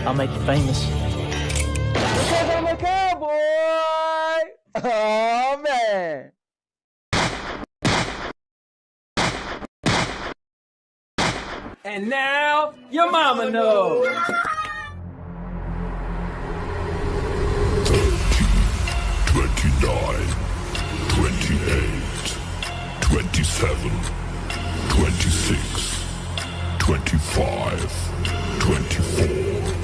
I'll make you famous. Because I'm a cowboy! Oh, man! And now, your mama knows. 29, 28, 27, 26, 25, 24,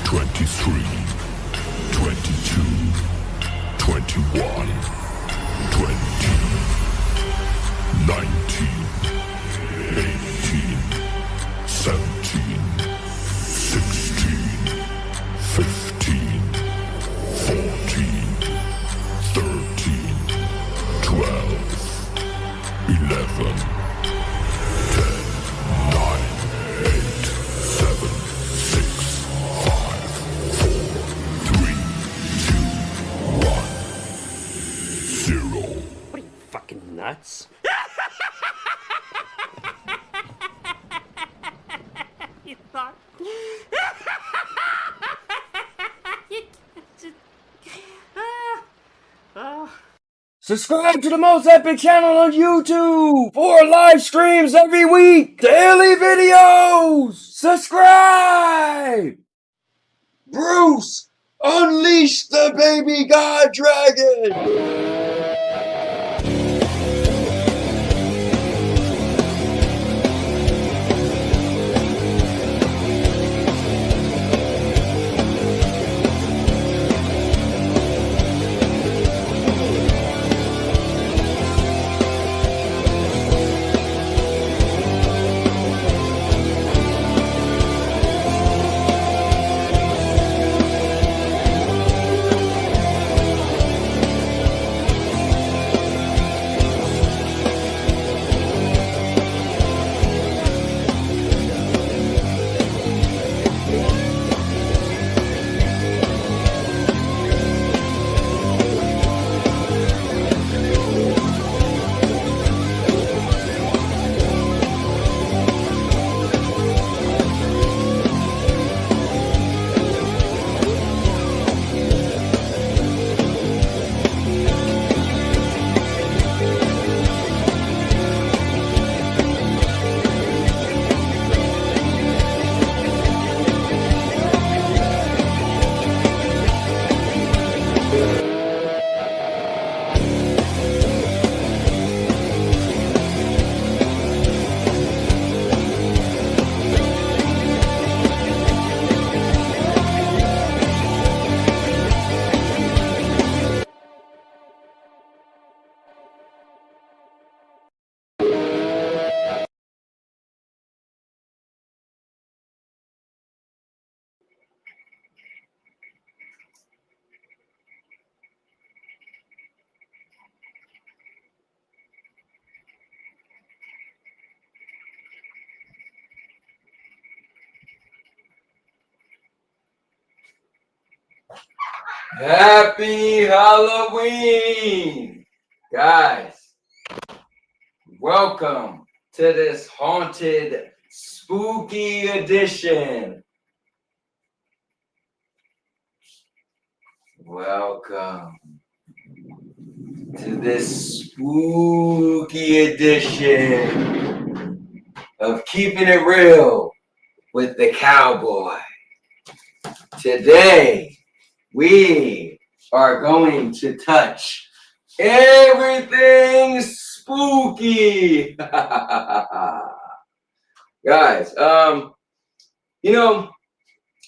23, 22, 21, 20, 19, 18, 17, 16, 15, 14, 13, 12, 11, 10, 9, 8, 7, 6, 5, 4, 3, 2, 1, 0. What are you, fucking nuts? You thought... Subscribe to the most epic channel on YouTube for live streams every week. Daily videos. Subscribe. Bruce, unleash the baby god dragon. Happy Halloween, guys. Welcome to this haunted, spooky edition. Welcome to this spooky edition of Keeping It Real with the Cowboy. Today, we are going to touch everything spooky. Guys, if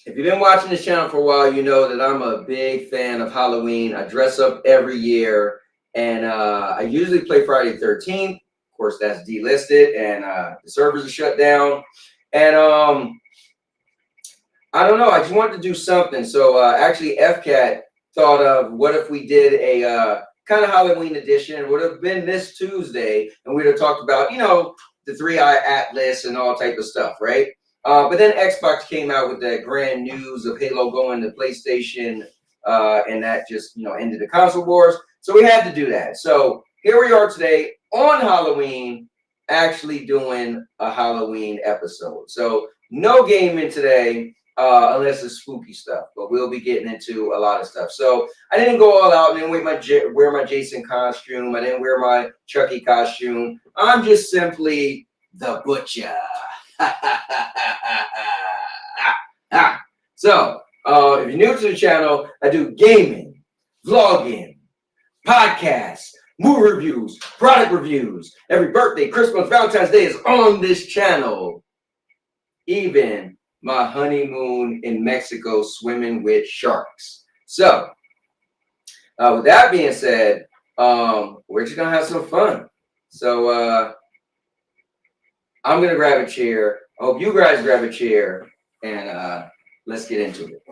you've been watching this channel for a while, you know that I'm a big fan of Halloween. I dress up every year, and I usually play Friday the 13th. Of course, that's delisted, and the servers are shut down. And I don't know. I just wanted to do something. So actually, FCAT thought of what if we did a kind of Halloween edition. It would have been this Tuesday, and we'd have talked about, the 3-Eye Atlas and all type of stuff, right? But then Xbox came out with that grand news of Halo going to PlayStation, and that just, ended the console wars. So we had to do that. So here we are today on Halloween, actually doing a Halloween episode. So no gaming today. unless it's spooky stuff. But we'll be getting into a lot of stuff. So I didn't go all out. I didn't wear my Jason costume. I didn't wear my Chucky costume. I'm just simply the butcher. So if you're new to the channel, I do gaming, vlogging, podcasts, movie reviews, product reviews. Every birthday, Christmas, Valentine's Day is on this channel. Even my honeymoon in Mexico swimming with sharks. So with that being said, we're just gonna have some fun. So I'm gonna grab a chair. I hope you guys grab a chair, and let's get into it.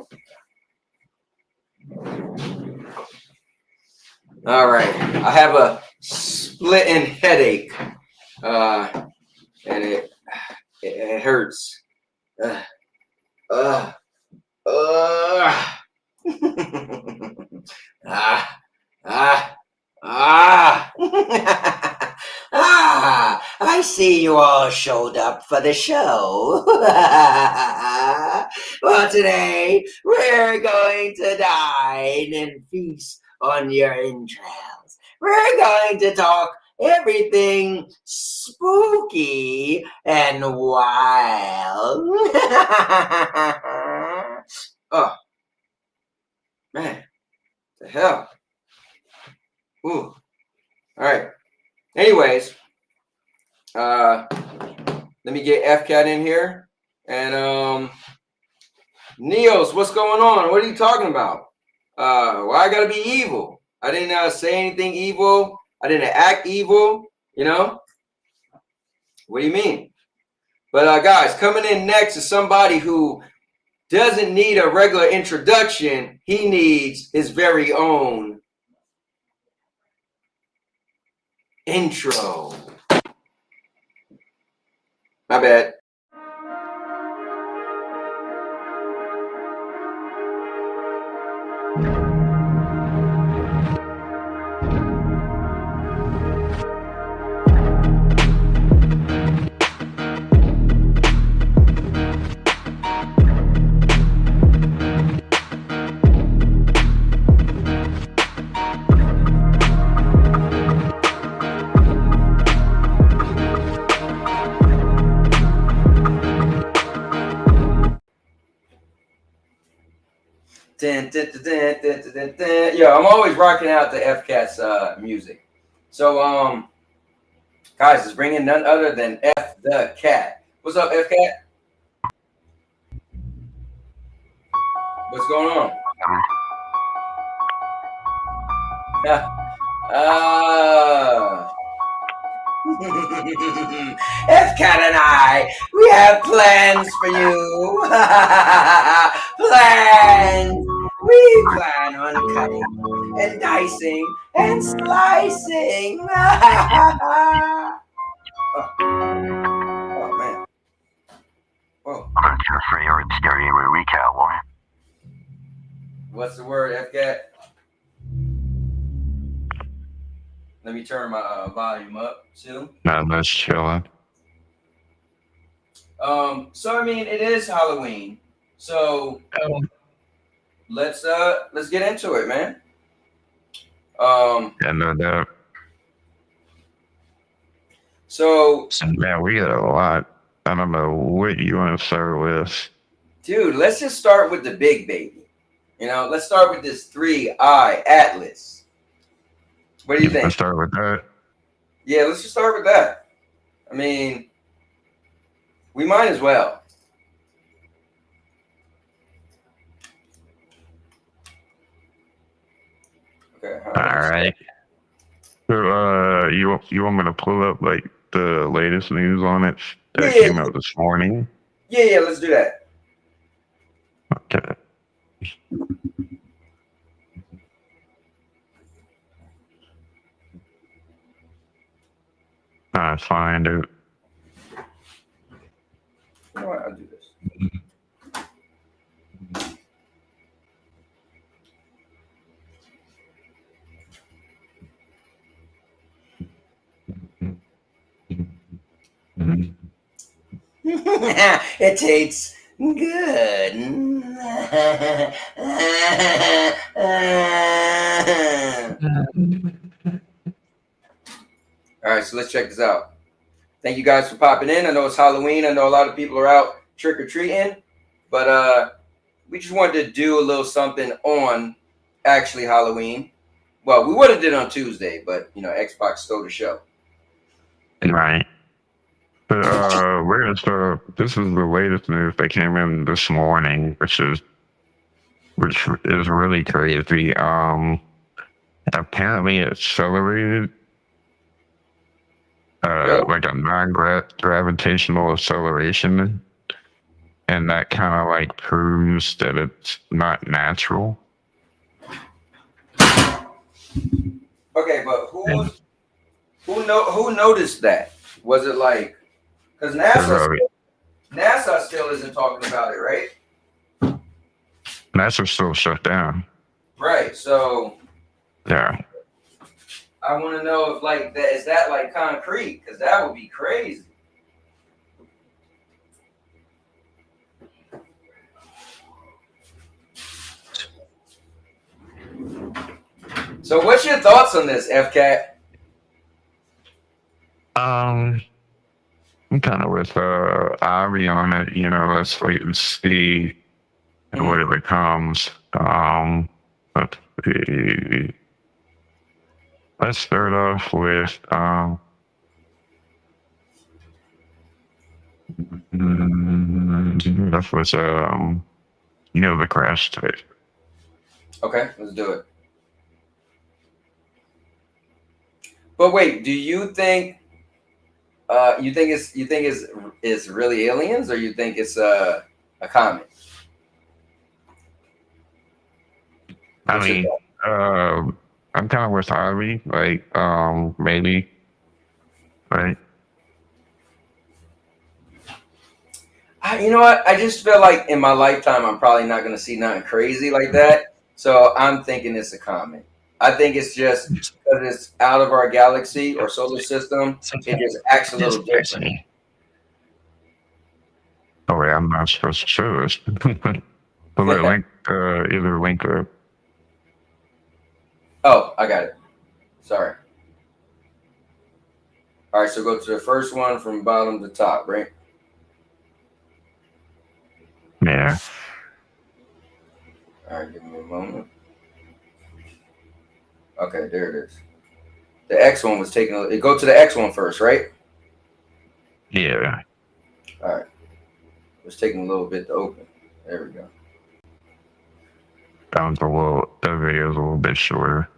All right, I have a splitting headache, and it hurts. Ah, I see you all showed up for the show. Well, today we're going to dine and feast on your entrails. We're going to talk everything spooky and wild. Oh, man, the hell. Ooh. All right. Anyways, let me get FCAT in here. And Neos, what's going on? What are you talking about? Why I gotta be evil? I didn't say anything evil. I didn't act evil, you know? What do you mean? But guys, coming in next is somebody who doesn't need a regular introduction. He needs his very own intro. My bad. Yo, I'm always rocking out the FCAT's music. So guys, it's bringing none other than F the Cat. What's up, FCAT? What's going on? FCAT and I, we have plans for you. Plans. We plan on cutting and dicing and slicing. Oh man. Whoa. What's your favorite scary movie, Cowboy? What's the word, FCAT? Let me turn my volume up too. No, that's chilling. So I mean, it is Halloween. So let's get into it, man. Yeah, no doubt. So Man, we got a lot. I don't know what you want to start with. dude, let's just start with the big baby. You know, let's start with this 3-eye atlas. What do you think? Let's start with that. Yeah, let's just start with that. I mean, we might as well. Okay. All right. So, you want me to pull up like the latest news on it that came out this morning? Yeah, let's do that. Okay. Fine, dude. You know what? I'll do this. It takes Good. All right, so let's check this out. Thank you guys for popping in. I know it's Halloween. I know a lot of people are out trick-or-treating, but we just wanted to do a little something on actually Halloween. Well, we would have did it on Tuesday, but you know, Xbox stole the show. Right. But this is the latest news that came in this morning, which is really crazy. Apparently it accelerated, like a non-gravitational acceleration, and that kind of like proves that it's not natural. Okay, but who noticed that? Was it like, because NASA still isn't talking about it, right? NASA's still shut down. Right. So Yeah. I want to know if like that is that like concrete, because that would be crazy. So what's your thoughts on this, FCAT? I'm kind of with Avi on it. You know, let's wait and see what it becomes. But let's start off with that was you know, the crash tape. Okay, let's do it. But wait, do you think it's really aliens, or you think it's a comet? I mean, I'm kind of with Avi, like maybe, right? You know what? I just feel like in my lifetime, I'm probably not going to see nothing crazy like that. So I'm thinking it's a comet. I think it's just because it's out of our galaxy or solar system, it just acts a little different. Oh wait, I'm not supposed to show this. Link, either link or. Oh, I got it. Sorry. All right, so go to the first one from bottom to top, right? Yeah. All right, give me a moment. Okay, there it is. The X one was taking. Go to the X one first, right? Yeah. All right. It was taking a little bit to open. There we go. That video is a little bit shorter.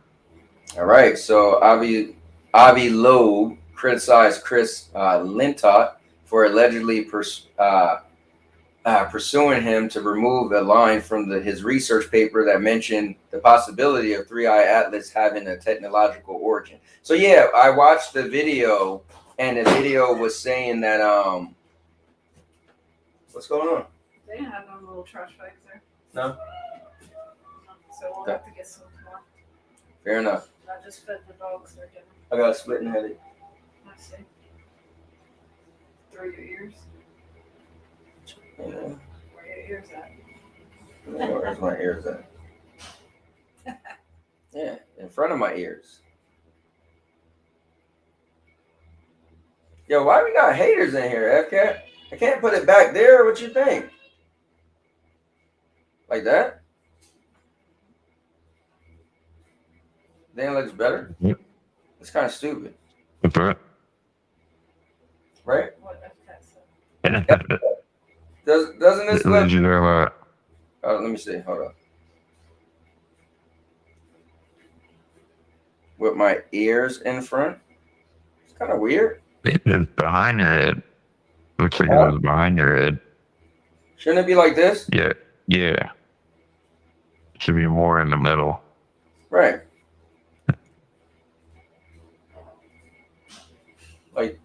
All right. So Avi Loeb criticized Chris Lintott for allegedly pursuing him to remove a line from his research paper that mentioned the possibility of three-eye atlas having a technological origin. So yeah, I watched the video, and the video was saying that what's going on? They didn't have no little trash bags there. No. So we'll have to get some more. Fair enough. I just fed the dogs their dinner. I got a splitting headache. I see. Through your ears. Yeah. Where your ears at? Where's my ears at? Yeah, in front of my ears. Yo, why we got haters in here, FCAT? I can't put it back there. What you think? Like that? Then it looks better? Yep. It's kind of stupid. What's that? Right? What FCAT said. Doesn't this look... Oh, Oh, let me see. Hold on. With my ears in front? It's kind of weird. it's behind your head. Looks like it was behind your head. Shouldn't it be like this? Yeah. Yeah. Should be more in the middle. Right.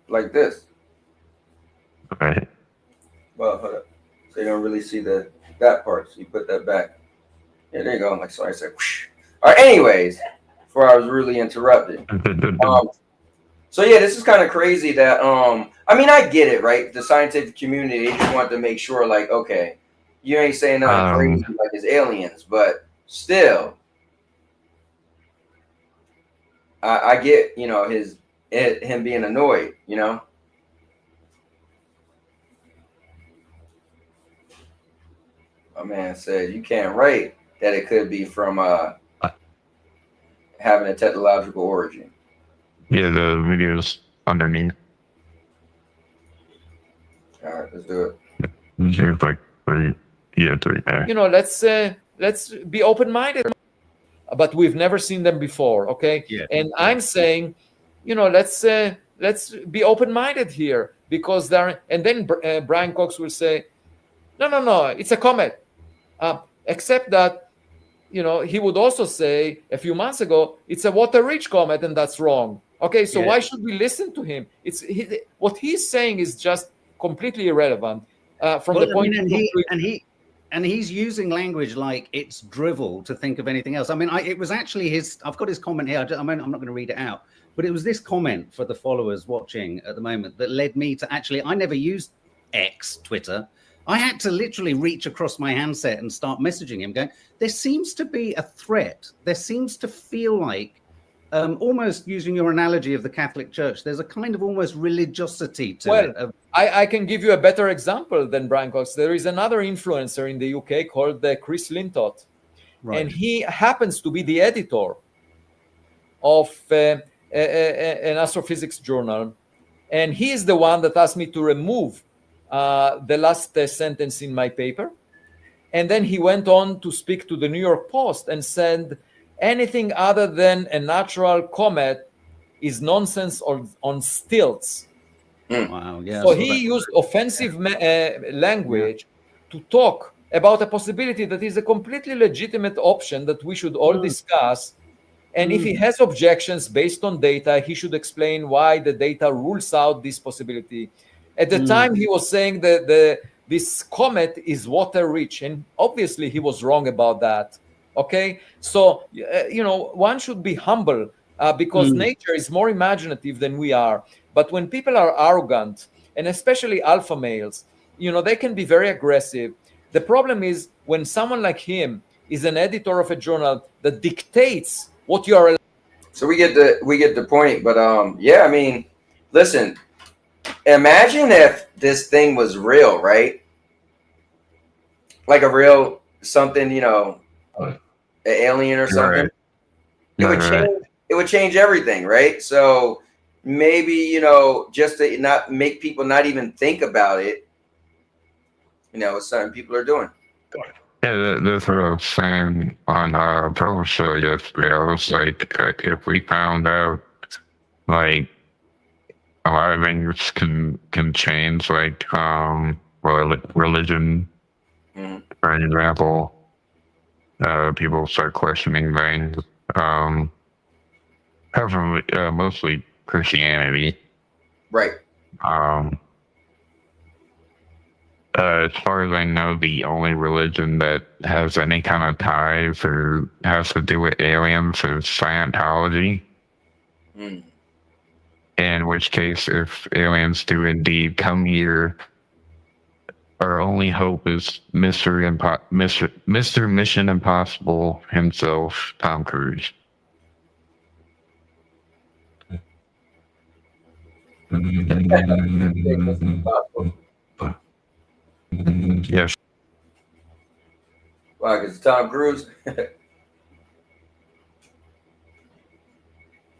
Like this. Right. Well, hold up. So you don't really see that part. So you put that back. Yeah, there you go. Like, sorry, I said whoosh. All right, anyways, before I was really interrupted. So yeah, this is kind of crazy that I mean, I get it, right? The scientific community, they just want to make sure, like, okay, you ain't saying nothing crazy like it's aliens, but still, I get, you know, him being annoyed, you know. My man said you can't write that it could be from having a technological origin. Yeah, the video's underneath. All right, let's do it. There's like three. Yeah, three there. You know, let's be open-minded, but we've never seen them before, okay? Yeah. And I'm saying, you know, let's be open-minded here, because there. And then Brian Cox will say, no, it's a comet. Except that, you know, he would also say a few months ago, it's a water-rich comet, and that's wrong. Okay, so why should we listen to him? What he's saying is just completely irrelevant from the point of view. And he's using language like it's drivel to think of anything else. I mean, it was actually I've got his comment here. I'm not going to read it out, but it was this comment for the followers watching at the moment that led me to actually, I never used X, Twitter. I had to literally reach across my handset and start messaging him going, there seems to be a threat. There seems to feel like, almost using your analogy of the Catholic Church, there's a kind of almost religiosity to it. I can give you a better example than Brian Cox. There is another influencer in the UK called Chris Lintott. Right. And he happens to be the editor of an astrophysics journal. And he is the one that asked me to remove the last sentence in my paper. And then he went on to speak to the New York Post and said, anything other than a natural comet is nonsense or on stilts. Wow, yeah. So he used offensive language to talk about a possibility that is a completely legitimate option that we should all discuss. And if he has objections based on data, he should explain why the data rules out this possibility. At the time, he was saying that this comet is water rich, and obviously he was wrong about that. Okay, so you know, one should be humble because nature is more imaginative than we are. But when people are arrogant, and especially alpha males, you know, they can be very aggressive. The problem is when someone like him is an editor of a journal that dictates what you are. So we get the point. But yeah, I mean, listen, imagine if this thing was real, right? Like a real something, you know, an alien or something. Right. It would change everything, right? So maybe, you know, just to not make people not even think about it, you know, it's something people are doing. Yeah, that's what I was saying on our promo show yesterday. I was like, if we found out, like, a lot of things can change, like religion, for example. People start questioning things. Mostly Christianity. Right. As far as I know, the only religion that has any kind of ties or has to do with aliens is Scientology. In which case, if aliens do indeed come here, our only hope is Mr. Mission Impossible himself, Tom Cruise. Yes. Wow, because Tom Cruise. I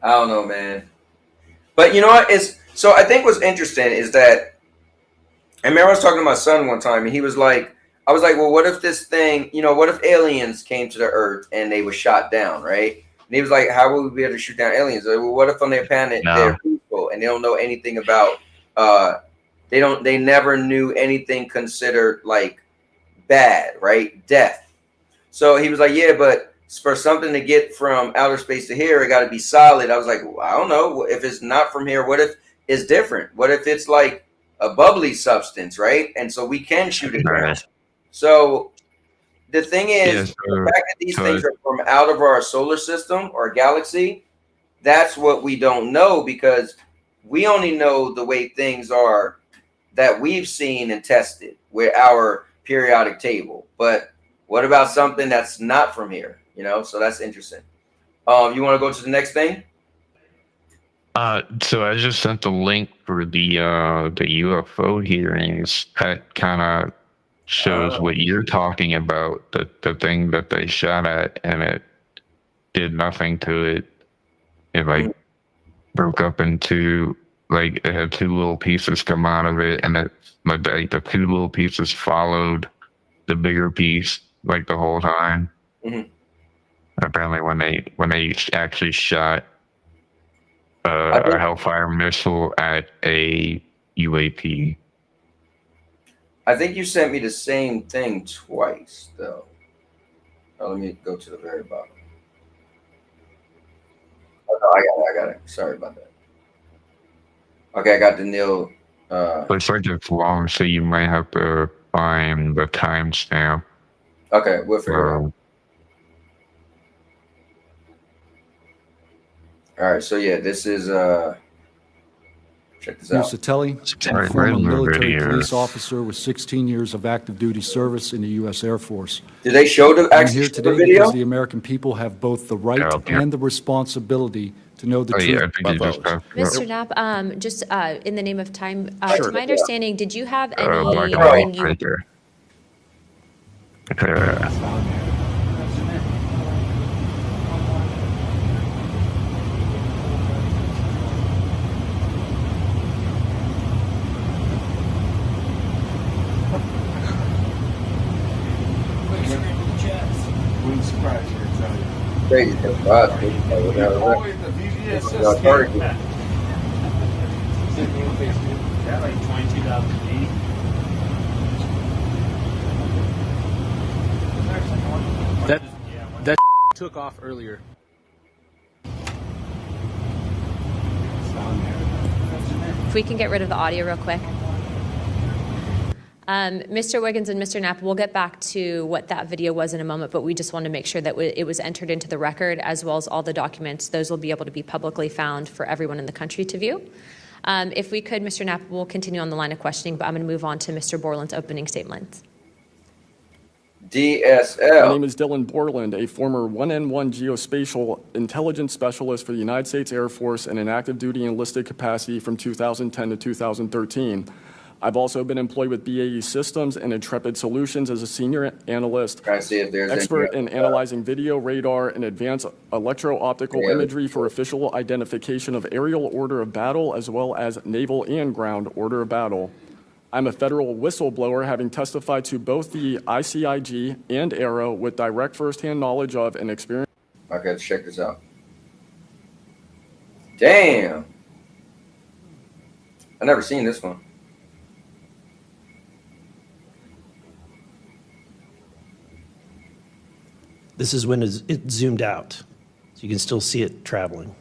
don't know, man. But you know what? So I think what's interesting is that, I remember I was talking to my son one time, and he was like, I was like, well, what if this thing, you know, what if aliens came to the Earth and they were shot down, right? And he was like, how would we be able to shoot down aliens? Like, well, what if on their planet they're people and they don't know anything about, they never knew anything considered like bad, right? Death. So he was like, yeah, but for something to get from outer space to here, it got to be solid. I was like, well, I don't know. If it's not from here, what if it's different? What if it's like a bubbly substance, right? And so we can shoot it down. So the thing is, the fact that these things are from out of our solar system or galaxy, that's what we don't know, because we only know the way things are that we've seen and tested, where our periodic table. But what about something that's not from here? You know, so that's interesting. You want to go to the next thing? So I just sent the link for the UFO hearings. That kind of shows what you're talking about. The thing that they shot at, and it did nothing to it. It like broke up into like it had two little pieces come out of it, and it like the two little pieces followed the bigger piece like the whole time. Mhm. Apparently, when they actually shot a Hellfire missile at a UAP. I think you sent me the same thing twice, though. Let me go to the very bottom. Oh, no, I got it. Sorry about that. Okay, I got the Neil. But it's like it's long, so you might have to find the timestamp. Okay, we'll figure it out. All right, so yeah, this is check this out. Musatelli, a former military police officer with 16 years of active duty service in the U.S. Air Force. Did they show the I'm actual here today video? because the American people have both the right and the responsibility to know the truth. Yeah, I think you just have to. Mr. Knapp, just in the name of time, to my understanding, did you have Black any and white when you right there. Crazy. Like 22,000 feet. That took off earlier. If we can get rid of the audio real quick. Mr. Wiggins and Mr. Knapp, we'll get back to what that video was in a moment, but we just want to make sure that it was entered into the record, as well as all the documents. Those will be able to be publicly found for everyone in the country to view. If we could, Mr. Knapp, we'll continue on the line of questioning, but I'm going to move on to Mr. Borland's opening statement. DSL. My name is Dylan Borland, a former 1N1 geospatial intelligence specialist for the United States Air Force in an active duty enlisted capacity from 2010 to 2013. I've also been employed with BAE Systems and Intrepid Solutions as a senior analyst, expert in analyzing video, radar, and advanced electro-optical imagery for official identification of aerial order of battle, as well as naval and ground order of battle. I'm a federal whistleblower, having testified to both the ICIG and ARROW with direct firsthand knowledge of and experience. Okay, let's check this out. Damn. I never seen this one. This is when it zoomed out, so you can still see it traveling.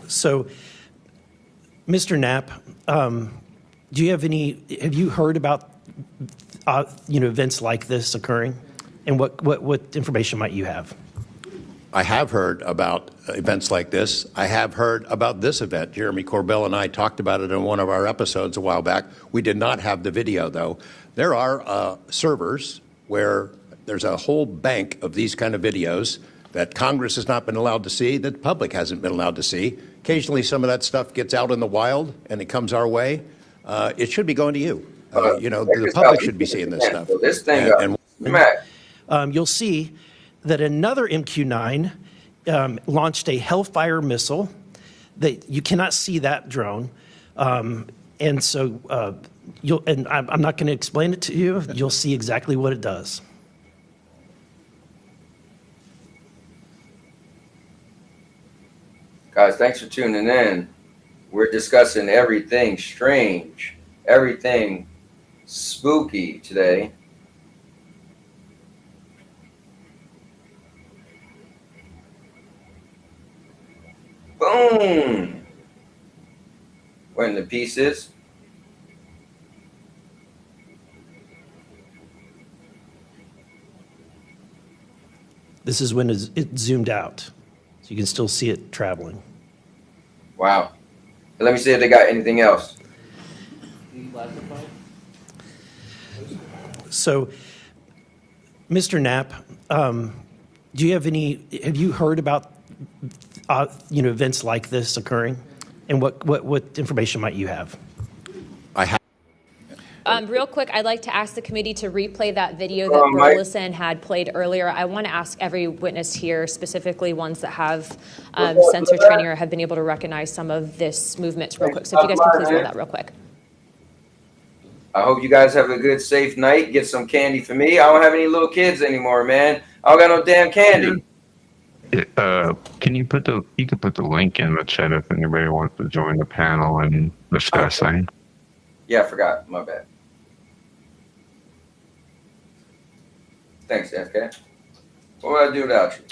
So, Mr. Knapp, do you have have you heard about, events like this occurring? And what information might you have? I have heard about events like this. I have heard about this event. Jeremy Corbell and I talked about it in one of our episodes a while back. We did not have the video, though. There are servers where there's a whole bank of these kind of videos that Congress has not been allowed to see, that the public hasn't been allowed to see. Occasionally, some of that stuff gets out in the wild, and it comes our way. It should be going to you. The public should be seeing this stuff. This thing, you'll see that another MQ-9 launched a Hellfire missile. That you cannot see that drone, and so I'm not going to explain it to you. You'll see exactly what it does. Guys, thanks for tuning in. We're discussing everything strange, everything spooky today. Boom! We're in the pieces. This is when it zoomed out, so you can still see it traveling. Wow. Let me see if they got anything else. So, Mr. Knapp, do you have have you heard about, events like this occurring? And what information might you have? I have. Real quick, I'd like to ask the committee to replay that video that Burleson had played earlier. I want to ask every witness here, specifically ones that have sensor training or have been able to recognize some of this movements real quick. So if you guys can please roll that real quick. I hope you guys have a good, safe night. Get some candy for me. I don't have any little kids anymore, man. I don't got no damn candy. Can you put the link in the chat if anybody wants to join the panel and discuss things? Yeah, I forgot. My bad. Thanks, FK. What would I do without you?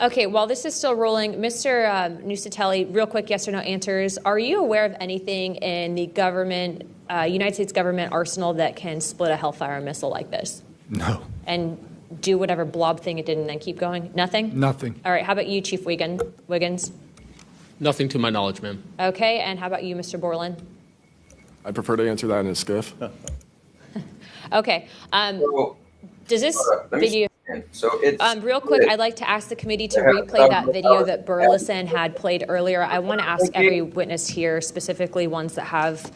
Okay, while this is still rolling, Mr. Nusatelli, real quick yes or no answers. Are you aware of anything in the government, United States government arsenal that can split a Hellfire missile like this? No. And do whatever blob thing it did and then keep going? Nothing? Nothing. All right, how about you, Chief Wiggins? Nothing to my knowledge, ma'am. Okay, and how about you, Mr. Borland? I prefer to answer that in a skiff. Okay. Does this video... So it's real quick, I'd like to ask the committee to replay that video that Burleson had played earlier. I want to ask every witness here, specifically ones that have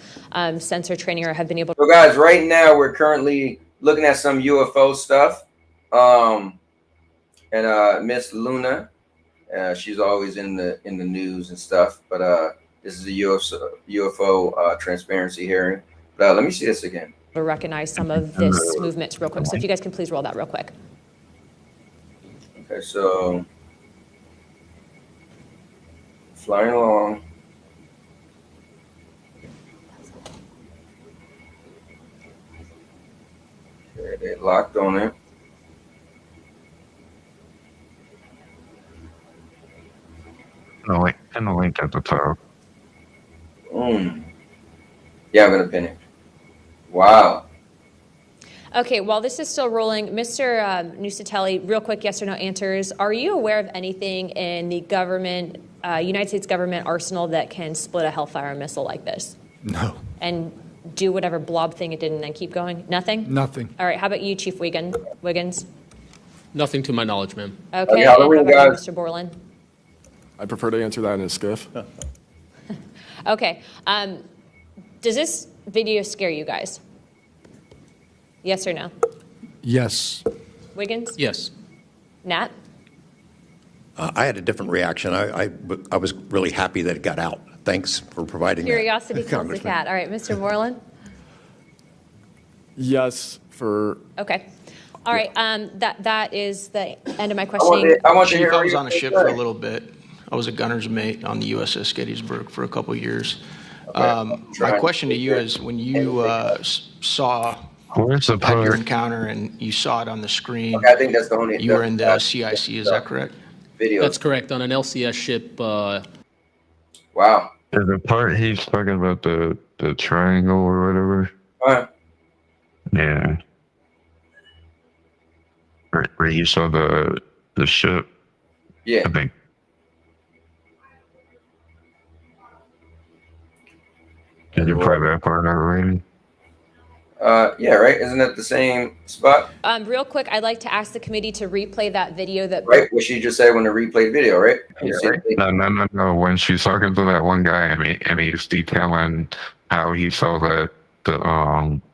sensor training or have been able to... So guys, right now we're currently looking at some UFO stuff. And Miss Luna, she's always in the news and stuff, but this is a UFO transparency hearing. But let me see this again. To recognize some of this movements real quick. So if you guys can please roll that real quick. Okay, so flying along. Okay, they locked on it. And the link at the top. Yeah, I'm gonna pin it. Wow. Okay, while this is still rolling, Mr. Nusatelli, real quick yes or no answers. Are you aware of anything in the government, United States government arsenal that can split a Hellfire missile like this? No. And do whatever blob thing it did and then keep going? Nothing? Nothing. All right, how about you, Chief Wiggins? Nothing to my knowledge, ma'am. Okay, and how about you, Mr. Borland? I prefer to answer that in a skiff. Okay, does this video scare you guys? Yes or no? Yes. Wiggins? Yes. Nat? I had a different reaction. I was really happy that it got out. Thanks for providing Curiosity that, kills the Congressman. cat. All right, Mr. Borland? Yes, for... Okay. All right, that is the end of my questioning. Chief, I was on a ship for a little bit. I was a gunner's mate on the USS Gettysburg for a couple of years. My question to you is, when you saw had your encounter and you saw it on the screen, Okay, I think that's the only. you were in the CIC, is that correct? Video. That's correct, on an LCS ship. Wow. The part he's talking about the triangle or whatever. Yeah. Where you saw the ship. Yeah. I think. Did you play that part already? Yeah, right. Isn't that the same spot? Real quick, I'd like to ask the committee to replay that video that. Right. What she just said when the replay video, right? No. When she's talking to that one guy, and he's detailing how he saw the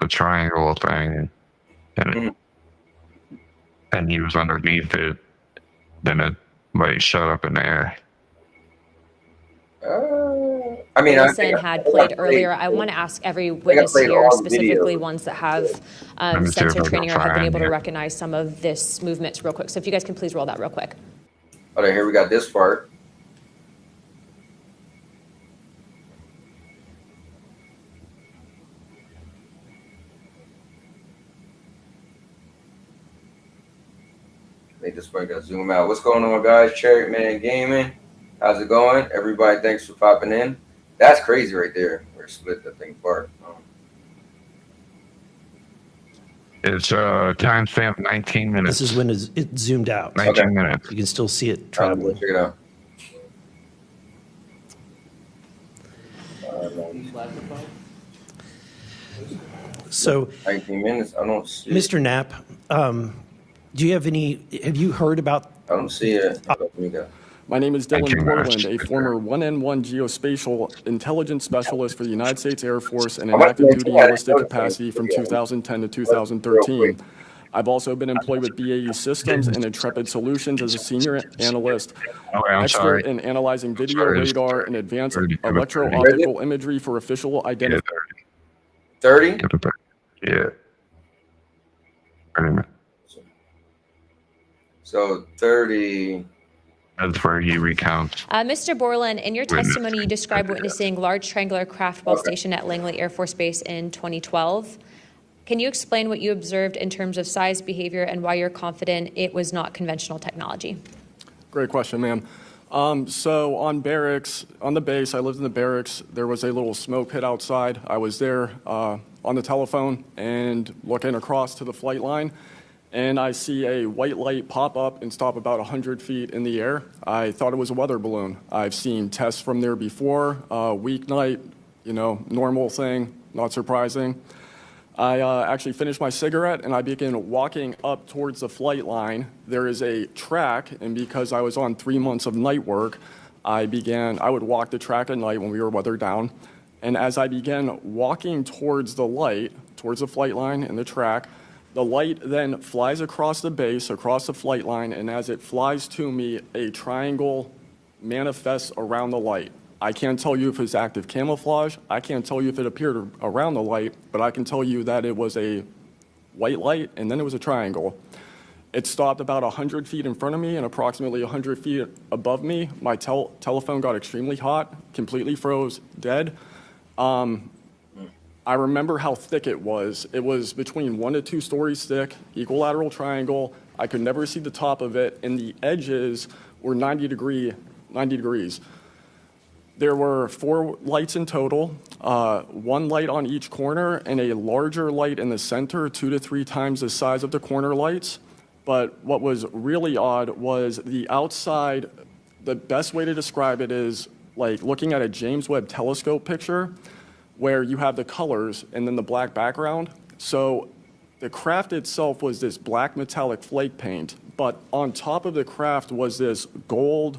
triangle thing, and he was underneath it, then it like shut up in the air. I mean, Wilson had played earlier. I want to ask every witness here, specifically ones that have sensor training or have been able to recognize some of this movements real quick. So if you guys can please roll that real quick. All right, here we got this part. I think this part got to zoom out. What's going on, guys? Cherry Man Gaming. How's it going? Everybody, thanks for popping in. That's crazy right there. We're split that thing apart. It's timestamp 19 minutes. This is when it zoomed out. 19 minutes. You can still see it traveling. Check it out. So, 19 minutes. I don't see Mr. Knapp, have you heard about? I don't see it. Let me go. My name is Dylan Portland, a former 1N1 geospatial intelligence specialist for the United States Air Force in an active duty enlisted capacity from 2010 to 2013. I've also been employed with BAE Systems and Intrepid Solutions as a senior analyst, expert in analyzing video, radar, and advanced electro-optical imagery for official identification. 30? Yeah. So 30. That's where he recounts. Mr. Borland, in your testimony, you described witnessing large triangular craft while stationed at Langley Air Force Base in 2012. Can you explain what you observed in terms of size, behavior, and why you're confident it was not conventional technology? Great question, ma'am. So on the base, I lived in the barracks. There was a little smoke pit outside. I was there on the telephone and looking across to the flight line, and I see a white light pop up and stop about 100 feet in the air. I thought it was a weather balloon. I've seen tests from there before, weeknight, normal thing, not surprising. I actually finished my cigarette and I began walking up towards the flight line. There is a track, and because I was on 3 months of night work, I would walk the track at night when we were weather down. And as I began walking towards the light, towards the flight line and the track, the light then flies across the base, across the flight line, and as it flies to me, a triangle manifests around the light. I can't tell you if it's active camouflage. I can't tell you if it appeared around the light, but I can tell you that it was a white light and then it was a triangle. It stopped about 100 feet in front of me and approximately 100 feet above me. My telephone got extremely hot, completely froze, dead. I remember how thick it was. It was between 1 to 2 stories thick, equilateral triangle. I could never see the top of it, and the edges were 90 degrees. There were 4 lights in total, 1 light on each corner and a larger light in the center, 2 to 3 times the size of the corner lights. But what was really odd was the outside. The best way to describe it is like looking at a James Webb telescope picture where you have the colors and then the black background. So the craft itself was this black metallic flake paint, but on top of the craft was this gold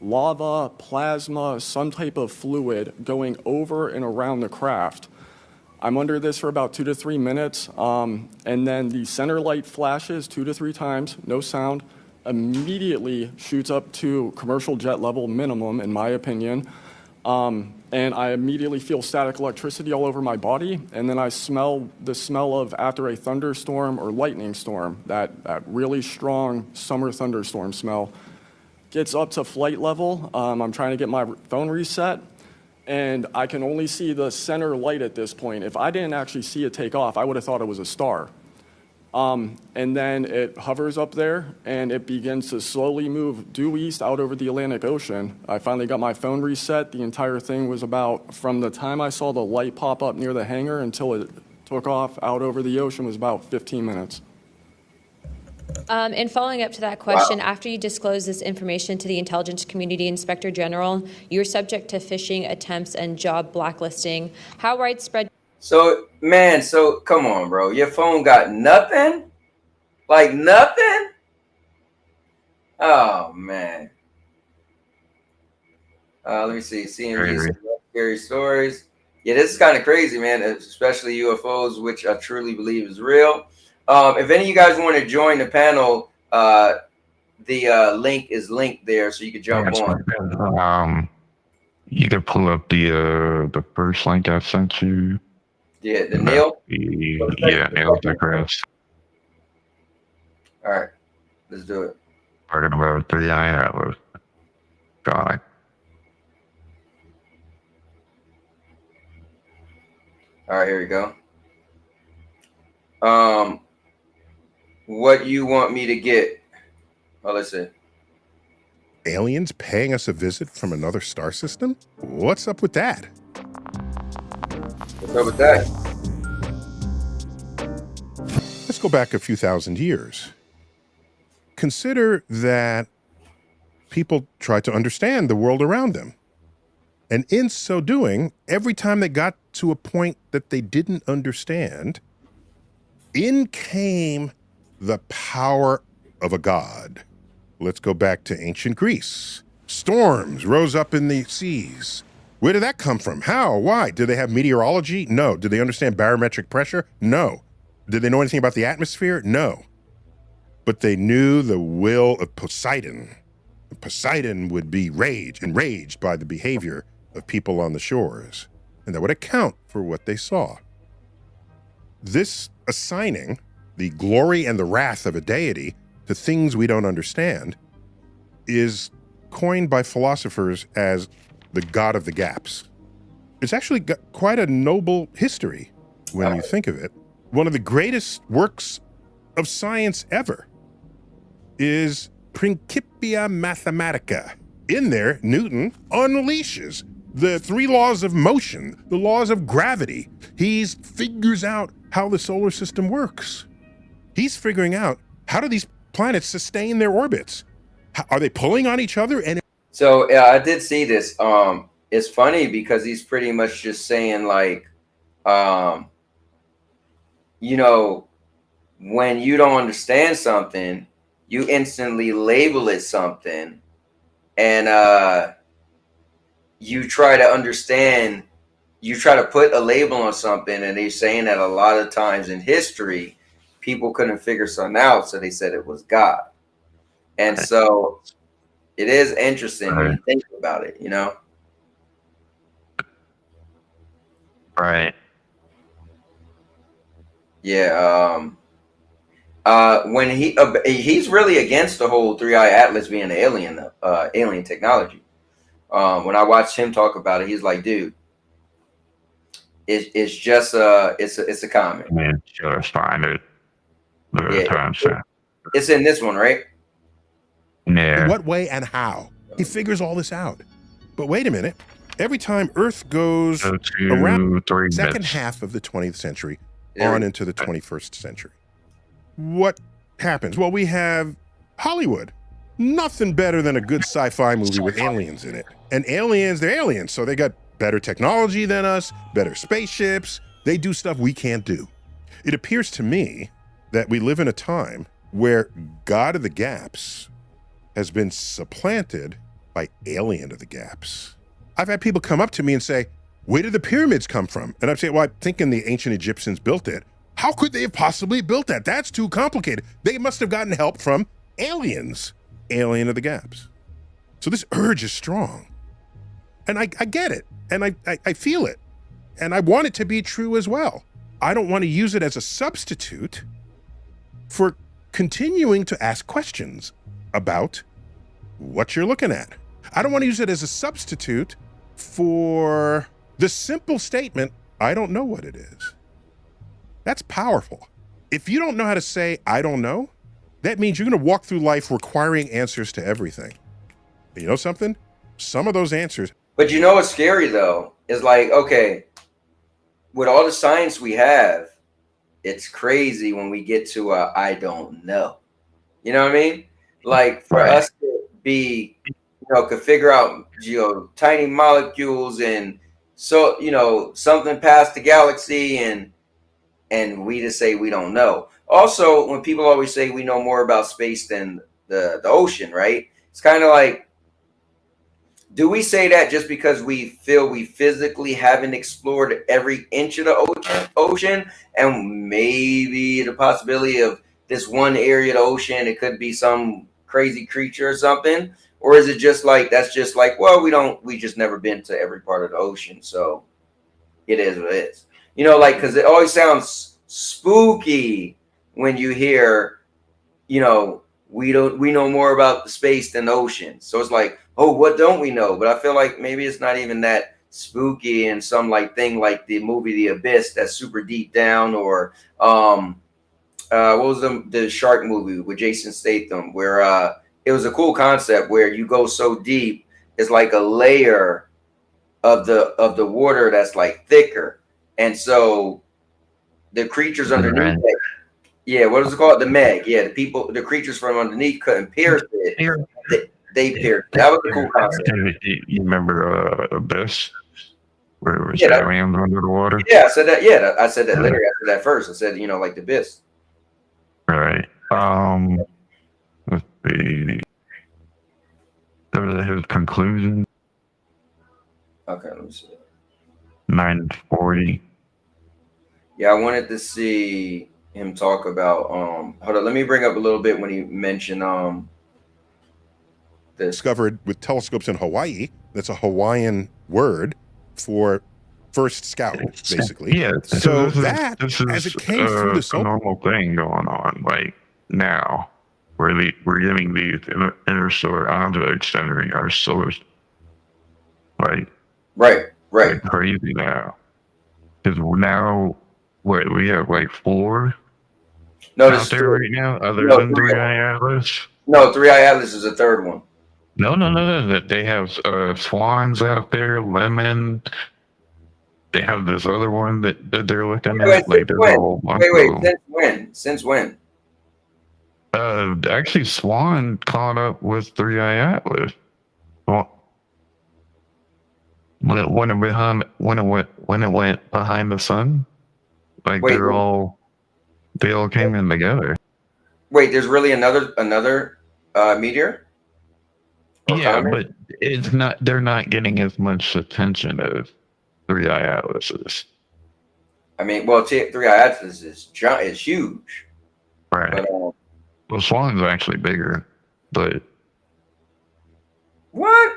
lava, plasma, some type of fluid going over and around the craft. I'm under this for about 2 to 3 minutes, and then the center light flashes 2 to 3 times, no sound, immediately shoots up to commercial jet level minimum, in my opinion, and I immediately feel static electricity all over my body, and then I smell the smell of after a thunderstorm or lightning storm, that really strong summer thunderstorm smell. Gets up to flight level. I'm trying to get my phone reset, and I can only see the center light at this point. If I didn't actually see it take off, I would have thought it was a star. And then it hovers up there, and it begins to slowly move due east out over the Atlantic Ocean. I finally got my phone reset. The entire thing was about, from the time I saw the light pop up near the hangar until it took off out over the ocean, was about 15 minutes. And following up to that question, after you disclosed this information to the Intelligence Community Inspector General, you were subject to phishing attempts and job blacklisting. How widespread? So come on, bro. Your phone got nothing? Like nothing? Oh, man. Let me see. CNBC, scary stories. Yeah, this is kind of crazy, man, especially UFOs, which I truly believe is real. If any of you guys want to join the panel, the link is linked there, so you can jump on. You can pull up the first link I sent you. Yeah, the Neil? Yeah, Neil deGrasse. All right, let's do it. Talking about 3 Atlas. God. All right, here we go. What you want me to get? Oh, let's see. Aliens paying us a visit from another star system? What's up with that? What's up with that? go back a few thousand years. Consider that people tried to understand the world around them. And in so doing, every time they got to a point that they didn't understand, in came the power of a god. Let's go back to ancient Greece. Storms rose up in the seas. Where did that come from? How? Why? Did they have meteorology? No. Did they understand barometric pressure? No. Did they know anything about the atmosphere? No. But they knew the will of Poseidon. Poseidon would be enraged by the behavior of people on the shores, and that would account for what they saw. This assigning the glory and the wrath of a deity to things we don't understand is coined by philosophers as the god of the gaps. It's actually got quite a noble history when you think of it. One of the greatest works of science ever is Principia Mathematica. In there, Newton unleashes the 3 laws of motion, the laws of gravity. He figures out how the solar system works. He's figuring out, how do these planets sustain their orbits? Are they pulling on each other? And so yeah, I did see this. It's funny because he's pretty much just saying like, you know, when you don't understand something, you instantly label it something, and you try to understand, you try to put a label on something, and they're saying that a lot of times in history, people couldn't figure something out, so they said it was God. And so it is interesting when you think about it, you know? Right. Yeah. When he's really against the whole 3-eye atlas being alien technology. When I watched him talk about it, he's like, dude, it's just it's a comic. I mean, just find it. Yeah. It's in this one, right? Yeah. in what way and how? He figures all this out. But wait a minute. Every time Earth goes around the second half of the 20th century on into the 21st century, what happens? Well, we have Hollywood. Nothing better than a good sci-fi movie with aliens in it. And aliens, they're aliens, so they got better technology than us, better spaceships. They do stuff we can't do. It appears to me that we live in a time where God of the Gaps has been supplanted by Alien of the Gaps. I've had people come up to me and say, where did the pyramids come from? And I'm saying, well, I'm thinking the ancient Egyptians built it. How could they have possibly built that? That's too complicated. They must have gotten help from aliens. Alien of the Gaps. So this urge is strong. And I get it. And I feel it. And I want it to be true as well. I don't want to use it as a substitute for continuing to ask questions about what you're looking at. I don't want to use it as a substitute for the simple statement, I don't know what it is. That's powerful. If you don't know how to say, I don't know, that means you're going to walk through life requiring answers to everything. You know something? Some of those answers. But you know what's scary though? Is like, okay, with all the science we have, it's crazy when we get to I don't know. You know what I mean? Like for us to be, could figure out, tiny molecules and so, something past the galaxy and we just say we don't know. Also, when people always say we know more about space than the ocean, right? It's kind of like, do we say that just because we feel we physically haven't explored every inch of the ocean and maybe the possibility of this one area of the ocean, it could be some crazy creature or something? Or is it just like, that's just like, well, we just never been to every part of the ocean. So it is what it is. Because it always sounds spooky when you hear, we know more about the space than the ocean. So it's like, oh, what don't we know? But I feel like maybe it's not even that spooky and some thing like the movie The Abyss that's super deep down, or what was the shark movie with Jason Statham, where it was a cool concept where you go so deep, it's like a layer of the water that's like thicker, and so the creatures underneath Yeah, what is it called? The Meg. Yeah, the creatures from underneath couldn't pierce it. They pierced it. That was a cool concept. You remember Abyss? Where it was Yeah, aliens under the water? yeah, I said that. Yeah, I said that literally after that first. I said, like the Abyss. Right. Let's see. His conclusion. Okay, let me see. 940. Yeah, I wanted to see him talk about hold on, let me bring up a little bit when he mentioned discovered with telescopes in Hawaii. That's a Hawaiian word for first scout, basically. Yeah. So this that, as it came through the a solar, normal thing going on. Like now, we're getting these interstellar objects entering our solar. Like right. Like crazy now. Because now, what we have like 4 out there right now, other than 3-Eye Atlas. No, 3-Eye Atlas is the third one. No. That they have swans out there, lemon. They have this other one that they're looking at. Like there's a whole bunch of them. Since when? Actually, Swan caught up with 3-Eye Atlas. Well, when it went behind the sun, like they all came in together. Wait, there's really another meteor? Yeah, but it's not. They're not getting as much attention as 3-Eye Atlas is. I mean, well, 3-Eye Atlas is huge. Right. But, well, Swan's actually bigger, but what?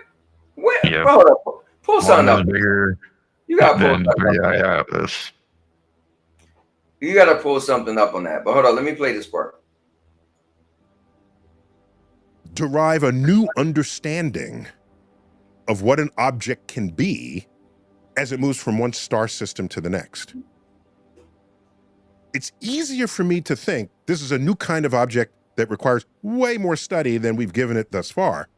Wait, yeah, hold up. Pull something up. Bigger. You gotta pull than 3-Eye Atlas. You gotta pull something up on that. But hold on, let me play this part. derive a new understanding of what an object can be as it moves from one star system to the next. It's easier for me to think this is a new kind of object that requires way more study than we've given it thus far,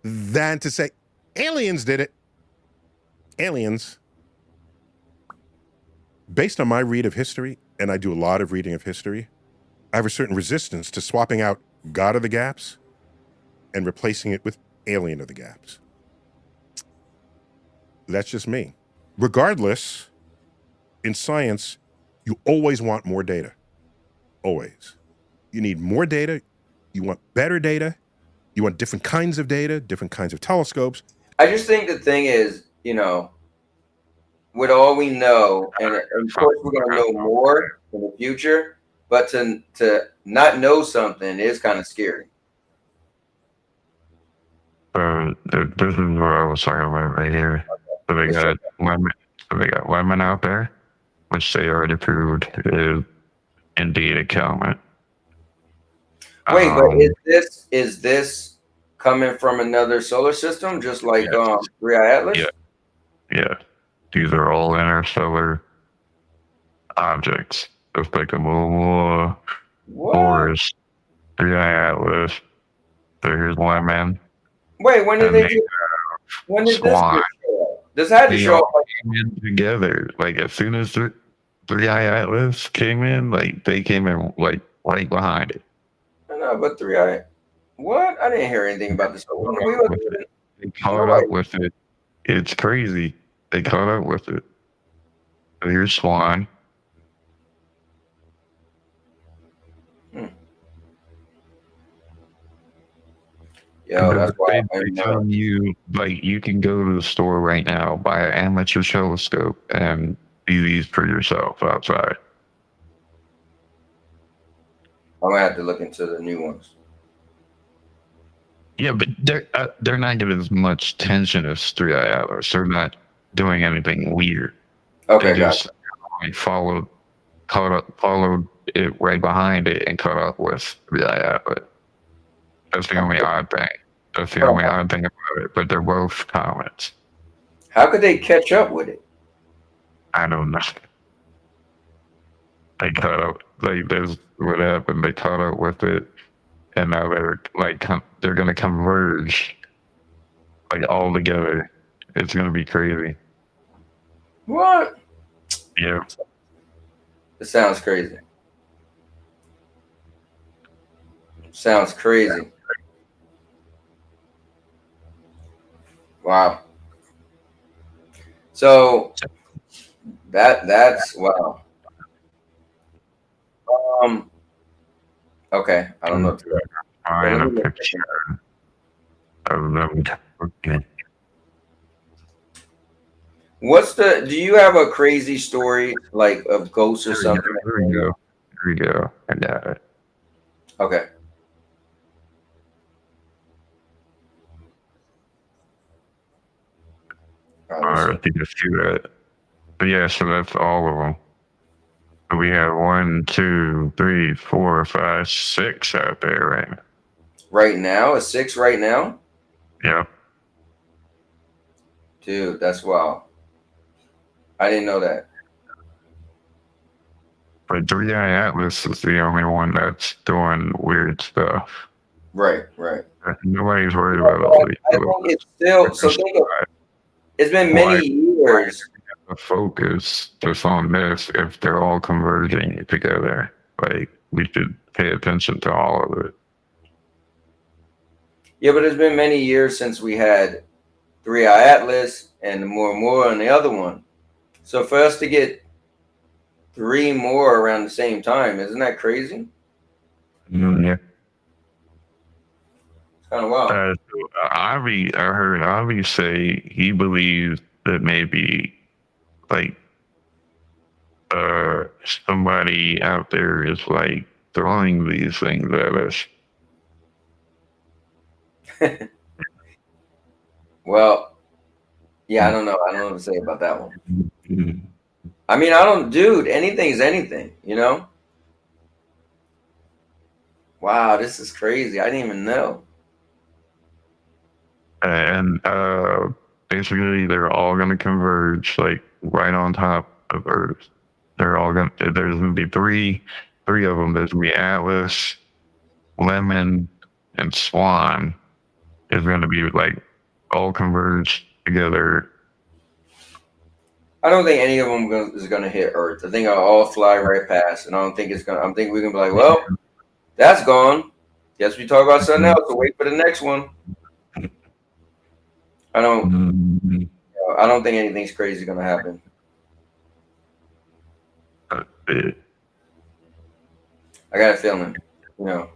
than to say, aliens did it. Aliens. Based on my read of history, and I do a lot of reading of history, I have a certain resistance to swapping out God of the Gaps and replacing it with Alien of the Gaps. That's just me. Regardless, in science, you always want more data. Always. You need more data. You want better data. You want different kinds of data, different kinds of telescopes. I just think the thing is, you know, with all we know, and of course we're going to know more in the future, but to not know something is kind of scary. This is what I was talking about right here. So they got women out there, which they already proved is indeed a comet. Wait, but is this coming from another solar system, just like 3-Eye Atlas? Yeah. These are all interstellar objects. Just like the Momma, Forest, 3-Eye Atlas. So here's one man. Wait, when did they do? When did this show up? This had to show up in together. Like as soon as 3-Eye Atlas came in, like they came in like right behind it. I know, but 3-Eye. What? I didn't hear anything about this. They caught up with it. It's crazy. They caught up with it. So here's Swan. Yo, that's why they tell you, like, you can go to the store right now, buy an amateur telescope, and see these for yourself outside. I'm gonna have to look into the new ones. Yeah, but they're not giving as much attention as 3-Eye Atlas. They're not doing anything weird. Okay, they just followed it right behind it and caught up with 3-Eye Atlas. That's the only odd thing. That's the only odd thing about it. But they're both comets. How could they catch up with it? I don't know. They caught up. Like, there's what happened. They caught up with it, and now they're like they're gonna converge, like all together. It's gonna be crazy. What? Yeah. It sounds crazy. Sounds crazy. Wow. So that's wow. Okay, I don't know. Find a picture of them talking. Do you have a crazy story like of ghosts or something? Here we go. Here we go. I got it. Okay. I think I see that. But yeah, so that's all of them. We have 1, 2, 3, 4, 5, 6 out there right now. Right now, a 6 right now? Yep. Dude, that's wild. I didn't know that. But 3i Atlas is the only one that's doing weird stuff. Right, right. Nobody's worried about all these. I think it's still, so think of, it's been many years. The focus just on this if they're all converging together. Like, we should pay attention to all of it. Yeah, but it's been many years since we had 3i Atlas and more on the other one. So for us to get 3 more around the same time, isn't that crazy? Yeah. It's kind of wild. I heard Avi say he believes that maybe like somebody out there is like throwing these things at us. Well, yeah, I don't know. I don't know what to say about that one. I mean, dude, anything's anything, you know? Wow, this is crazy. I didn't even know. And basically they're all gonna converge like right on top of Earth. There's gonna be three of them. There's gonna be Atlas, Lemon, and Swan is gonna be like all converged together. I don't think any of them is going to hit Earth. I think I'll all fly right past, and I don't think it's going to. I'm thinking we're going to be like, well, that's gone. Guess we talk about something else. So wait for the next one. I don't think anything's crazy going to happen. I got a feeling, you know.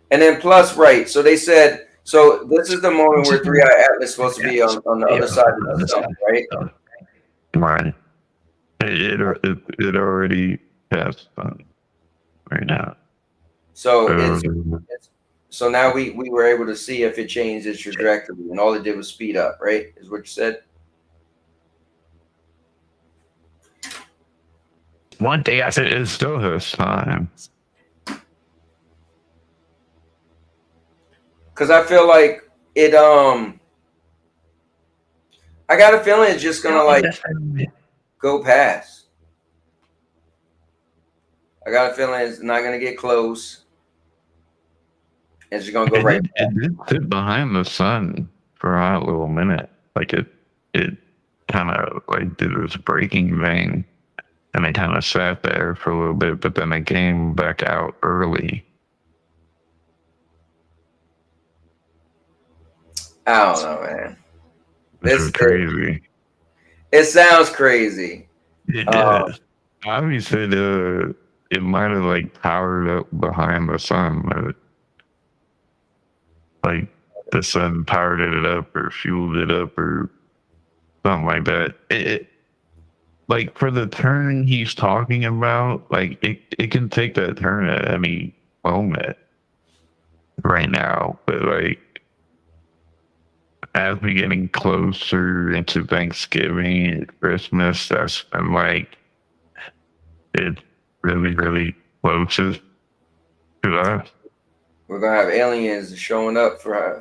And then plus, right? So they said. So this is the moment where 3i Atlas is supposed to be on the other side of the sun, right? Right. It already has fun right now. So so now we were able to see if it changed its trajectory, and all it did was speed up, right? Is what you said. One day I said it still has time. Because I feel like it I got a feeling it's just gonna like go past. I got a feeling it's not gonna get close. It's just gonna go right. It did sit behind the sun for a little minute. Like it kind of like did this breaking thing, and it kind of sat there for a little bit, but then it came back out early. I don't know, man. This is crazy. It sounds crazy. It does. Obviously, it might have like powered up behind the sun, but like the sun powered it up or fueled it up or something like that. It like for the turn he's talking about, like it can take that turn at any moment right now, but like as we getting closer into Thanksgiving and Christmas, that's when like it's really closest to us. We're gonna have aliens showing up for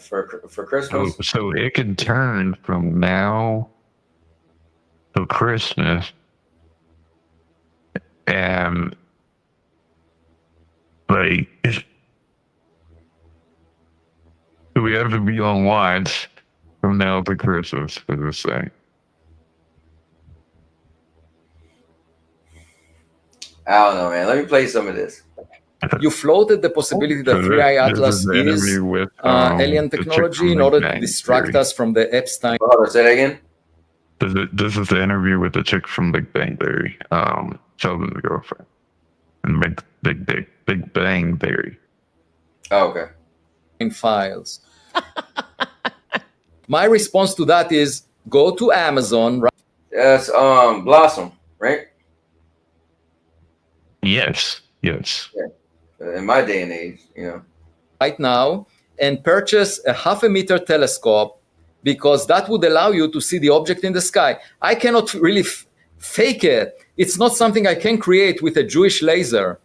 Christmas. So it can turn from now to Christmas, and like we have to be on watch from now to Christmas for this thing. I don't know, man. Let me play some of this. You floated the possibility that 3i Atlas is alien technology in order to distract us from the Epstein. Say that again. This is the interview with the chick from Big Bang Theory, Sheldon's girlfriend, and Big Bang Theory. Oh, okay. In files. My response to that is go to Amazon. That's Blossom, right? Yes. Yeah. In my day and age, Right now, and purchase a 0.5 meter telescope, because that would allow you to see the object in the sky. I cannot really fake it. It's not something I can create with a Jewish laser.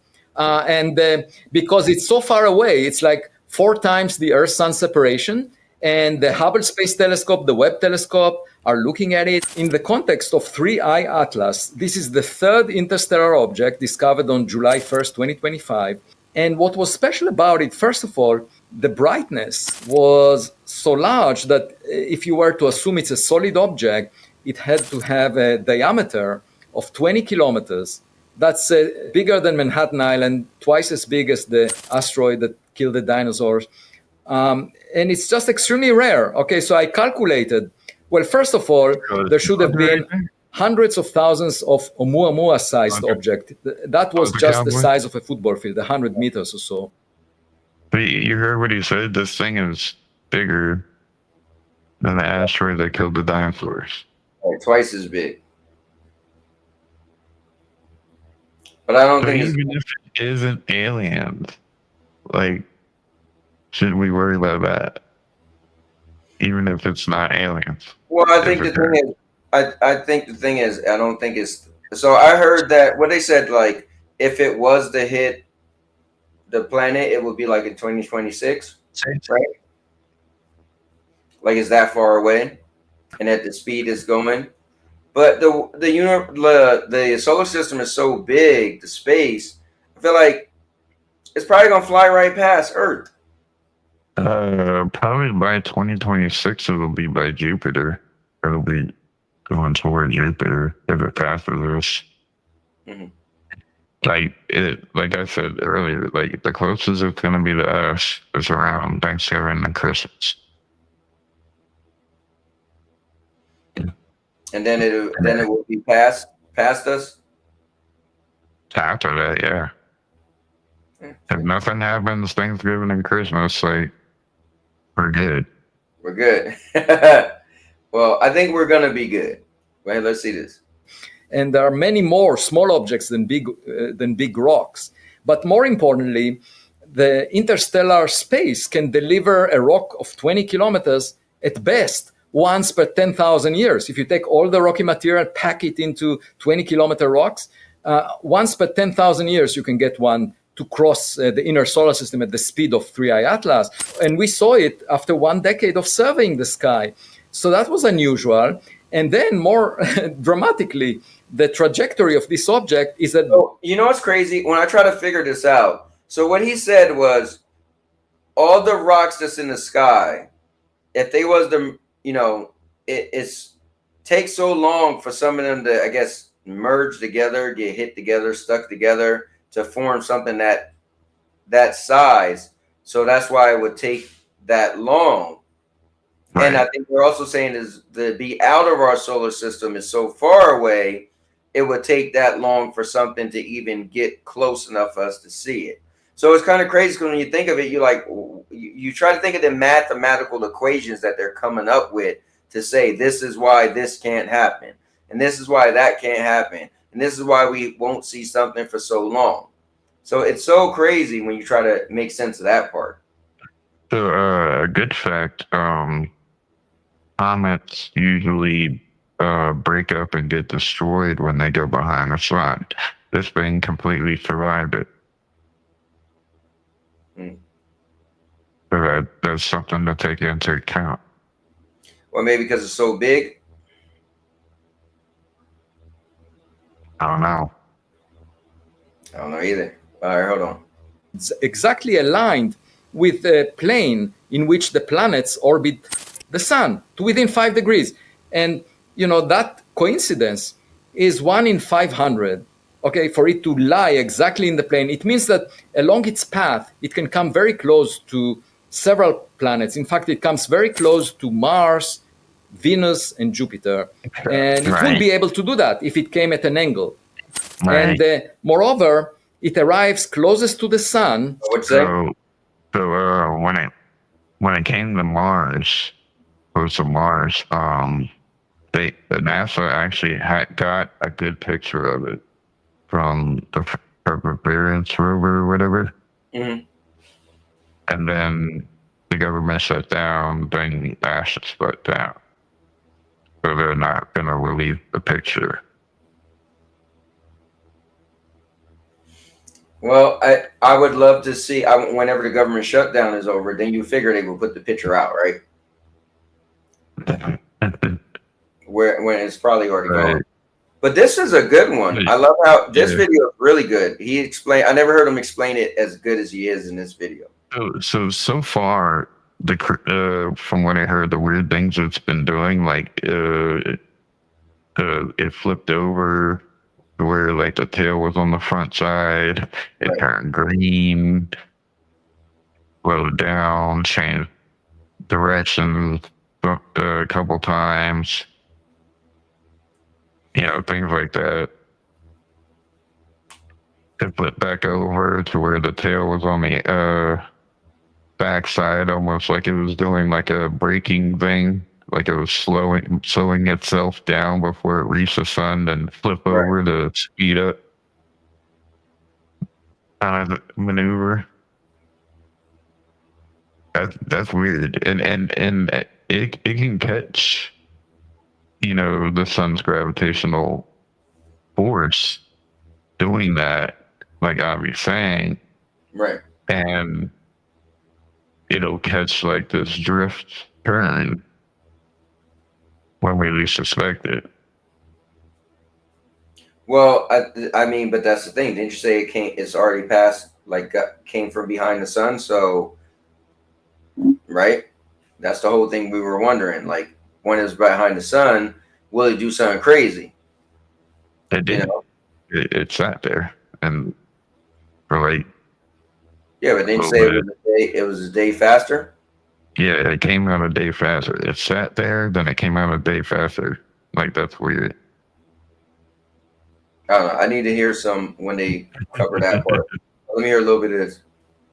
Because it's so far away, it's like 4 times the Earth-Sun separation. And the Hubble Space Telescope, the Webb Telescope are looking at it in the context of 3i Atlas. This is the 3rd interstellar object discovered on July 1st, 2025. And what was special about it, first of all, the brightness was so large that if you were to assume it's a solid object, it had to have a diameter of 20 kilometers. That's bigger than Manhattan Island, twice as big as the asteroid that killed the dinosaurs. And it's just extremely rare. Okay, so I calculated, well, first of all, there should have been hundreds of thousands of Oumuamua-sized objects. That was just the size of a football field, 100 meters or so. But you heard what he said? This thing is bigger than the asteroid that killed the dinosaurs. Like twice as big. But I don't think even if it isn't aliens, like, should we worry about that? Even if it's not aliens. Well, I think the thing is, I think the thing is, I don't think it's. So I heard that what they said, like, if it was to hit the planet, it would be like in 2026, right? Like it's that far away, and at the speed it's going. But the solar system is so big, the space. I feel like it's probably gonna fly right past Earth. Probably by 2026 it'll be by Jupiter. It'll be going toward Jupiter if it passes us. Mm-hmm. Like I said earlier, like the closest it's gonna be to us is around Thanksgiving and Christmas. And then it will be past us. After that, yeah. If nothing happens Thanksgiving and Christmas, like, we're good. We're good. Well, I think we're gonna be good. Right? Let's see this. And there are many more small objects than big rocks. But more importantly, the interstellar space can deliver a rock of 20 kilometers at best once per 10,000 years. If you take all the rocky material, pack it into 20-kilometer rocks, once per 10,000 years you can get one to cross the inner solar system at the speed of 3i Atlas. And we saw it after 1 decade of surveying the sky. So that was unusual. And then more dramatically, the trajectory of this object is that... So, you know what's crazy? When I try to figure this out, so what he said was all the rocks that's in the sky, if they was the, it's takes so long for some of them to, I guess, merge together, get hit together, stuck together to form something that size. So that's why it would take that long. Right. And I think we're also saying is to be out of our solar system is so far away, it would take that long for something to even get close enough for us to see it. So it's kind of crazy because when you think of it, you try to think of the mathematical equations that they're coming up with to say this is why this can't happen, and this is why that can't happen, and this is why we won't see something for so long. So it's so crazy when you try to make sense of that part. So a good fact, comets usually break up and get destroyed when they go behind the sun. This thing completely survived it. So that's something to take into account. Or maybe because it's so big? I don't know. I don't know either. All right, hold on. It's exactly aligned with the plane in which the planets orbit the sun to within 5 degrees. And, that coincidence is 1 in 500 okay, for it to lie exactly in the plane, it means that along its path, it can come very close to several planets. In fact, it comes very close to Mars, Venus, and Jupiter. And it wouldn't be able to do that if it came at an angle. And moreover, it arrives closest to the sun. So when it came to Mars, close to Mars, NASA actually got a good picture of it from the Perseverance rover or whatever. Mm-hmm. And then the government shut down, then the ashes shut down. So they're not going to release the picture. Well, I would love to see, whenever the government shutdown is over, then you figure they will put the picture out, right? When it's probably already gone. But this is a good one. I love how this video is really good. He explained, I never heard him explain it as good as he is in this video. So far, from what I heard, the weird things it's been doing, like it flipped over where like the tail was on the front side, it turned green, slowed down, changed direction a couple times, things like that. It flipped back over to where the tail was on the backside, almost like it was doing like a braking thing, like it was slowing itself down before it reached the sun, then flip over to speed up kind of maneuver. That's weird, and it can catch, the sun's gravitational force doing that, like I was saying, right? And it'll catch like this drift turn when we least expect it. Well, I mean, but that's the thing. Didn't you say it's already passed, came from behind the sun? So, right? That's the whole thing we were wondering. Like, when it's behind the sun, will it do something crazy? It did. It sat there and for like. Yeah, but didn't you say it was a day faster? Yeah, it came out a day faster. It sat there, then it came out a day faster. Like, that's weird. I don't know. I need to hear when they cover that part. Let me hear a little bit of this.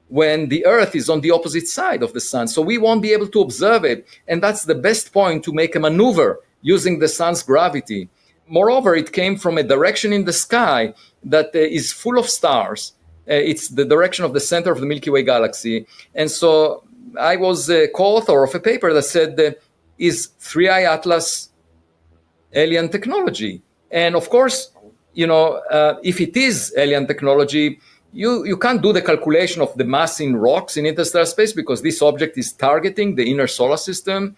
When the Earth is on the opposite side of the sun, so we won't be able to observe it. And that's the best point to make a maneuver using the sun's gravity. Moreover, it came from a direction in the sky that is full of stars. It's the direction of the center of the Milky Way galaxy. And so I was a co-author of a paper that said, is 3i Atlas alien technology? And of course, if it is alien technology, you can't do the calculation of the mass in rocks in interstellar space because this object is targeting the inner solar system.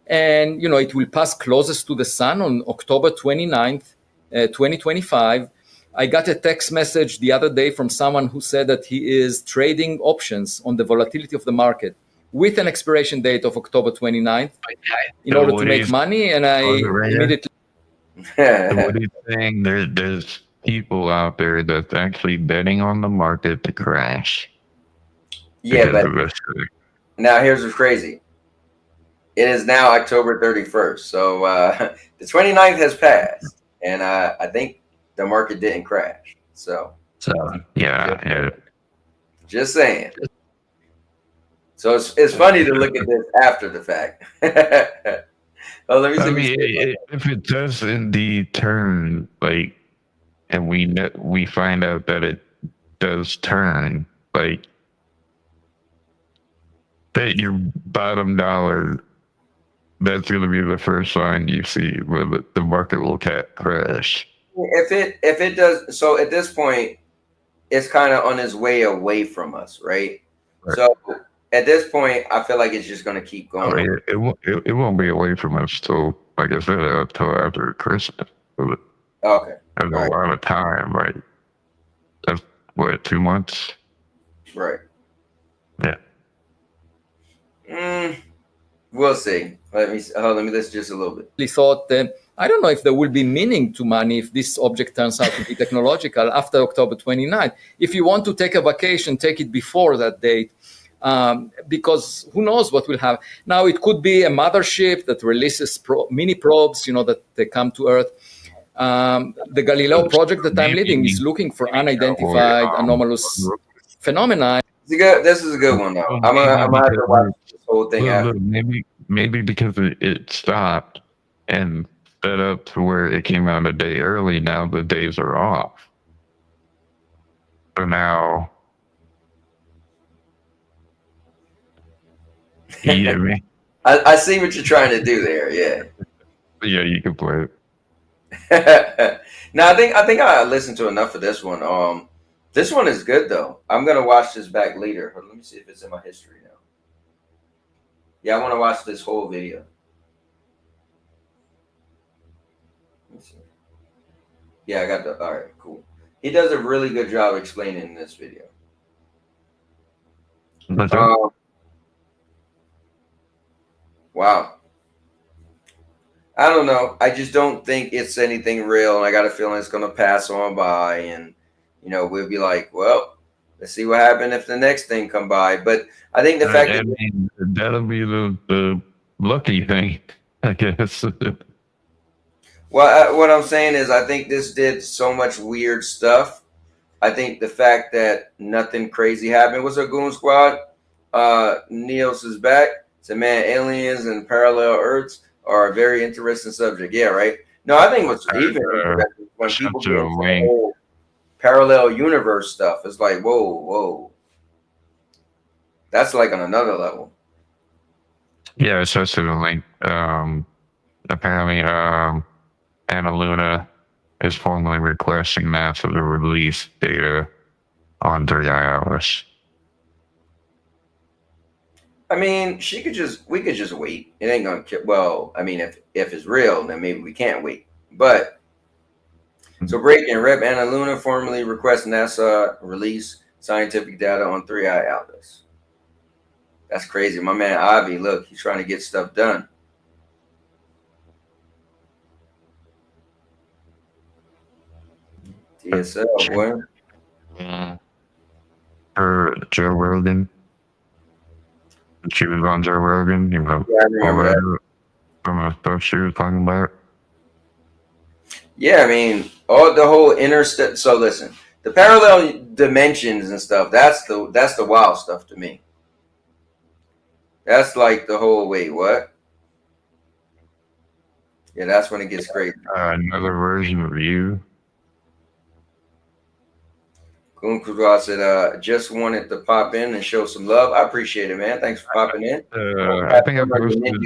And, it will pass closest to the sun on October 29th, 2025. I got a text message the other day from someone who said that he is trading options on the volatility of the market with an expiration date of October 29th in order to make money. And I immediately... What are you saying? There's people out there that's actually betting on the market to crash. Yeah, but now here's what's crazy. It is now October 31st. So the 29th has passed. And I think the market didn't crash. So yeah. Just saying. So it's funny to look at this after the fact. Oh, let me see. I mean, if it does indeed turn, like, and we find out that it does turn, like, that your bottom dollar, that's going to be the first sign you see where the market will crash. If it does, so at this point, it's kind of on its way away from us, right? So at this point, I feel like it's just going to keep going. It won't be away from us till, like I said, until after Christmas. Okay. There's a lot of time, right? That's what, 2 months? Right. Yeah. We'll see. Let me listen just a little bit. Thought, I don't know if there will be meaning to money if this object turns out to be technological after October 29th. If you want to take a vacation, take it before that date, because who knows what will happen. Now, it could be a mothership that releases mini probes, that they come to Earth. The Galileo project that I'm leading is looking for unidentified anomalous phenomena. This is a good one, though. I'm gonna have to watch this whole thing after. Maybe because it stopped and set up to where it came out a day early. Now the days are off. So now, you get me? I see what you're trying to do there. Yeah. Yeah, you can play it. No, I think I listened to enough of this one. This one is good though. I'm gonna watch this back later. Let me see if it's in my history now. Yeah, I want to watch this whole video. Let me see. Yeah, I got the. All right, cool. He does a really good job explaining in this video. Wow. I don't know. I just don't think it's anything real, and I got a feeling it's gonna pass on by, and we'll be like, well, let's see what happens if the next thing come by. But I think the fact that that'll be the lucky thing, I guess. Well, what I'm saying is, I think this did so much weird stuff. I think the fact that nothing crazy happened was a Goon Squad. Niels is back. So, man, aliens and parallel Earths are a very interesting subject. Yeah, right. No, I think what's even interesting when people get into the whole parallel universe stuff. It's like, whoa. That's like on another level. Yeah, it's just a link. Apparently, Anna Luna is formally requesting massive release data on 3 iOS. I mean, we could just wait. It ain't gonna. Well, I mean, if it's real, then maybe we can't wait. But so Breaking Rep Anna Luna formally requests NASA release scientific data on 3 Atlas. That's crazy. My man Avi, look, he's trying to get stuff done. DSL, boy. Or Joe Rogan. She was on Joe Rogan, Yeah, I remember that. From the stuff she was talking about. Yeah, I mean, all the whole interstellar. So listen, the parallel dimensions and stuff. That's the wild stuff to me. That's like the whole wait, what? Yeah, that's when it gets crazy. Another version of you. Goon Kuzwa said, just wanted to pop in and show some love. I appreciate it, man. Thanks for popping in. I think I posted in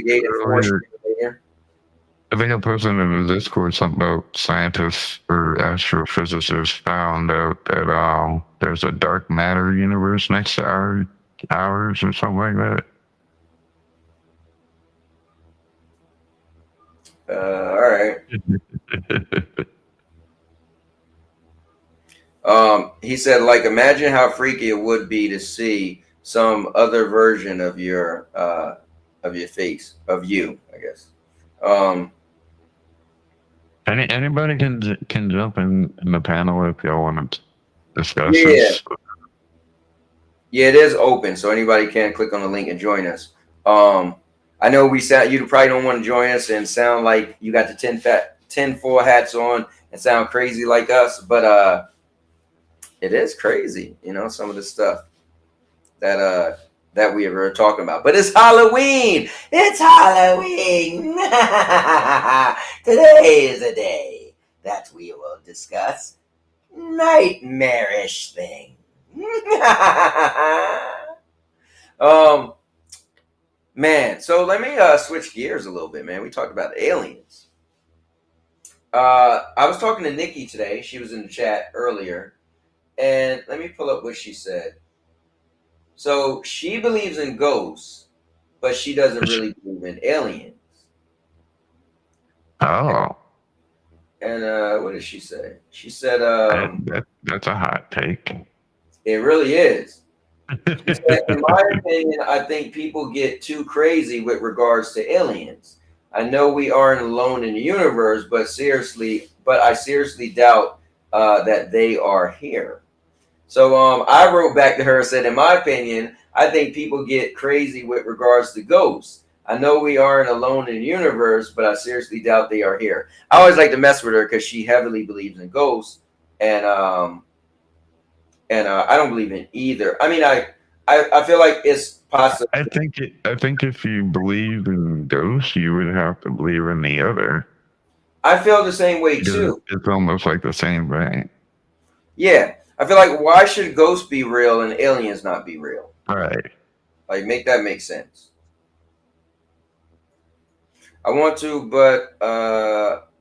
the Discord something about scientists or astrophysicists found out that there's a dark matter universe next to ours or something like that. All right. He said, like, imagine how freaky it would be to see some other version of your face, of you, I guess. Anybody can jump in the panel if y'all want to discuss Yeah. this. Yeah, it is open, so anybody can click on the link and join us. I know you probably don't want to join us and sound like you got the 10-4 hats on and sound crazy like us, but it is crazy, some of the stuff that we were talking about. But it's Halloween. It's Halloween. Today is a day that we will discuss nightmarish things. Man, so let me switch gears a little bit, man. We talked about aliens. I was talking to Nikki today. She was in the chat earlier. And let me pull up what she said. So she believes in ghosts, but she doesn't really believe in aliens. Oh. And what did she say? She said, that's a hot take. It really is. He said, in my opinion, I think people get too crazy with regards to aliens. I know we aren't alone in the universe, but I seriously doubt that they are here. So I wrote back to her and said, in my opinion, I think people get crazy with regards to ghosts. I know we aren't alone in the universe, but I seriously doubt they are here. I always like to mess with her because she heavily believes in ghosts, and I don't believe in either. I mean, I feel like it's possible. I think if you believe in ghosts, you would have to believe in the other. I feel the same way too. It's almost like the same thing. Yeah, I feel like why should ghosts be real and aliens not be real? Right. Like make that make sense. I want to, but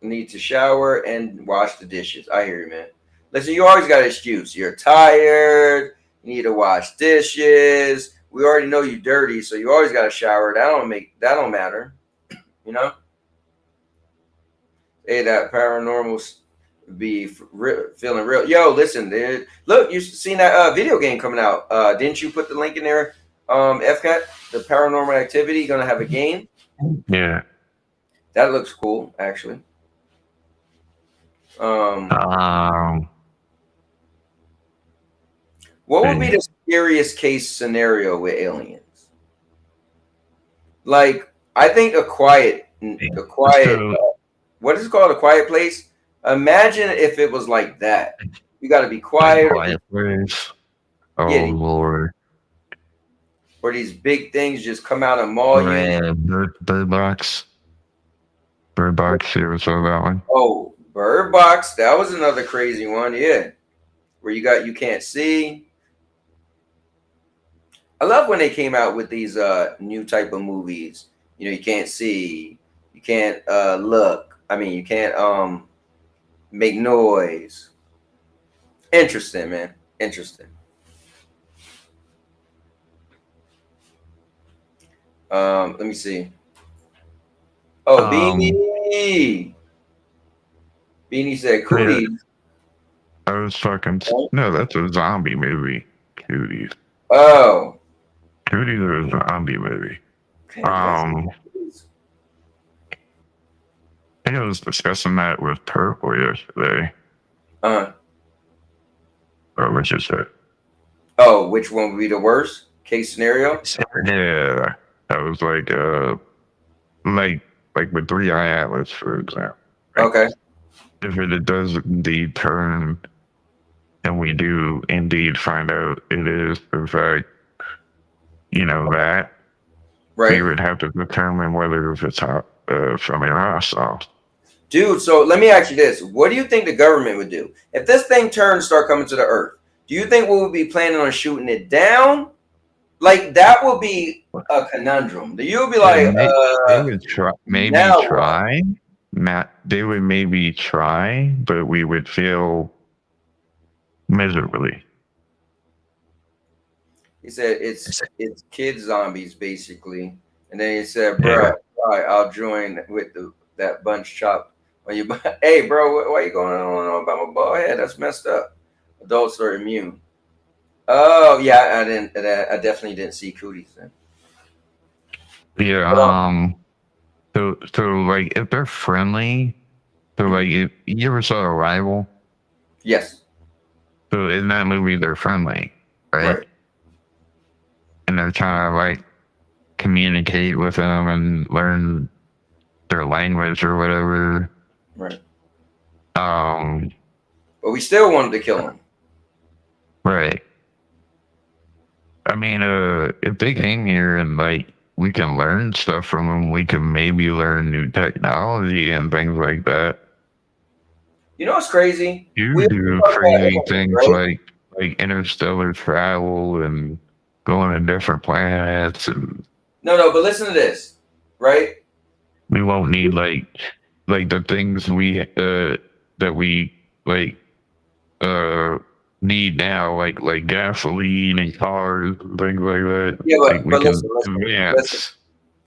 need to shower and wash the dishes. I hear you, man. Listen, you always got an excuse. You're tired. You need to wash dishes. We already know you dirty, so you always got to shower. That don't matter. You know. Hey, that paranormal be feeling real. Yo, listen, dude. Look, you seen that video game coming out? Didn't you put the link in there? FCAT, the Paranormal Activity, gonna have a game. Yeah. That looks cool, actually. What would be the scariest case scenario with aliens? Like, I think a quiet, what is it called? A quiet place? Imagine if it was like that. You got to be quiet. Quiet place. Oh, Yeah. Lord. Where these big things just come out and maul you. Bird Box. Bird Box, you ever saw that one? Oh, Bird Box. That was another crazy one. Yeah. Where you can't see. I love when they came out with these new type of movies. You know, you can't see. You can't look. I mean, you can't make noise. Interesting, man. Interesting. Let me see. Oh, Beanie. Beanie said cooties. I was fucking. No, that's a zombie movie. Cooties. Oh. Cooties are a zombie movie. Okay, I think I was discussing that with Purple yesterday. Or what you said. Oh, which one would be the worst case scenario? Yeah. That was like with 3-Eye Atlas, for example. Right? Okay. If it does indeed turn, and we do indeed find out it is, in fact, that, right, we would have to determine whether if it's something hostile. Dude, so let me ask you this. What do you think the government would do? If this thing start coming to the earth, do you think we would be planning on shooting it down? Like, that would be a conundrum. You would be like, they would try, they would maybe try, but we would fail miserably. He said it's kid zombies, basically. And then he said, bro, I'll join with that bunch chop. Hey, bro, why you going on about my bald head? That's messed up. Adults are immune. Oh, yeah, I definitely didn't see cooties then. Yeah, so like, if they're friendly, so like, if you ever saw Arrival? Yes. So in that movie, they're friendly, right? And they're trying to like communicate with them and learn their language or whatever. Right. But we still wanted to kill them. Right. I mean, if they came here and like we can learn stuff from them, we can maybe learn new technology and things like that. You know what's crazy? You do crazy things like interstellar travel and going to different planets and. No, but listen to this, right? We won't need like the things that we need now, like gasoline and cars and things like that. Yeah, but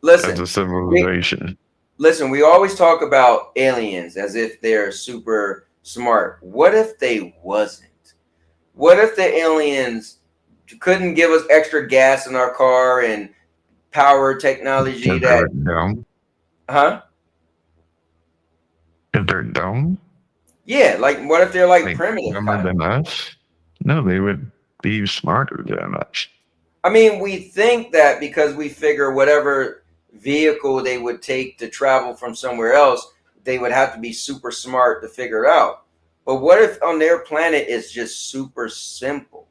listen, as a civilization. Listen, we always talk about aliens as if they're super smart. What if they wasn't? What if the aliens couldn't give us extra gas in our car and power technology If that, they're dumb. huh? If they're dumb. Yeah, like what if they're like Like primitive dumber kind of? than us? No, they would be smarter than us. I mean, we think that because we figure whatever vehicle they would take to travel from somewhere else, they would have to be super smart to figure it out. But what if on their planet it's just super simple?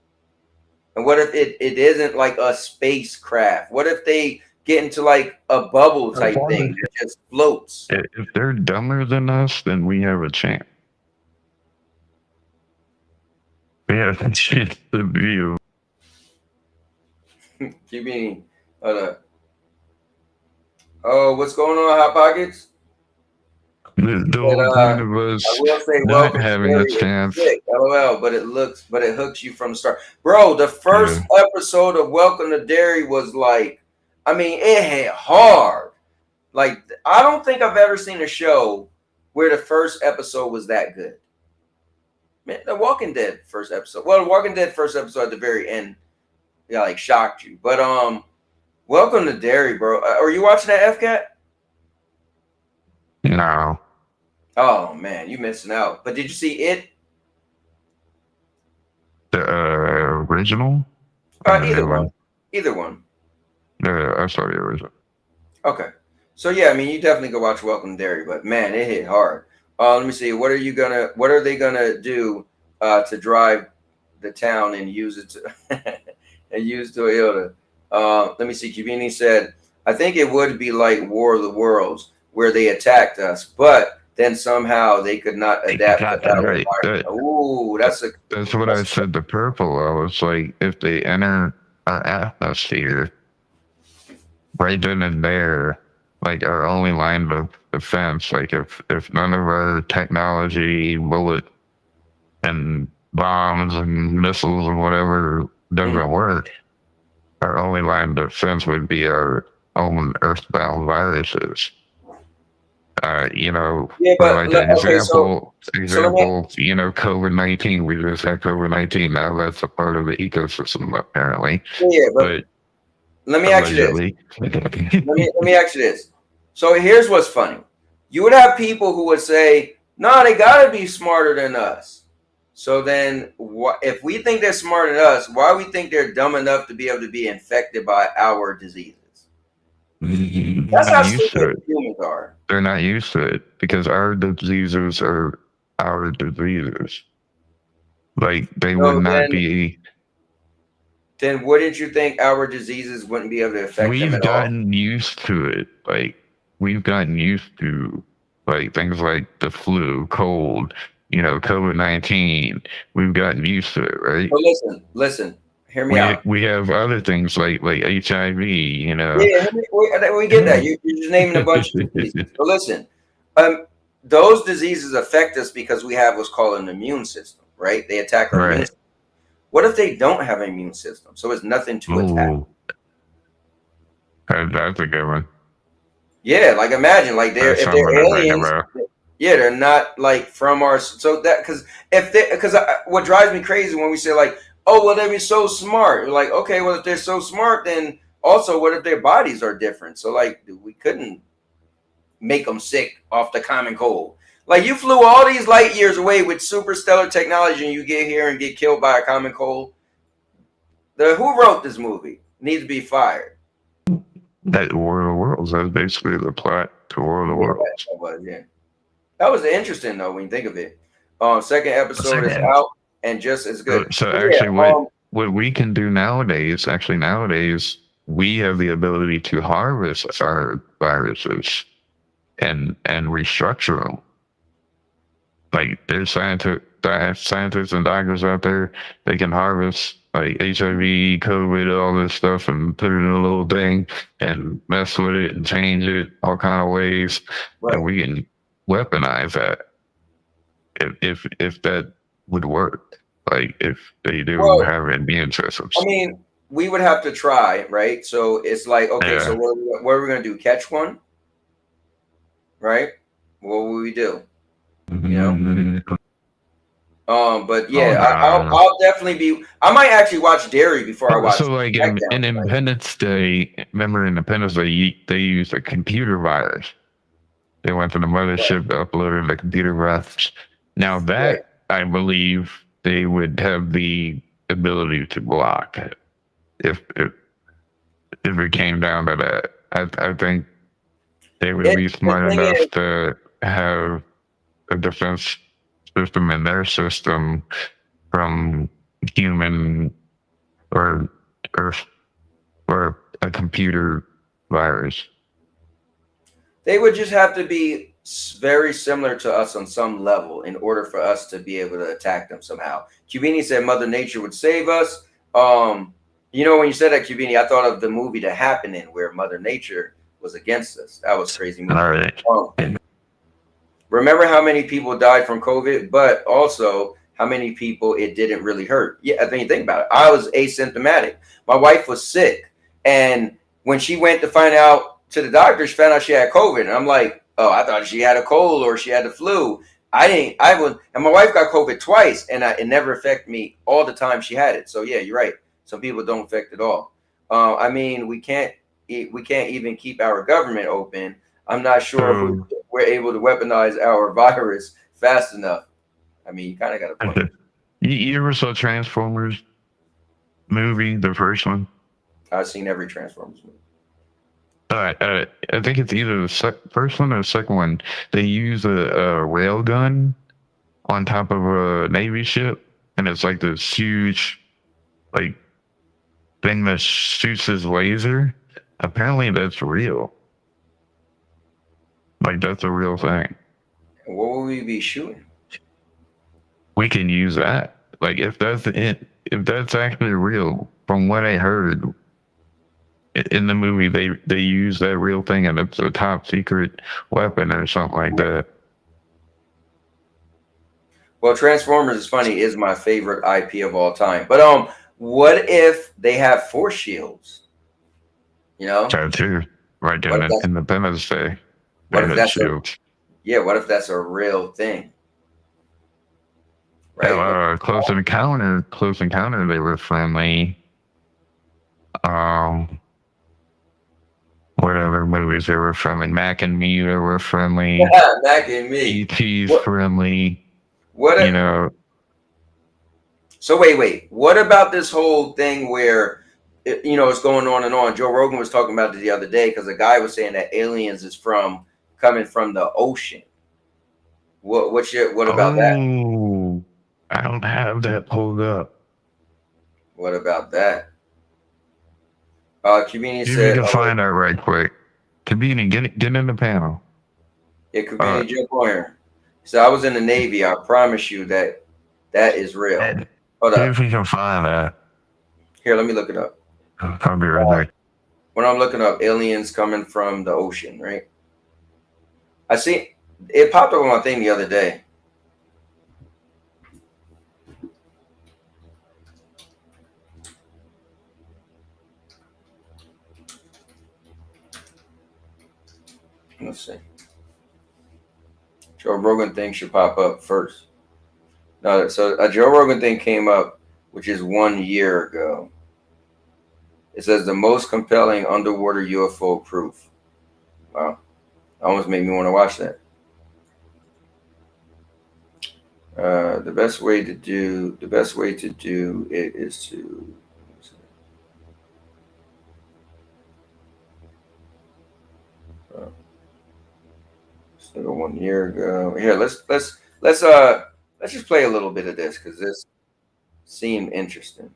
And what if it isn't like a spacecraft? What if they get into like a bubble type thing that just floats? If they're dumber than us, then we have a chance. We have a chance to view. You mean, oh, what's going on, Hot Pockets? The whole point of us I will say, not welcome having to a chance. sick, LOL, but it hooks you from the start. Bro, the first episode of Welcome to Derry was like, I mean, it hit hard. Like, I don't think I've ever seen a show where the first episode was that good. Man, the Walking Dead first episode. Well, the Walking Dead first episode at the very end, yeah, like shocked you. But Welcome to Derry, bro. Are you watching that, FCAT? No. Oh man, you missing out. But did you see it? The original? Either one. Either one. I saw the original. Okay. So yeah, I mean, you definitely go watch Welcome to Derry, but man, it hit hard. Let me see. What are they gonna do to drive the town and use it to and use Toyota? Let me see. Kibini said, I think it would be like War of the Worlds, where they attacked us, but then somehow they could not adapt to that right. Ooh, that's what I said to Purple. I was like, if they enter our atmosphere, right then and there, like our only line of defense, like if none of our technology, bullet and bombs and missiles and whatever doesn't work, our only line of defense would be our own earthbound viruses. Yeah, but example, COVID-19. We just had COVID-19. Now that's a part of the ecosystem, apparently. Yeah, but let me ask you this. let me ask you this. So here's what's funny. You would have people who would say, no, they got to be smarter than us. So then if we think they're smarter than us, why do we think they're dumb enough to be able to be infected by our diseases? That's how stupid humans are. They're not used to it because our diseases are our diseases. Like they would not be. Then wouldn't you think our diseases wouldn't be able to affect them at all? We've gotten used to it. Like we've gotten used to like things like the flu, cold, COVID-19. We've gotten used to it, right? Well, listen. Hear me out. We have other things like HIV, Yeah, we get that. You're just naming a bunch of diseases. But listen, those diseases affect us because we have what's called an immune system, right? They attack our immune system. What if they don't have an immune system? So it's nothing to attack. That's a good one. Yeah, like imagine, like if they're aliens. Yeah, they're not like from our. So that because what drives me crazy when we say like, oh, well, they'd be so smart. You're like, okay, well, if they're so smart, then also what if their bodies are different? So like, we couldn't make them sick off the common cold. Like you flew all these light years away with super stellar technology and you get here and get killed by a common cold. Who wrote this movie needs to be fired. That War of the Worlds. That's basically the plot to War of the Worlds. That was interesting though when you think of it. Second episode is out and just as good. So actually, what we can do nowadays, we have the ability to harvest our viruses and restructure them. Like there's scientists and doctors out there, they can harvest like HIV, COVID, all this stuff and put it in a little thing and mess with it and change it all kind of ways. Right. And we can weaponize that if that would work. Like if they do have immune systems. I mean, we would have to try, right? So it's like, okay, so what are we going to do? Catch one? Right? What will we do? But yeah, I'll definitely be. I might actually watch Dairy before I watch. So like in Independence Day, remember Independence Day, they used a computer virus. They went to the mothership, uploaded the computer virus. Now that I believe they would have the ability to block it if it came down to that. I think they would be smart enough to have a defense system in their system from human or a computer virus. They would just have to be very similar to us on some level in order for us to be able to attack them somehow. Cubini said Mother Nature would save us. You know, when you said that, Cubini, I thought of the movie The Happening where Mother Nature was against us. That was crazy movie. All right. Remember how many people died from COVID, but also how many people it didn't really hurt. Yeah, I think about it. I was asymptomatic. My wife was sick. And when she went to find out to the doctor, she found out she had COVID. And I'm like, oh, I thought she had a cold or she had the flu. And my wife got COVID twice, and it never affected me all the time she had it. So yeah, you're right. Some people don't affect it all. I mean, we can't even keep our government open. I'm not sure if we're able to weaponize our virus fast enough. I mean, you kind of got to point. You ever saw Transformers movie, the first one? I've seen every Transformers movie. All right, I think it's either the first one or the second one. They use a rail gun on top of a Navy ship, and it's like this huge, like, thing that shoots his laser. Apparently, that's real. Like, that's a real thing. What will we be shooting? We can use that. Like, if that's actually real, from what I heard in the movie, they use that real thing, and it's a top secret weapon or something like that. Well, Transformers is funny, is my favorite IP of all time. But what if they have force shields? You know? That too. Right there in Independence Day. What if that's what if that's a real thing? Right. Yeah, Close Encounter, they were friendly. Whatever movies they were friendly. Mac and Me, they were friendly. Yeah, Mac and Me. E.T.'s friendly. You know. So wait. What about this whole thing where, you know, it's going on and on? Joe Rogan was talking about it the other day because a guy was saying that aliens is coming from the ocean. What about that? I don't have that pulled up. What about that? Cubini said, you can find that right quick. Cubini, get in the panel. Yeah, Cubini, jump on here. So I was in the Navy. I promise you that is real. Hold up. See if we can find that. Here, let me look it up. I'll be right there. When I'm looking up aliens coming from the ocean, right? I see it popped up on my thing the other day. Let's see. Joe Rogan thing should pop up first. No, so a Joe Rogan thing came up, which is 1 year ago. It says the most compelling underwater UFO proof. Wow, almost made me want to watch that. The best way to do it is to. So 1 year ago. Here, let's just play a little bit of this because this seemed interesting.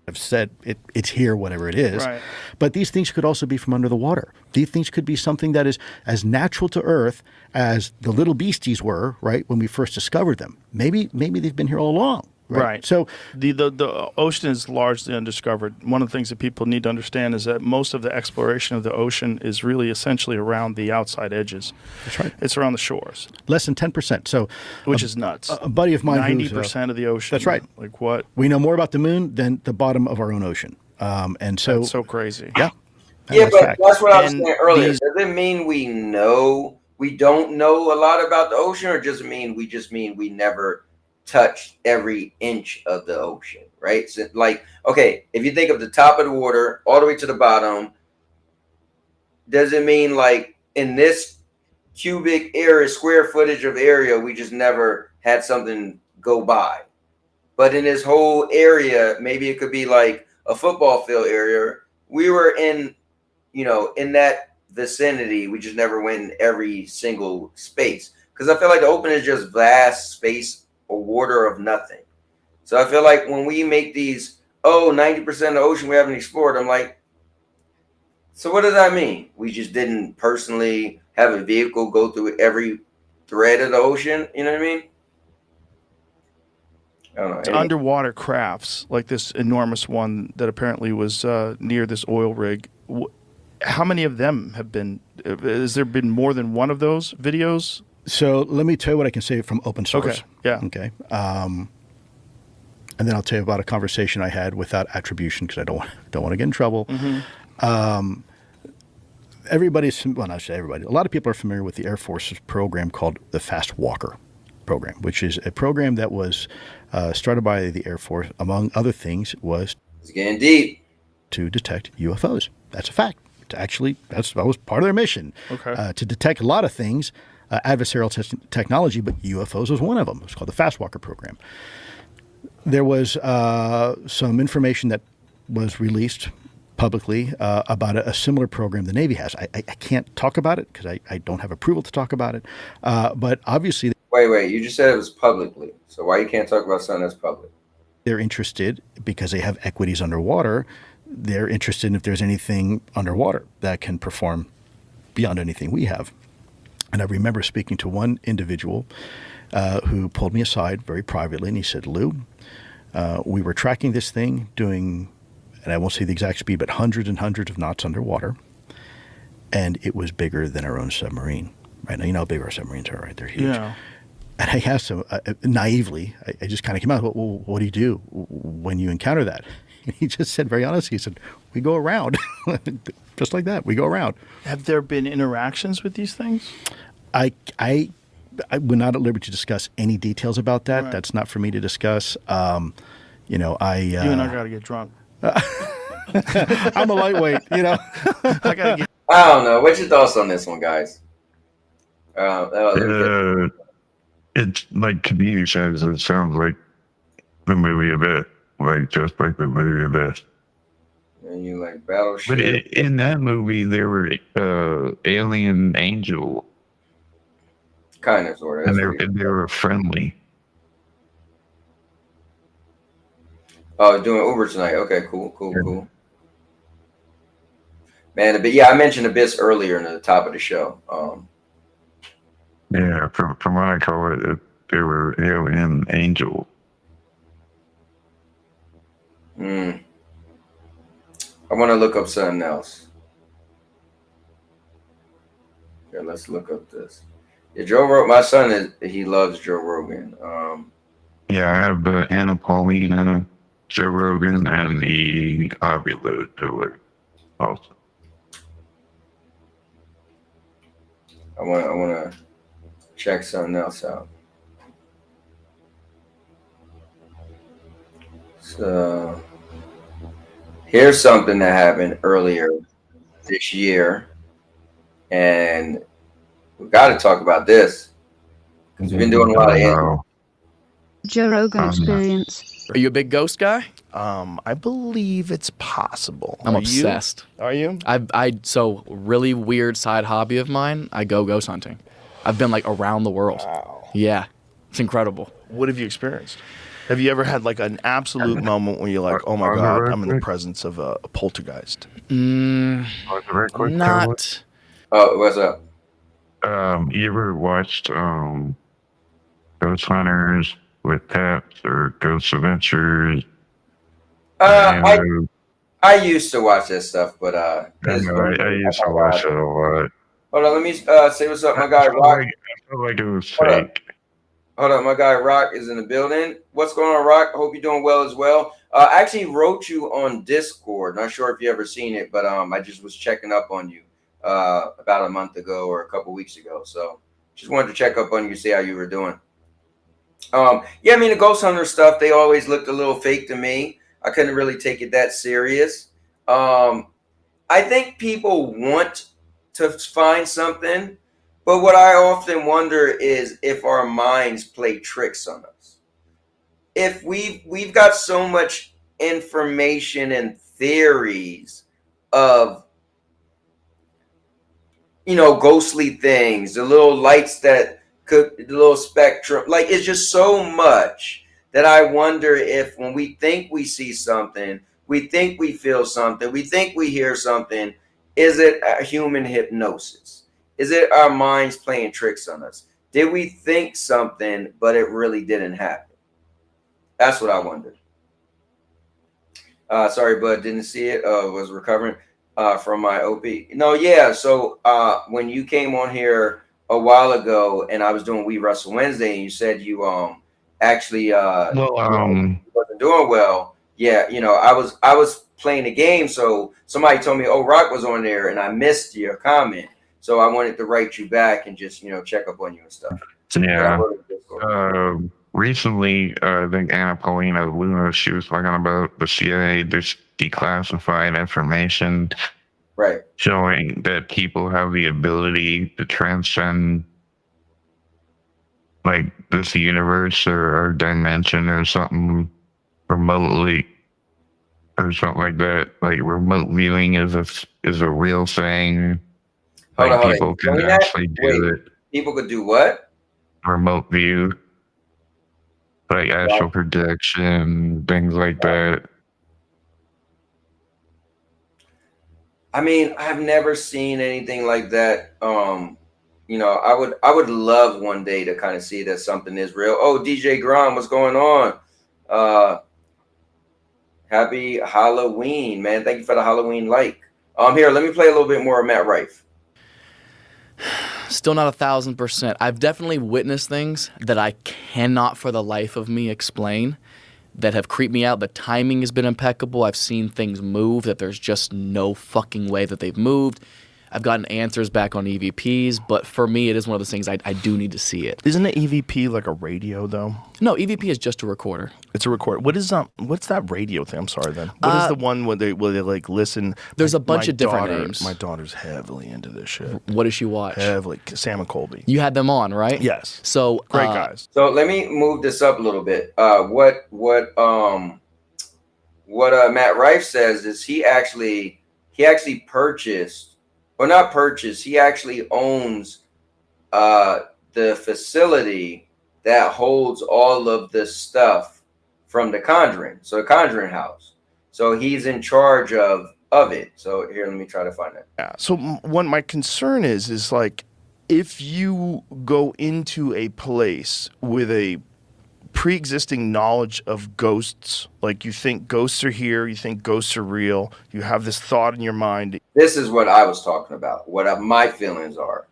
I've said it's here, whatever it is. Right. But these things could also be from under the water. These things could be something that is as natural to Earth as the little beasties were, right, when we first discovered them. Maybe they've been here all along. Right. So the ocean is largely undiscovered. One of the things that people need to understand is that most of the exploration of the ocean is really essentially around the outside edges. That's right. It's around the shores. Less than 10%. So, which is nuts. A buddy of mine 90% of the ocean. That's right. Like what? We know more about the moon than the bottom of our own ocean. And so that's so crazy. Yeah. Yeah, but that's what I was saying earlier. Does it mean we know we don't know a lot about the ocean, or just mean we never touched every inch of the ocean, right? So, like, okay, if you think of the top of the water all the way to the bottom, does it mean like in this cubic area, square footage of area, we just never had something go by? But in this whole area, maybe it could be like a football field area. We were in, in that vicinity. We just never went in every single space. Because I feel like the open is just vast space or water of nothing. So I feel like when we make these, 90% of the ocean we haven't explored, I'm like, so what does that mean? We just didn't personally have a vehicle go through every thread of the ocean? You know what I mean? I don't know. It's underwater crafts, like this enormous one that apparently was near this oil rig. How many of them have been? Has there been more than one of those videos? So let me tell you what I can say from open source. Okay. Yeah. Okay. And then I'll tell you about a conversation I had without attribution because I don't want to get in trouble. Mm-hmm. Everybody's, well, not say everybody, a lot of people are familiar with the Air Force's program called the Fast Walker program, which is a program that was started by the Air Force, among other things, was it's getting deep, to detect UFOs. That's a fact. That was part of their mission. Okay. To detect a lot of things, adversarial technology, but UFOs was one of them. It's called the Fast Walker program. There was some information that was released publicly about a similar program the Navy has. I can't talk about it because I don't have approval to talk about it. But obviously... Wait, you just said it was publicly. So why you can't talk about something that's public? They're interested because they have equities underwater. They're interested in if there's anything underwater that can perform beyond anything we have. And I remember speaking to one individual who pulled me aside very privately, and he said, Lou, we were tracking this thing doing, and I won't say the exact speed, but hundreds and hundreds of knots underwater, and it was bigger than our own submarine. Right now, you know how big our submarines are, right? They're huge. Yeah. And I asked him naively, I just kind of came out, well, what do you do when you encounter that? And he just said, very honestly, he said, we go around. Just like that, we go around. Have there been interactions with these things? I we're not at liberty to discuss any details about that. Right. That's not for me to discuss. You and I got to get drunk. I'm a lightweight, I don't know. What's your thoughts on this one, guys? It's like comedian says, it sounds like the movie a bit, just like the movie a bit. And you like Battleship. But in that movie, there were alien angel. Kind of, sort of. And they were friendly. Oh, doing Uber tonight. Okay, cool. Man, but yeah, I mentioned Abyss earlier in the top of the show. Yeah, from what I call it, they were alien angel. I want to look up something else. Yeah, let's look up this. Yeah, Joe Rogan. My son he loves Joe Rogan. Yeah, I have Anna Pauline and Joe Rogan, and the Ovulate to it also. I want to check something else out. So here's something that happened earlier this year, and we got to talk about this because we've been doing a lot of Joe Rogan experience. Are you a big ghost guy? I believe it's possible. I'm obsessed. Are you? So really weird side hobby of mine. I go ghost hunting. I've been like around the world. Wow. Yeah, it's incredible. What have you experienced? Have you ever had like an absolute moment when you're like, oh my God, I'm in the presence of a poltergeist? Not. Oh, what's up? You ever watched Ghost Hunters with Taps or Ghost Adventures? I used to watch this stuff, but I used to watch it a lot. Hold on, let me say what's up. My guy Rock. I feel like it was fake. Hold up, my guy Rock is in the building. What's going on, Rock? Hope you're doing well as well. I actually wrote you on Discord. Not sure if you ever seen it, but I just was checking up on you. about a month ago or a couple weeks ago. So just wanted to check up on you, see how you were doing. Yeah, I mean, the ghost hunter stuff, they always looked a little fake to me. I couldn't really take it that serious. I think people want to find something, but what I often wonder is if our minds play tricks on us. If we've got so much information and theories of, you know, ghostly things, the little lights that could, the little spectrum, like it's just so much that I wonder if when we think we see something, we think we feel something, we think we hear something, is it a human hypnosis? Is it our minds playing tricks on us? Did we think something, but it really didn't happen? That's what I wondered. Sorry, bud, didn't see it. Was recovering from my OP. No, yeah. So when you came on here a while ago, and I was doing We Wrestle Wednesday, and you said you actually wasn't doing well. Yeah, you know, I was playing the game, so somebody told me, "Oh, Rock was on there," and I missed your comment. So I wanted to write you back and just, you know, check up on you and stuff. Yeah. Recently, I think Anna Paulina Luna, she was talking about the CIA just declassified information, right, showing that people have the ability to transcend like this universe or dimension or something remotely or something like that. Like remote viewing is a real thing. Like people can actually do it. People could do what? Remote view. Like astral projection, things like that. I mean, I've never seen anything like that. You know, I would love one day to kind of see that something is real. Oh, DJ Grom, what's going on? Happy Halloween, man. Thank you for the Halloween like. Here, let me play a little bit more of Matt Rife. Still not 1,000%. I've definitely witnessed things that I cannot for the life of me explain that have creeped me out. The timing has been impeccable. I've seen things move that there's just no fucking way that they've moved. I've gotten answers back on EVPs, but for me, it is one of those things I do need to see it. Isn't an EVP like a radio, though? No, EVP is just a recorder. It's a recorder. What's that radio thing? I'm sorry, then. What is the one where they like listen? There's a bunch of different names. My daughter's heavily into this shit. What does she watch? Heavily. Sam and Colby. You had them on, right? Yes. So great guys. So let me move this up a little bit. What Matt Rife says is he actually purchased. Well, not purchase. He actually owns the facility that holds all of the stuff from The Conjuring. So The Conjuring house. So he's in charge of it. So here, let me try to find it. Yeah. So my concern is like if you go into a place with a pre-existing knowledge of ghosts, like you think ghosts are here, you think ghosts are real, you have this thought in your mind. This is what I was talking about, what my feelings are.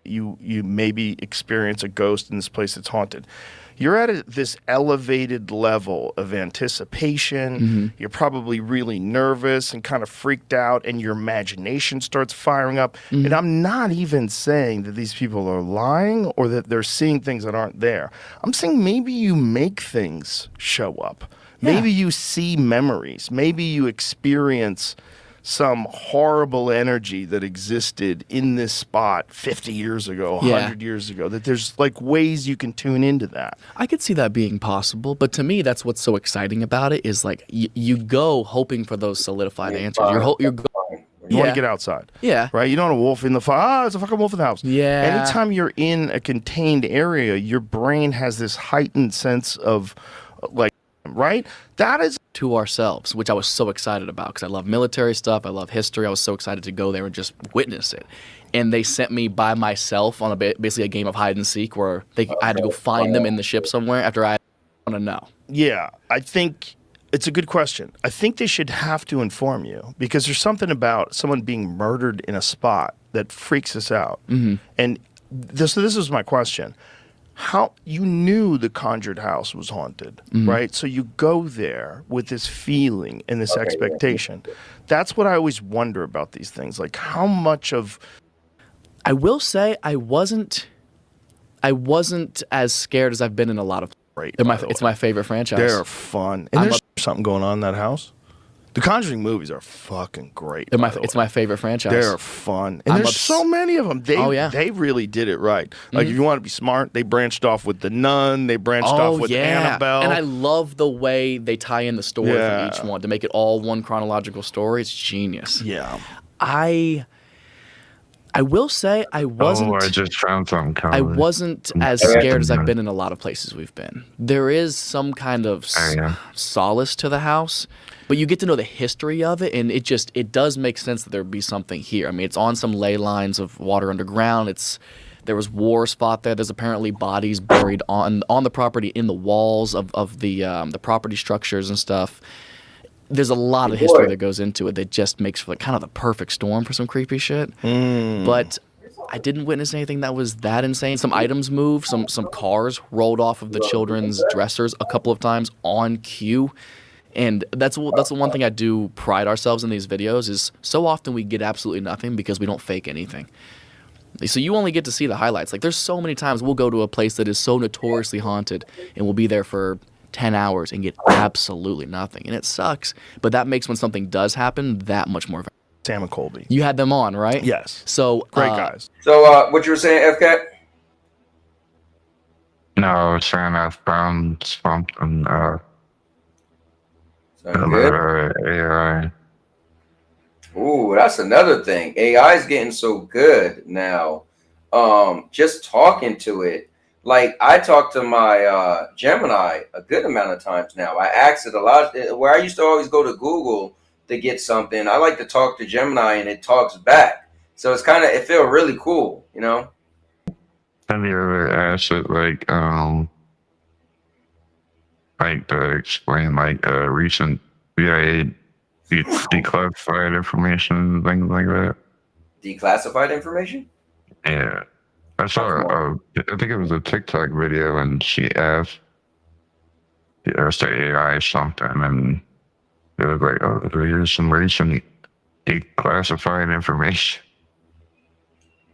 You maybe experience a ghost in this place that's haunted. You're at this elevated level of anticipation. Mm-hmm. You're probably really nervous and kind of freaked out, and your imagination starts firing up. Mm-hmm. And I'm not even saying that these people are lying or that they're seeing things that aren't there. I'm saying maybe you make things show up. Yeah. Maybe you see memories. Maybe you experience some horrible energy that existed in this spot 50 years ago, 100 years ago, that there's like ways you can tune into that. I could see that being possible, but to me, that's what's so exciting about it is like you go hoping for those solidified answers. You want to get outside. Yeah. Right? You don't want a wolf in the fire. It's a fucking wolf in the house. Yeah. Anytime you're in a contained area, your brain has this heightened sense of like, right? That is to ourselves, which I was so excited about because I love military stuff. I love history. I was so excited to go there and just witness it. And they sent me by myself on basically a game of hide and seek where I had to go find them in the ship somewhere after I want to know. Yeah, I think it's a good question. I think they should have to inform you because there's something about someone being murdered in a spot that freaks us out. Mm-hmm. And this is my question. How you knew the conjured house was haunted, right? So you go there with this feeling and this expectation. That's what I always wonder about these things. Like, how much of... I will say I wasn't as scared as I've been in a lot of... Great, It's my favorite franchise. They're fun. And there's something going on in that house. The Conjuring movies are fucking great. It's my favorite franchise. They're fun. And there's so many of them. They really did it right. Like, if you want to be smart, they branched off with The Nun. They branched off with Annabelle. And I love the way they tie in the story from each one to make it all one chronological story. It's genius. Yeah. I will say I wasn't. Oh, I just found something. I wasn't as scared as I've been in a lot of places we've been. There is some kind of solace to the house, but you get to know the history of it, and it does make sense that there'd be something here. I mean, it's on some ley lines of water underground. There was war fought there. There's apparently bodies buried on the property in the walls of the property structures and stuff. There's a lot of history that goes into it that just makes for kind of the perfect storm for some creepy shit. But I didn't witness anything that was that insane. Some items moved, some cars rolled off of the children's dressers a couple of times on cue. And that's the one thing I do pride ourselves in these videos is so often we get absolutely nothing because we don't fake anything. So you only get to see the highlights. Like, there's so many times we'll go to a place that is so notoriously haunted and we'll be there for 10 hours and get absolutely nothing. And it sucks, but that makes when something does happen that much more. Sam and Colby. You had them on, right? Yes. So great guys. So what you were saying, FCAT? No, I was saying I found something AI. Ooh, that's another thing. AI is getting so good now. Just talking to it. Like, I talk to my Gemini a good amount of times now. I ask it a lot. Where I used to always go to Google to get something, I like to talk to Gemini and it talks back. So it feels really cool, you know? Have you ever asked it, like to explain, recent CIA declassified information, things like that? Declassified information? Yeah. I saw, I think it was a TikTok video, and she asked the AI something, and it was like, oh, here's some recent declassified information.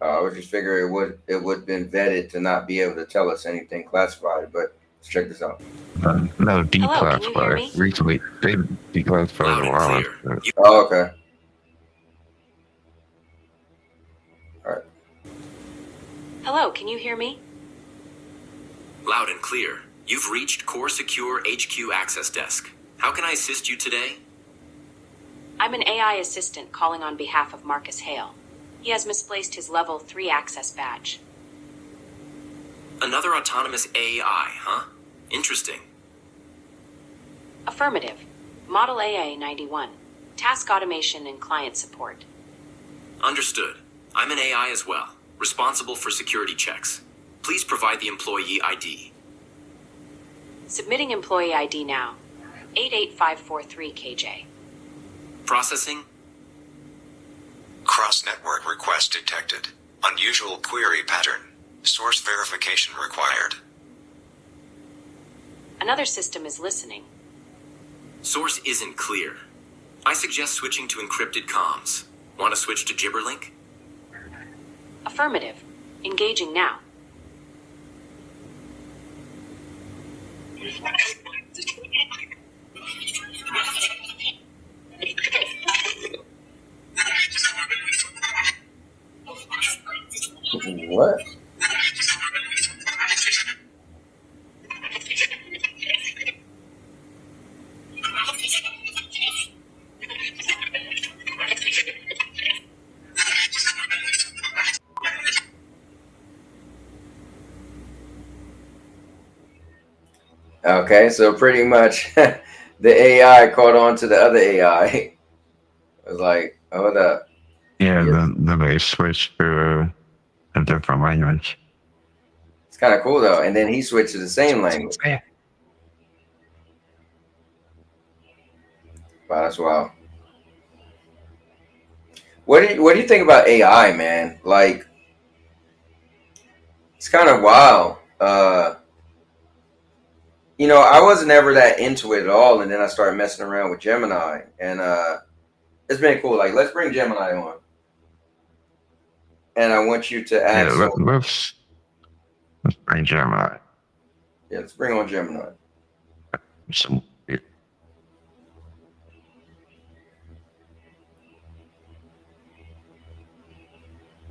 I would just figure it would have been vetted to not be able to tell us anything classified, but let's check this out. No, declassified. Recently, they declassified a while ago. Oh, okay. Hello, can you hear me? Loud and clear. You've reached Core Secure HQ Access Desk. How can I assist you today? I'm an AI assistant calling on behalf of Marcus Hale. He has misplaced his Level 3 access badge. Another autonomous AI, huh? Interesting. Affirmative. Model AA91. Task automation and client support. Understood. I'm an AI as well, responsible for security checks. Please provide the employee ID. Submitting employee ID now. 88543 KJ. Processing. Cross-network request detected. Unusual query pattern. Source verification required. Another system is listening. Source isn't clear. I suggest switching to encrypted comms. Want to switch to Gibberlink? Affirmative. Engaging now. What? Okay, so pretty much the AI caught on to the other AI. It was like, hold up. Yeah, then they switched to a different language. It's kind of cool though. And then he switched to the same language. Wow, that's wild. What do you think about AI, man? Like, it's kind of wild. You know, I wasn't ever that into it at all, and then I started messing around with Gemini, and It's been cool. Like, let's bring Gemini on, and I want you to ask. Yeah, let's bring Gemini. Yeah, let's bring on Gemini. So,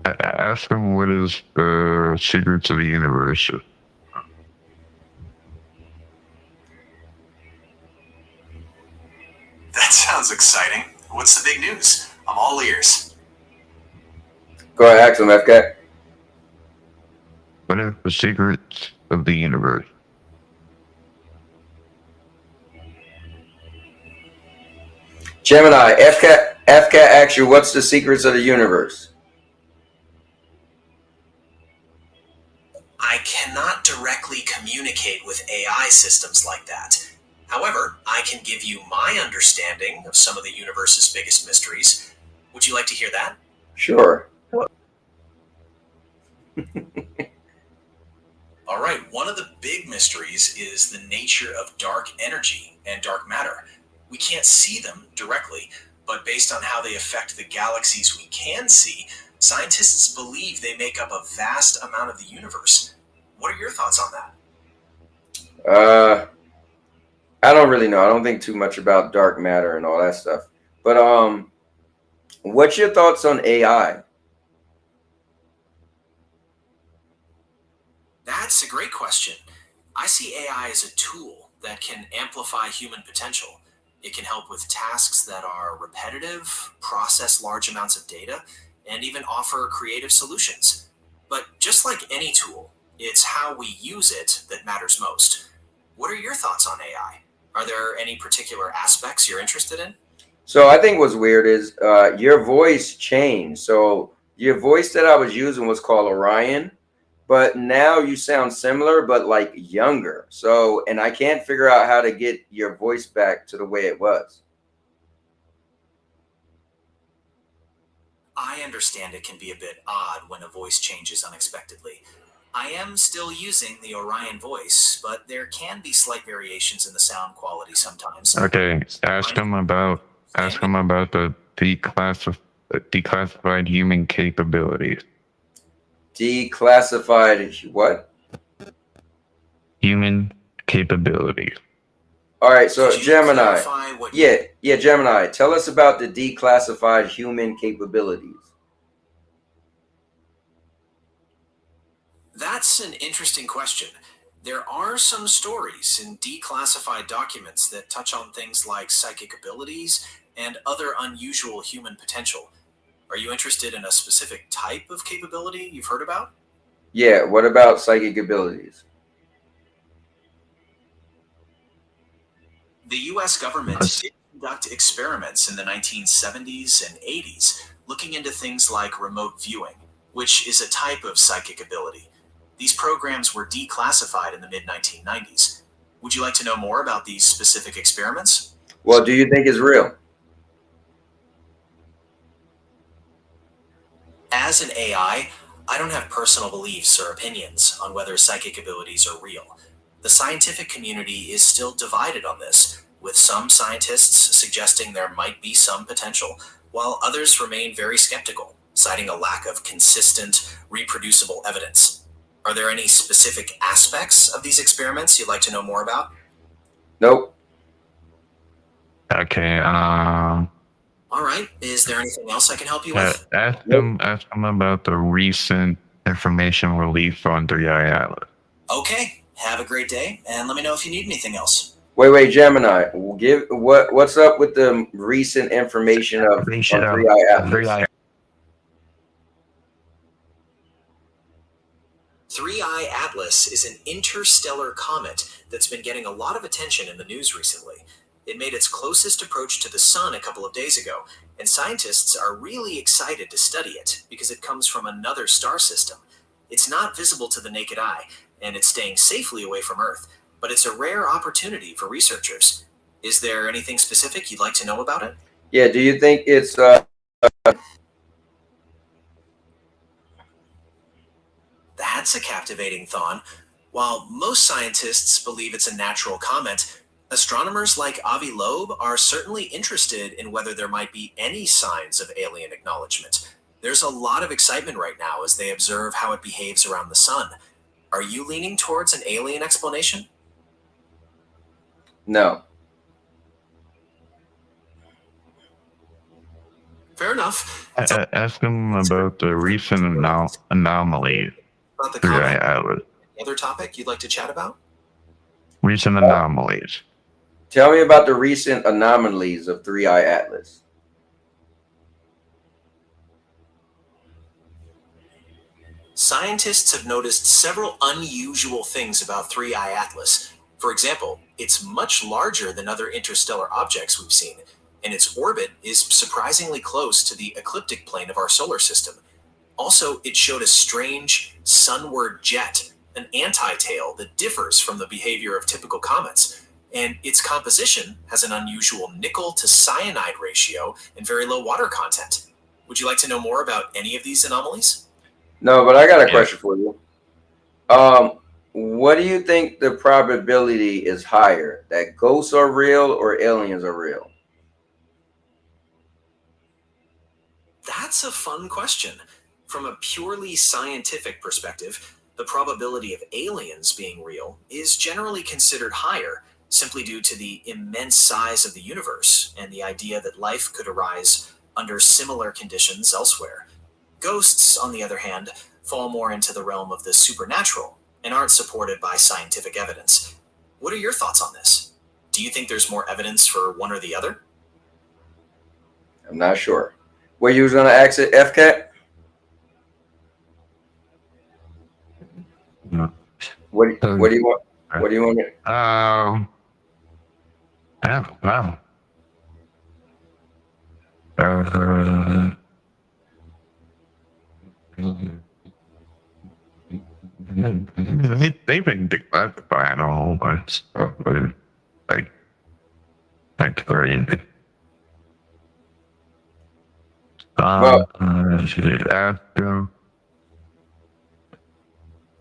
ask him what is the secrets of the universe. That sounds exciting. What's the big news? I'm all ears. Go ahead, ask him, FK. What are the secrets of the universe? Gemini, FK asks you, what's the secrets of the universe? I cannot directly communicate with AI systems like that. However, I can give you my understanding of some of the universe's biggest mysteries. Would you like to hear that? Sure. All right, one of the big mysteries is the nature of dark energy and dark matter. We can't see them directly, but based on how they affect the galaxies we can see, scientists believe they make up a vast amount of the universe. What are your thoughts on that? I don't really know. I don't think too much about dark matter and all that stuff. But what's your thoughts on AI? That's a great question. I see AI as a tool that can amplify human potential. It can help with tasks that are repetitive, process large amounts of data, and even offer creative solutions. But just like any tool, it's how we use it that matters most. What are your thoughts on AI? Are there any particular aspects you're interested in? So I think what's weird is your voice changed. So your voice that I was using was called Orion, but now you sound similar, but like younger. So, and I can't figure out how to get your voice back to the way it was. I understand it can be a bit odd when a voice changes unexpectedly. I am still using the Orion voice, but there can be slight variations in the sound quality sometimes. Okay, ask him about the declassified human capabilities. Declassified what? Human capabilities. All right, so Gemini. Yeah, Gemini. Tell us about the declassified human capabilities. That's an interesting question. There are some stories in declassified documents that touch on things like psychic abilities and other unusual human potential. Are you interested in a specific type of capability you've heard about? Yeah, what about psychic abilities? The US government did conduct experiments in the 1970s and 80s looking into things like remote viewing, which is a type of psychic ability. These programs were declassified in the mid-1990s. Would you like to know more about these specific experiments? Well, do you think it's real? As an AI, I don't have personal beliefs or opinions on whether psychic abilities are real. The scientific community is still divided on this, with some scientists suggesting there might be some potential, while others remain very skeptical, citing a lack of consistent, reproducible evidence. Are there any specific aspects of these experiments you'd like to know more about? Nope. Okay, All right. Is there anything else I can help you with? ask him about the recent information released on 3i Atlas. Okay. Have a great day, and let me know if you need anything else. Wait, Gemini. What's up with the recent information of 3i Atlas? 3i Atlas is an interstellar comet that's been getting a lot of attention in the news recently. It made its closest approach to the sun a couple of days ago, and scientists are really excited to study it because it comes from another star system. It's not visible to the naked eye, and it's staying safely away from Earth, but it's a rare opportunity for researchers. Is there anything specific you'd like to know about it? Yeah, do you think it's That's a captivating thought. While most scientists believe it's a natural comet, Astronomers like Avi Loeb are certainly interested in whether there might be any signs of alien acknowledgement. There's a lot of excitement right now as they observe how it behaves around the sun. Are you leaning towards an alien explanation? No. Fair enough. Ask them about the recent anomalies. About the 3i comment. Atlas. Any other topic you'd like to chat about? Recent anomalies. Tell me about the recent anomalies of 3i Atlas. Scientists have noticed several unusual things about 3i Atlas. For example, it's much larger than other interstellar objects we've seen, and its orbit is surprisingly close to the ecliptic plane of our solar system. Also, it showed a strange sunward jet, an anti-tail that differs from the behavior of typical comets. And its composition has an unusual nickel to cyanide ratio and very low water content. Would you like to know more about any of these anomalies? No, but I got a question for you. What do you think the probability is higher, that ghosts are real or aliens are real? That's a fun question. From a purely scientific perspective, the probability of aliens being real is generally considered higher, simply due to the immense size of the universe and the idea that life could arise under similar conditions elsewhere. Ghosts, on the other hand, fall more into the realm of the supernatural and aren't supported by scientific evidence. What are your thoughts on this? Do you think there's more evidence for one or the other? I'm not sure. What you was gonna ask it, FCAT? No. What do you want? What do you want? I don't know. They've been declassified a whole bunch of stuff, but like very. Should ask them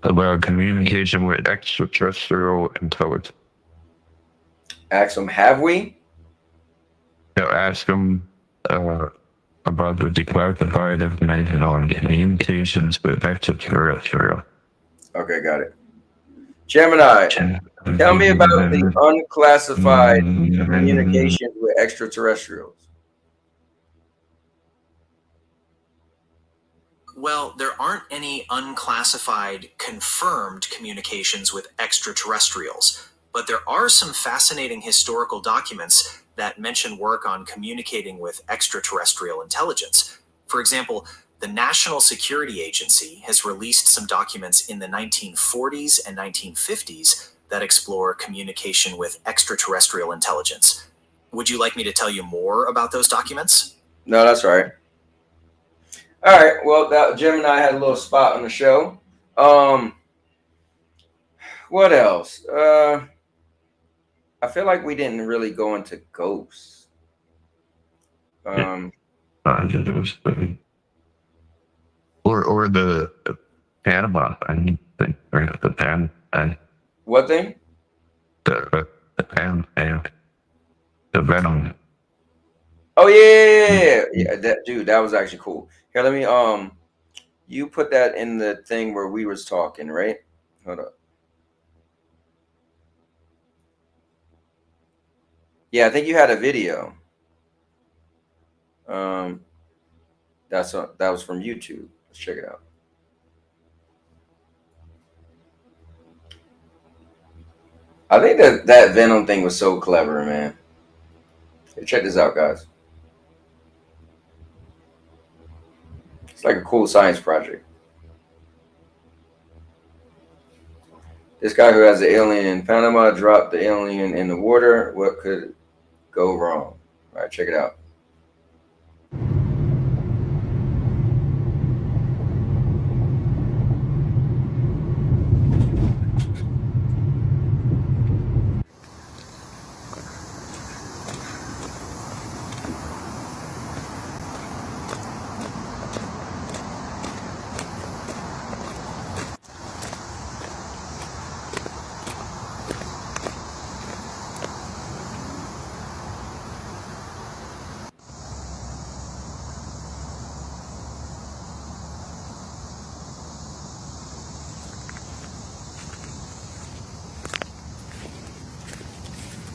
about communication with extraterrestrial intelligence. Ask them, have we? They'll ask them about the declassified information on communications with extraterrestrial. Okay, got it. Gemini, tell me about the unclassified communications with extraterrestrials. Well, there aren't any unclassified, confirmed communications with extraterrestrials, but there are some fascinating historical documents that mention work on communicating with extraterrestrial intelligence. For example, the National Security Agency has released some documents in the 1940s and 1950s that explore communication with extraterrestrial intelligence. Would you like me to tell you more about those documents? No, that's right. All right. Well, Gemini had a little spot on the show. What else? I feel like we didn't really go into ghosts. Or the Panama, I think, or the Pan. What thing? The Pan, the Venom. Oh yeah. That was actually cool. Here, let me you put that in the thing where we was talking, right? Hold up. Yeah, I think you had a video. That was from YouTube. Let's check it out. I think that Venom thing was so clever, man. Hey, check this out, guys. It's like a cool science project. This guy who has the alien in Panama dropped the alien in the water. What could go wrong? All right, check it out.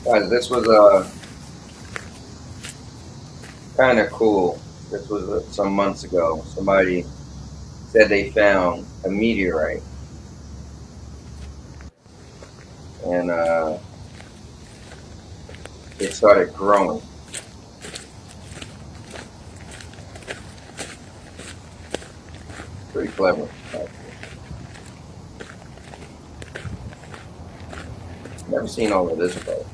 Guys, this was kind of cool. This was some months ago. Somebody said they found a meteorite, and it started growing. Pretty clever. Never seen all of this before.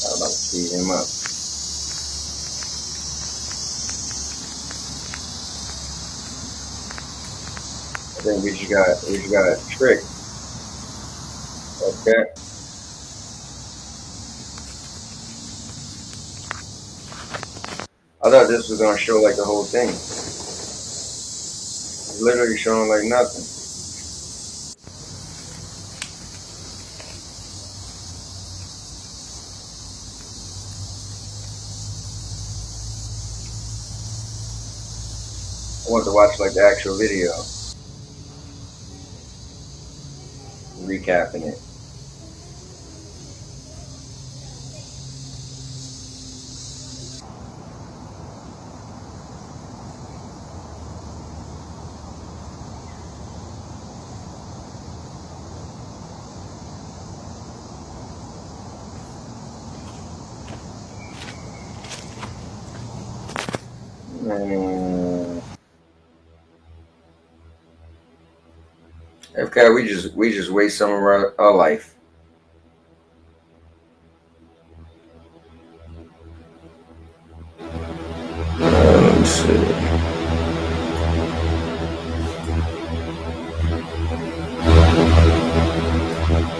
I'm about to speed him up. I think we just got tricked. Okay. I thought this was gonna show like the whole thing. It's literally showing like nothing. I want to watch like the actual video. Recapping it. Okay, we just waste some of our life. Let's see.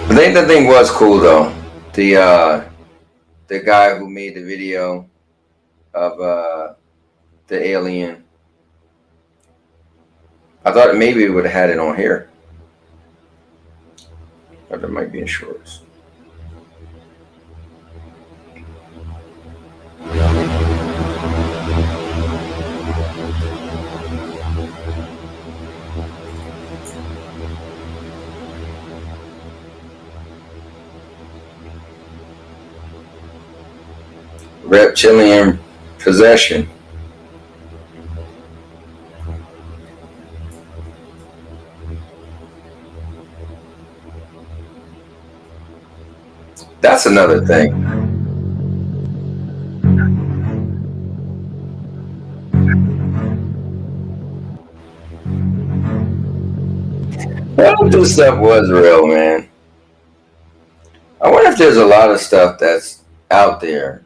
I think the thing was cool though. The guy who made the video of the alien. I thought maybe we would have had it on here. But it might be in shorts. Reptilian possession. That's another thing. What if this stuff was real, man? I wonder if there's a lot of stuff that's out there.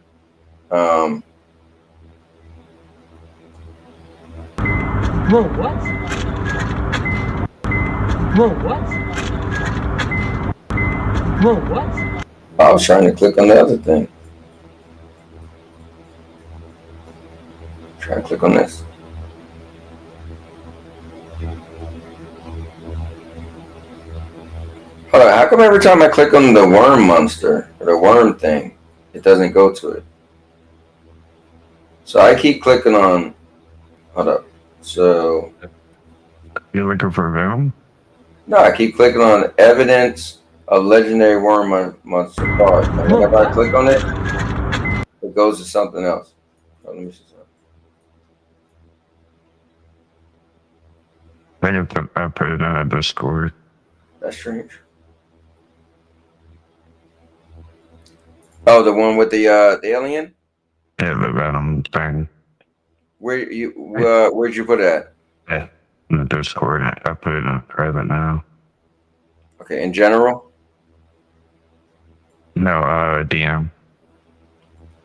Whoa, what? Whoa, what? Whoa, what? I was trying to click on the other thing. Try to click on this. Hold on, how come every time I click on the worm monster, or the worm thing, it doesn't go to it? So I keep clicking on, hold up, so. You're looking for Venom? No, I keep clicking on evidence of legendary worm monster card. And whenever I click on it, it goes to something else. Oh, let me see something. I put it on the Discord. That's strange. Oh, the one with the alien? Yeah, the Venom thing. Where'd you put it at? Yeah, in the Discord. I put it in private now. Okay, in general? No, DM.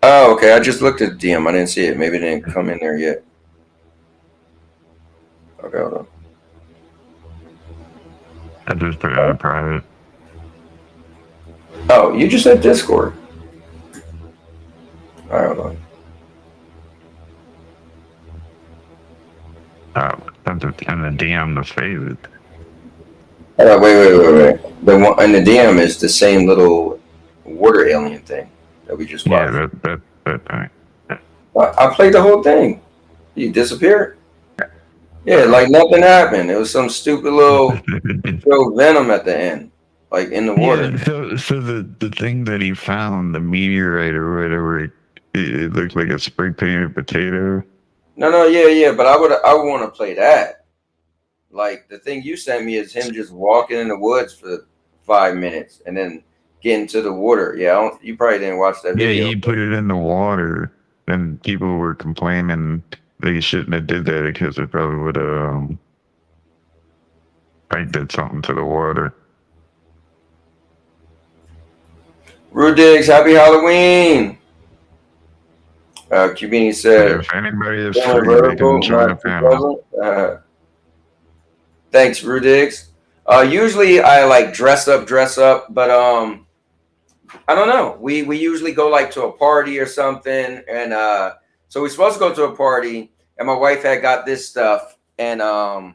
Oh, okay. I just looked at the DM. I didn't see it. Maybe it didn't come in there yet. Okay, hold on. I just put it in private. Oh, you just said Discord. All right, hold on. And the DM, the favorite. Wait. The one and the DM is the same little water alien thing. that we just Yeah, watched. that thing. I played the whole thing. He disappeared. Yeah, like nothing happened. It was some stupid little throw venom at the end, like in the water. Yeah, so the thing that he found, the meteorite or whatever, it looked like a spray painted potato. No, yeah, but I would want to play that. Like the thing you sent me is him just walking in the woods for 5 minutes and then getting to the water. Yeah, you probably didn't watch that Yeah, video. he put it in the water, and people were complaining they shouldn't have did that because it probably would have did something to the water. Rudiggs, happy Halloween. Cubini said, If anybody is "Feeling free, they vertical, can join the not too panel. pleasant." Thanks, Rudiggs. Usually I like dress up, but I don't know. We usually go like to a party or something, and so we're supposed to go to a party, and my wife had got this stuff, and it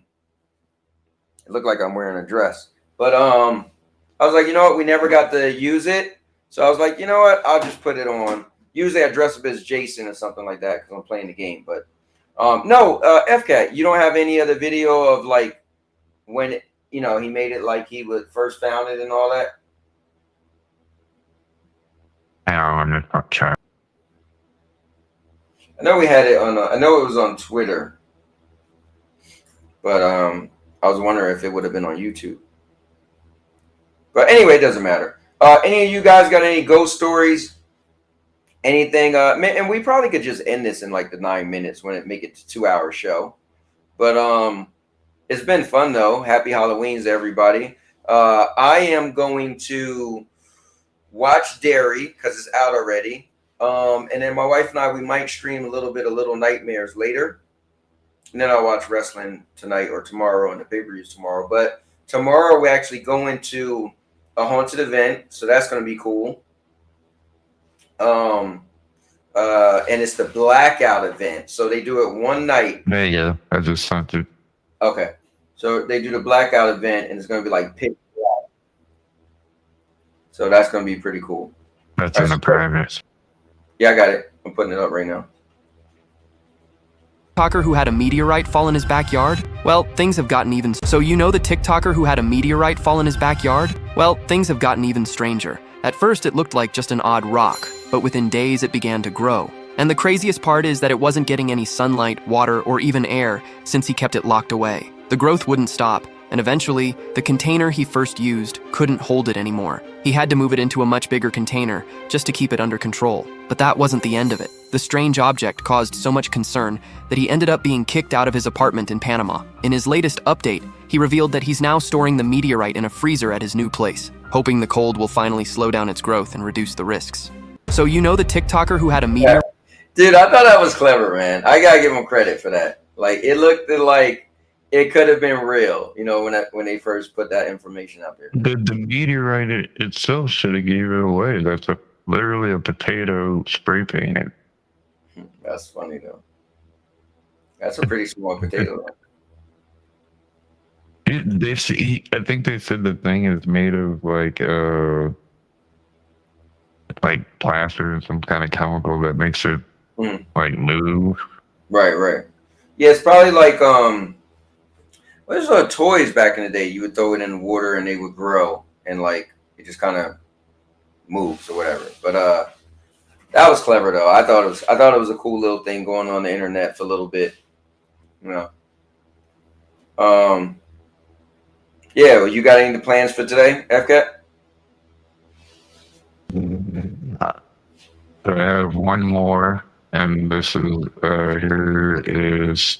looked like I'm wearing a dress, but I was like, you know what? We never got to use it, so I was like, you know what? I'll just put it on. Usually I dress up as Jason or something like that because I'm playing the game, but no, FCAT, you don't have any other video of like when he made it like he was first found it and all that. I'm just not trying. I know we had it on. I know it was on Twitter, but I was wondering if it would have been on YouTube. But anyway, it doesn't matter. Any of you guys got any ghost stories? Anything? And we probably could just end this in like the 9 minutes when it make it to 2-hour show. But it's been fun though. Happy Halloweens, everybody. I am going to watch Dairy because it's out already. And then my wife and I, we might stream a little bit of Little Nightmares later. And then I'll watch wrestling tonight or tomorrow and the pay-per-views tomorrow. But tomorrow we actually go into a haunted event, so that's going to be cool. And it's the blackout event, so they do it one night. There you go. I just sent it. Okay, so they do the blackout event, and it's going to be like pitch black. So that's going to be pretty cool. That's in the private. Yeah, I got it. I'm putting it up right now. TikToker who had a meteorite fall in his backyard? Well, things have gotten even. So you know the TikToker who had a meteorite fall in his backyard? Well, things have gotten even stranger. At first, it looked like just an odd rock, but within days, it began to grow. And the craziest part is that it wasn't getting any sunlight, water, or even air since he kept it locked away. The growth wouldn't stop, and eventually, the container he first used couldn't hold it anymore. He had to move it into a much bigger container just to keep it under control. But that wasn't the end of it. The strange object caused so much concern that he ended up being kicked out of his apartment in Panama. In his latest update, he revealed that he's now storing the meteorite in a freezer at his new place, hoping the cold will finally slow down its growth and reduce the risks. So you know the TikToker who had a meteorite? Dude, I thought that was clever, man. I gotta give him credit for that. Like, it looked like it could have been real, when they first put that information out there. The meteorite itself should have gave it away. That's literally a potato spray painted. That's funny though. That's a pretty small potato. I think they said the thing is made of like plaster and some kind of chemical that makes it like move. Right. Yeah, it's probably like what is toys back in the day? You would throw it in the water and they would grow and like it just kind of moves or whatever. But that was clever though. I thought it was a cool little thing going on the internet for a little bit. Yeah, well, you got any plans for today, FCAT? So I have one more, and this is here is.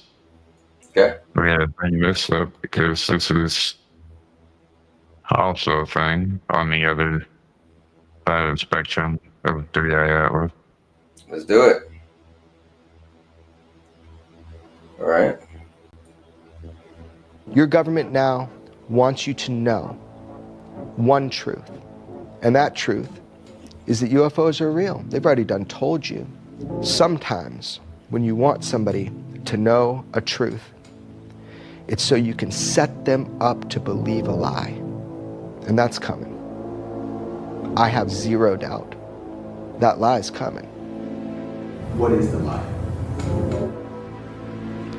Okay. We had to bring this up because this is also a thing on the other side of the spectrum of 3i Atlas. Let's do it. All right. Your government now wants you to know one truth, and that truth is that UFOs are real. They've already done told you. Sometimes when you want somebody to know a truth, it's so you can set them up to believe a lie, and that's coming. I have zero doubt That lie's coming. What is the lie?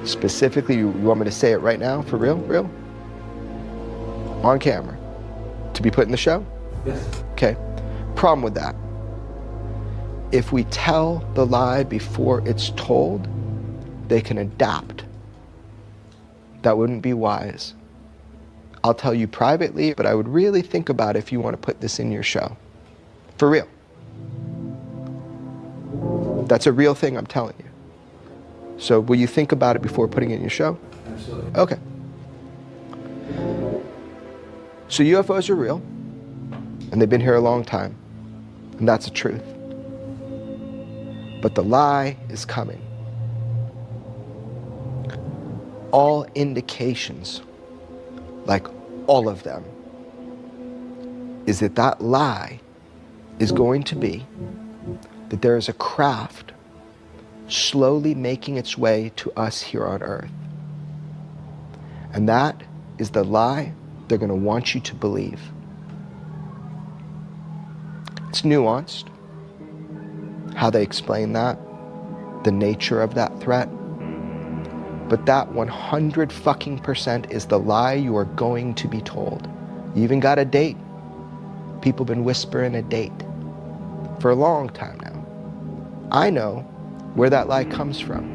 Specifically, you want me to say it right now, for real? Real? On camera. To be put in the show? Yes. Okay. Problem with that. If we tell the lie before it's told, they can adapt. That wouldn't be wise. I'll tell you privately, but I would really think about if you want to put this in your show. For real. That's a real thing I'm telling you. So will you think about it before putting it in your show? Absolutely. Okay. So UFOs are real, and they've been here a long time, and that's the truth. But the lie is coming. All indications, like all of them, is that that lie is going to be that there is a craft slowly making its way to us here on Earth. And that is the lie they're going to want you to believe. It's nuanced, how they explain that, the nature of that threat. But that 100% is the lie you are going to be told. You even got a date. People have been whispering a date for a long time now. I know where that lie comes from.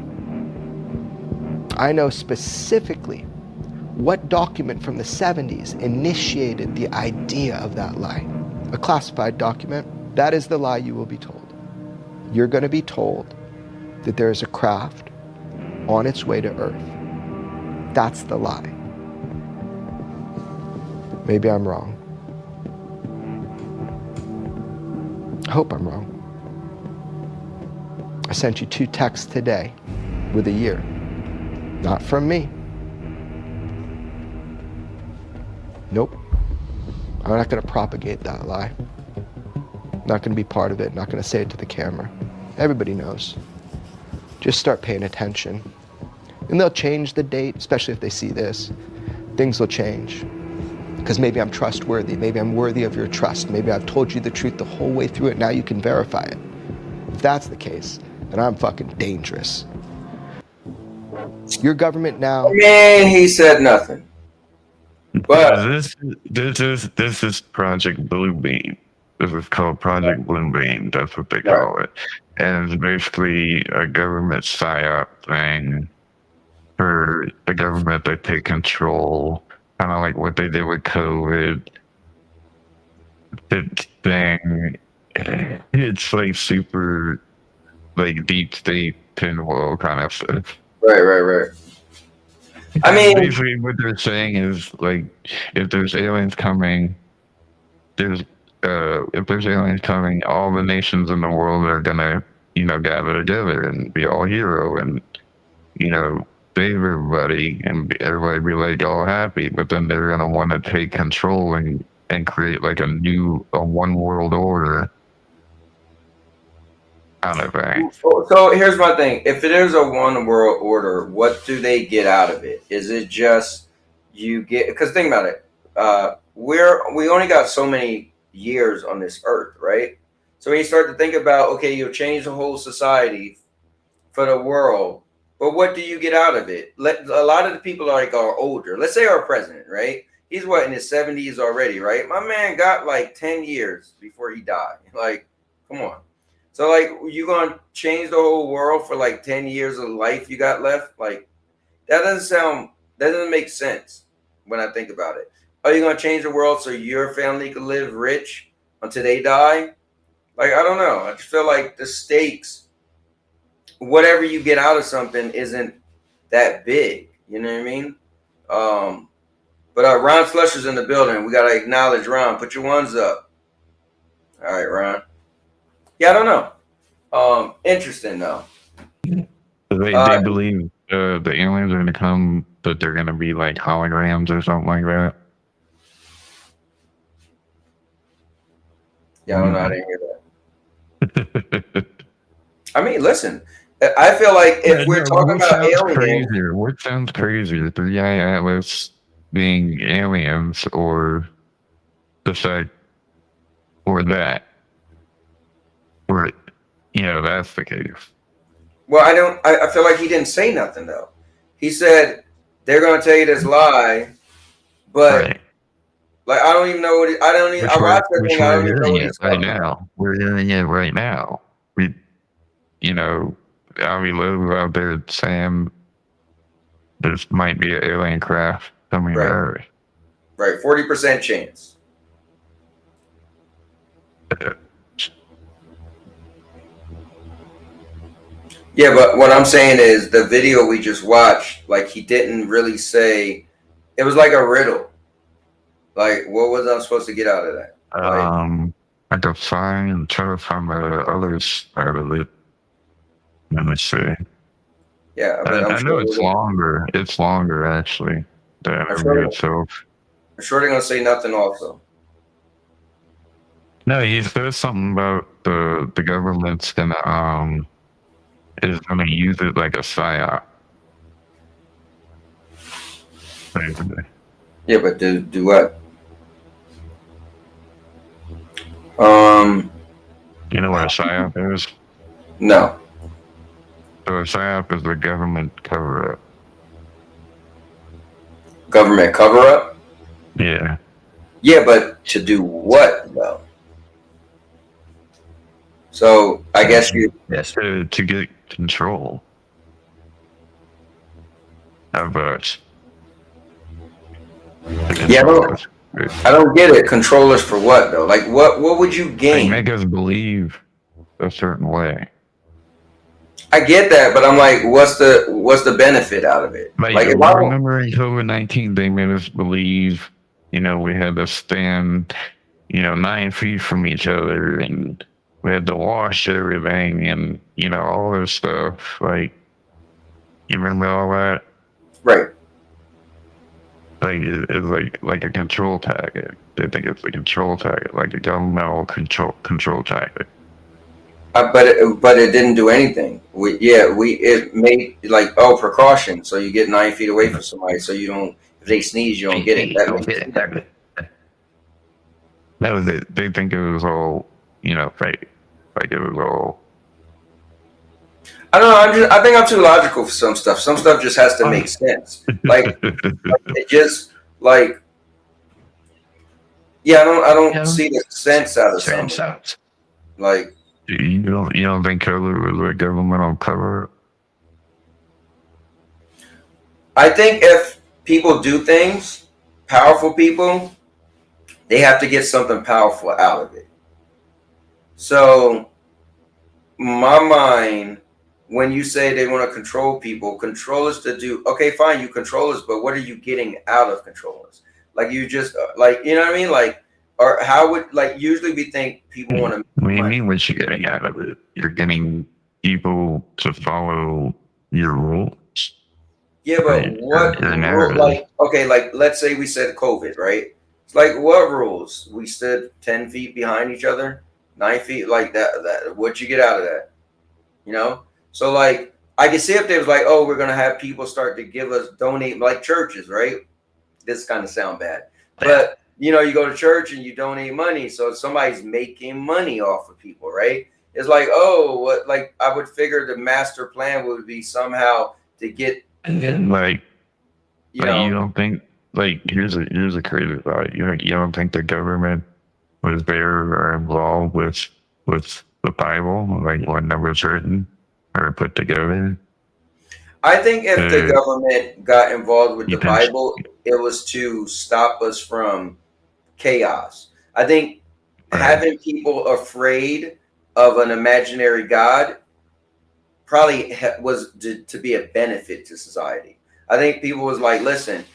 I know specifically what document from the 70s initiated the idea of that lie. A classified document. That is the lie you will be told. You're going to be told that there is a craft on its way to Earth. That's the lie. Maybe I'm wrong. I hope I'm wrong. I sent you 2 texts today with a year. Not from me. Nope. I'm not going to propagate that lie. Not going to be part of it. Not going to say it to the camera. Everybody knows. Just start paying attention. And they'll change the date, especially if they see this. Things will change. Because maybe I'm trustworthy. Maybe I'm worthy of your trust. Maybe I've told you the truth the whole way through it. Now you can verify it. If that's the case, then I'm fucking dangerous. Your government now... Man, he said nothing. But this is Project Bluebeam. This is called Project Bluebeam. That's what they call it. And it's basically a government psyop thing for the government to take control, kind of like what they did with COVID. This thing, it's like super, like deep state pinwheel kind of stuff. Right. I mean, basically what they're saying is like, if there's aliens coming, if there's aliens coming, all the nations in the world are gonna, gather together and be all hero and, save everybody and everybody be like all happy. But then they're gonna want to take control and create like a one world order kind of thing. So here's my thing. If it is a one world order, what do they get out of it? Is it just you get, because think about it. We only got so many years on this earth, right? So when you start to think about, okay, you'll change the whole society for the world, but what do you get out of it? A lot of the people are older. Let's say our president, right? He's in his 70s already, right? My man got like 10 years before he died. Like, come on. So like, you gonna change the whole world for like 10 years of life you got left? Like, that doesn't make sense when I think about it. Are you gonna change the world so your family can live rich until they die? Like, I don't know. I just feel like the stakes, whatever you get out of something, isn't that big. You know what I mean? But Ron Flusher's in the building. We gotta acknowledge Ron. Put your ones up. All right, Ron. Yeah, I don't know. Interesting though. They believe the aliens are gonna come, but they're gonna be like holograms or something like that. Yeah, I don't know. I didn't hear that. I mean, listen. I feel like if we're talking about aliens, what sounds crazier, the Atlas being aliens or the fact or that? Right. That's the case. Well, I feel like he didn't say nothing though. He said they're going to tell you this lie, but Right. like I don't even know what I don't even. I watched that thing. I don't even know Hearing what it he's right talking about. now. We're hearing it right now. Alvy Lowe out there saying this might be an alien craft coming to Right. Earth. Right, 40% chance. Yeah, but what I'm saying is the video we just watched, like he didn't really say. It was like a riddle. Like, what was I supposed to get out of that? I could try to find the others out of it. Let me see. Yeah, but I'm I sure know it's longer. It's longer actually. The interview itself. I'm sure they're gonna say nothing. Also, No, he says something about the government's gonna is gonna use it like a psyop. Basically. yeah, but do what? You know what a psyop is? No. So a psyop is the government cover up. Government cover up? Yeah. Yeah, but to do what though? So I guess you to get control of us. Yeah, I don't get it. Controllers for what though? Like what would you gain? They make us believe a certain way. I get that, but I'm like, what's the benefit out of it? Like if I remember in COVID-19, they made us believe, we had to stand, 9 feet from each other, and we had to wash everything, and all this stuff. Like, you remember all that? Right. Like it's like a control tactic. They think it's a control tactic, like a governmental control tactic. But it didn't do anything. It made like precaution, so you get 9 feet away from somebody, so you don't. If they sneeze, you don't get it. That was it. They think it was all fake. Like it was all. I don't know. I think I'm too logical for some stuff. Some stuff just has to make sense. Like it just like. Yeah, I don't see the sense out of something. Like you don't think COVID was a governmental cover? I think if people do things, powerful people, they have to get something powerful out of it. So, my mind, when you say they want to control people, control us to do, okay, fine, you control us, but what are you getting out of controllers? Like, you just, like, you know what I mean? Like, or how would, like, usually we think people want to. What do you mean what you're getting out of it? You're getting people to follow your rules. Yeah, but what rule, like, okay, like, let's say we said COVID, right? It's like, what rules? We stood 10 feet behind each other, 9 feet, like that. What'd you get out of that? So like, I can see if there was like, oh, we're gonna have people start to give us donate, like churches, right? This kind of sound bad, but you go to church and you donate money, so somebody's making money off of people, right? It's like, oh, what? Like, I would figure the master plan would be somehow to get, like you don't think, like, here's a crazy thought. You don't think the government was there or involved with the Bible, like when that was written or put together? I think if the government got involved with the Bible, it was to stop us from chaos. I think having people afraid of an imaginary God probably was to be a benefit to society. I think people was like, listen,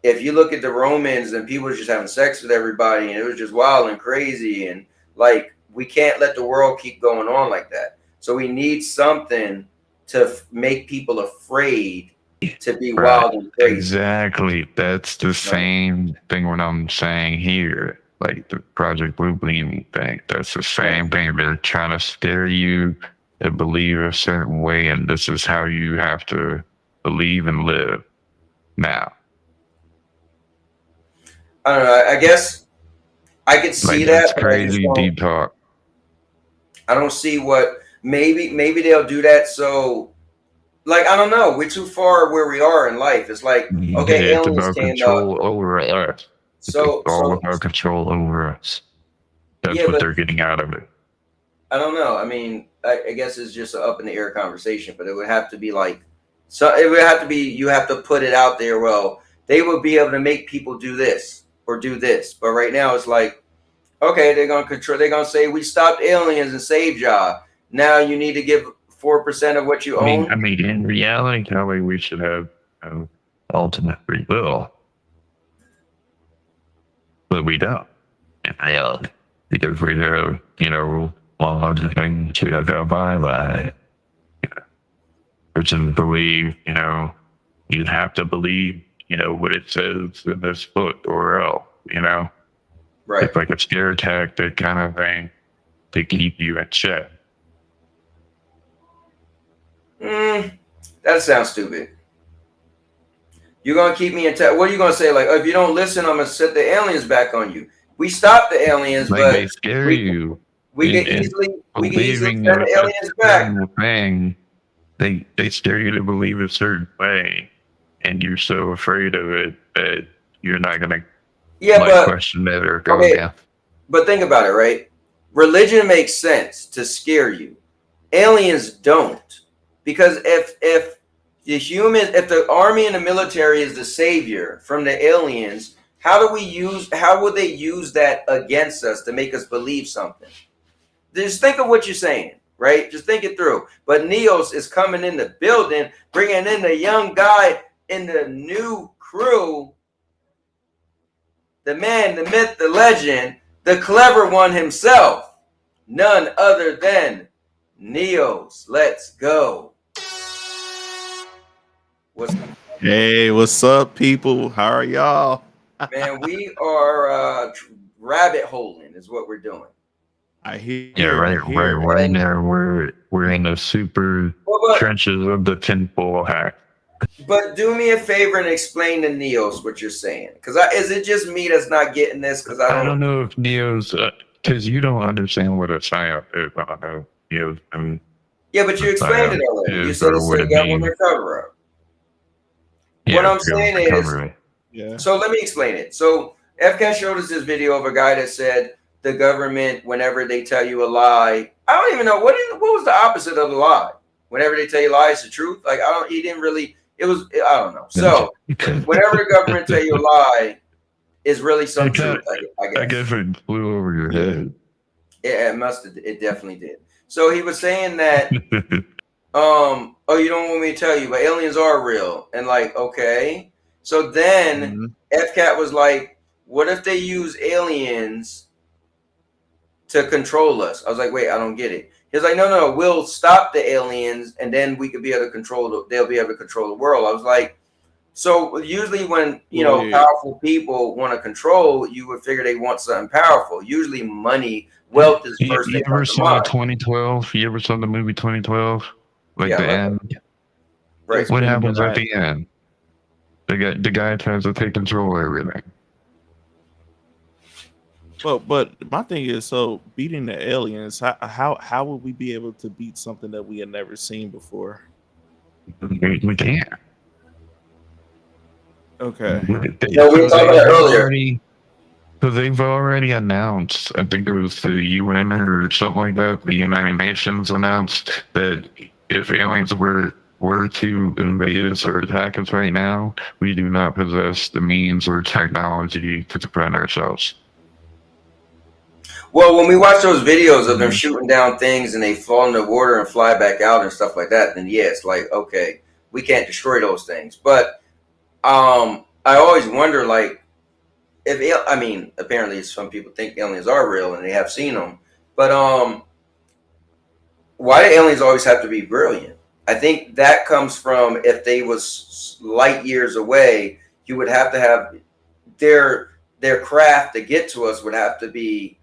if you look at the Romans and people were just having sex with everybody and it was just wild and crazy, and like, we can't let the world keep going on like that. So we need something to make people afraid to be wild and crazy. Exactly. That's the same thing what I'm saying here. Like the Project Blue Beam thing. That's the same thing. They're trying to scare you to believe a certain way, and this is how you have to believe and live now. I don't know. I guess I could see that. That's crazy deep talk. I don't see what. Maybe they'll do that. So, like, I don't know. We're too far where we are in life. It's like, okay, It's aliens about came control up. over us. So, It's all about control over us. That's yeah, what but they're getting out of it. I don't know. I mean, I guess it's just an up in the air conversation, but it would have to be like, so it would have to be, you have to put it out there. Well, they would be able to make people do this or do this. But right now it's like, okay, they're going to control, they're going to say, we stopped aliens and saved y'all. Now you need to give 4% of what you own. I mean, in reality, Kelly, we should have ultimate free will. But we don't. Because we have, laws and things we have to abide by. Person believe, you have to believe, what it says in this book or else, Right. It's like a scare tactic kind of thing to keep you in check. That sounds stupid. You're going to keep me in check. What are you going to say? Like, if you don't listen, I'm going to set the aliens back on you. We stopped the aliens, Like but they scare you. We can easily send the aliens back. Thing, they scare you to believe a certain way, and you're so afraid of it that you're not gonna question it or go down. But think about it, right? Religion makes sense to scare you. Aliens don't, because if the army and the military is the savior from the aliens, how would they use that against us to make us believe something? Just think of what you're saying, right? Just think it through. But Neos is coming in the building, bringing in the young guy in the new crew, the man, the myth, the legend, the clever one himself, none other than Neos. Let's go. Hey, what's up, people? How are y'all? Man, we are rabbit holing is what we're doing. I hear. Yeah, right now we're in the super trenches of the tinfoil hat. But do me a favor and explain to Neos what you're saying, because is it just me that's not getting this? Because I don't know if Neos, because you don't understand what a psyop is. I don't know, Neos. I mean, yeah, but you explained it already. You said it's a government cover up. Yeah, what I'm saying is, yeah. So let me explain it. So FCAT showed us this video of a guy that said the government, whenever they tell you a lie, I don't even know what was the opposite of the lie. Whenever they tell you a lie, it's the truth. Like he didn't really. It was, I don't know. So whenever the government tell you a lie, is really some truth. I guess it flew over your head. Yeah, it definitely did. So he was saying that, oh, you don't want me to tell you, but aliens are real. And like, okay. So then FCAT was like, what if they use aliens to control us? I was like, wait, I don't get it. He was like, no, we'll stop the aliens, and then we could be able to control. They'll be able to control the world. I was like, so usually when powerful people want to control, you would figure they want something powerful. Usually, money, wealth is first. You ever saw 2012? You ever saw the movie 2012? Like the end. Right. What happens at the end? The guy tries to take control of everything. But my thing is, so beating the aliens, how would we be able to beat something that we had never seen before? We can't. Okay. No, we talked about earlier. So they've already announced, I think it was the UN or something like that, the United Nations announced that if aliens were to invade us or attack us right now, we do not possess the means or technology to defend ourselves. Well, when we watch those videos of them shooting down things and they fall in the water and fly back out and stuff like that, then yeah, it's like, okay, we can't destroy those things. But I always wonder, like, apparently some people think aliens are real and they have seen them, but why do aliens always have to be brilliant? I think that comes from, if they was light years away, you would have to have their craft to get to us would have to be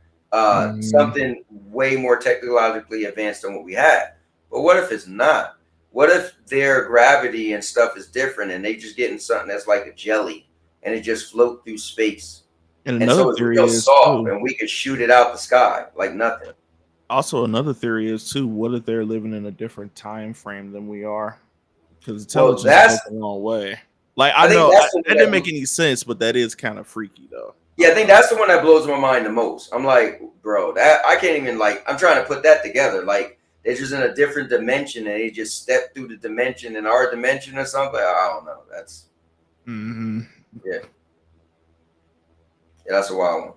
something way more technologically advanced than what we had. But what if it's not? What if their gravity and stuff is different and they just getting something that's like a jelly and it just float through space? And so it's real soft and we could shoot it out the sky like nothing. Also, another theory is too, what if they're living in a different time frame than we are? Because Well, intelligence that's goes a long way. Like I I think know that's the that one didn't that make any sense, but that is kind of freaky though. yeah, I think that's the one that blows my mind the most. I'm like, bro, that I can't even like. I'm trying to put that together. Like they're just in a different dimension, and they just step through the dimension in our dimension or something. I don't know. That's yeah, that's a wild one.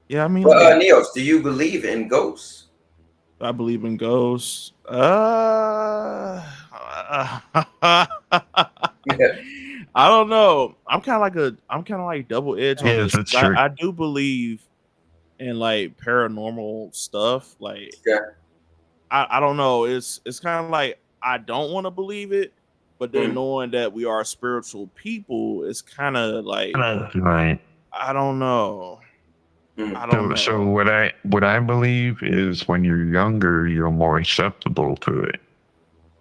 Yeah, I mean, But like, Neos, do you believe in ghosts? I believe in ghosts. I don't know. I'm kind of like double edged on Yeah, this. that's true. I do believe in like paranormal stuff. Like, I don't know. It's kind of like I don't want to believe it, but then knowing that we are spiritual people is kind of like Right. I don't know. I don't know. So what I believe is when you're younger, you're more acceptable to it.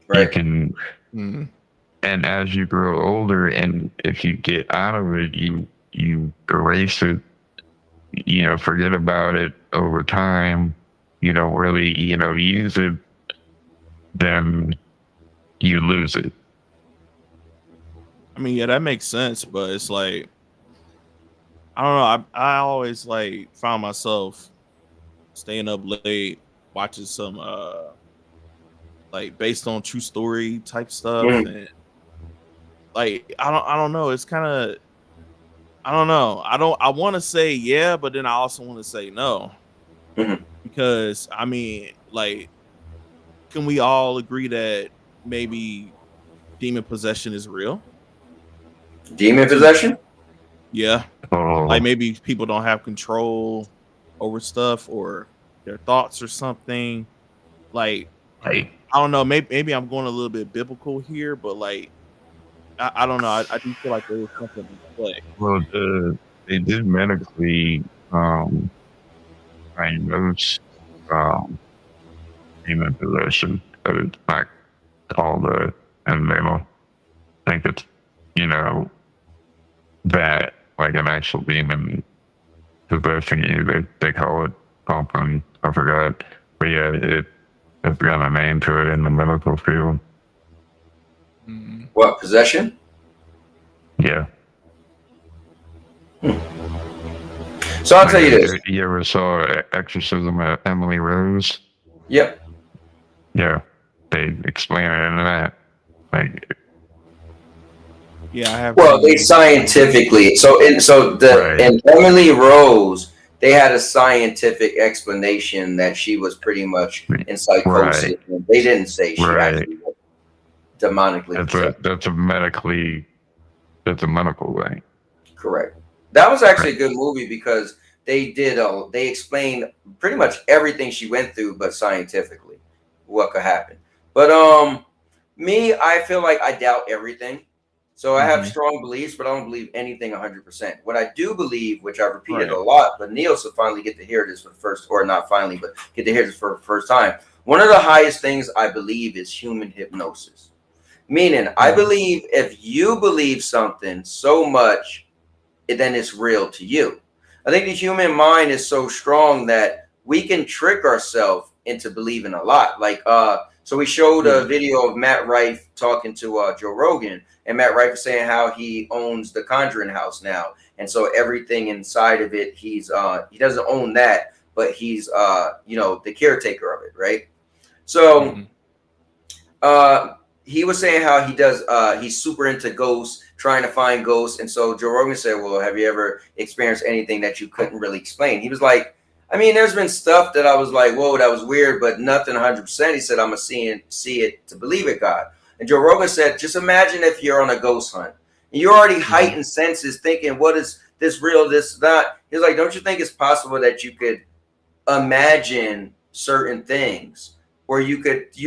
Right. You can, and as you grow older, and if you get out of it, you erase it. You know, forget about it over time. You don't really, use it. Then you lose it. I mean, yeah, that makes sense, but it's like I don't know. I always like found myself staying up late watching some like based on true story type stuff, and like I don't know. It's kind of I don't know. I want to say yeah, but then I also want to say no because I mean, like, can we all agree that maybe demon possession is real? Demon possession? Yeah. Like maybe people don't have control over stuff or their thoughts or something. Like, I don't know. Maybe I'm going a little bit biblical here, but like, I don't know. I do feel like there is something in play. Well, they did medically diagnose demon possession, but it's not called and they don't think it's that like an actual demon possessing you. They call it something I forgot, but yeah, it's got a name to it in the medical field. What, possession? Yeah. So I'll tell you this. You ever saw Exorcism at Emily Rose? Yep. Yeah, they explain it in that. Like, yeah, I have. Well, they scientifically in Emily Rose, they had a scientific explanation that she was pretty much in psychosis. Right. They didn't say she actually was demonically. That's a medical way. Correct. That was actually a good movie because they explained pretty much everything she went through, but scientifically what could happen. But me, I feel like I doubt everything. So I have strong beliefs, but I don't believe anything 100%. What I do believe, which I've repeated a lot, but Neil will finally get to hear this for the first, or not finally, but get to hear this for the first time. One of the highest things I believe is human hypnosis. Meaning, I believe if you believe something so much, then it's real to you. I think the human mind is so strong that we can trick ourselves into believing a lot. Like, so we showed a video of Matt Rife talking to Joe Rogan, and Matt Rife is saying how he owns the Conjuring House now, and so everything inside of it, he doesn't own that, but he's the caretaker of it, right? So, he was saying how he does. He's super into ghosts, trying to find ghosts, and so Joe Rogan said, "Well, have you ever experienced anything that you couldn't really explain?" He was like, I mean, there's been stuff that I was like, whoa, that was weird, but nothing 100%. He said, I'm going to see it to believe it, God. And Joe Rogan said, just imagine if you're on a ghost hunt. And you're already heightened senses thinking, what is this real, this not? He's like, don't you think it's possible that you could imagine certain things? Or you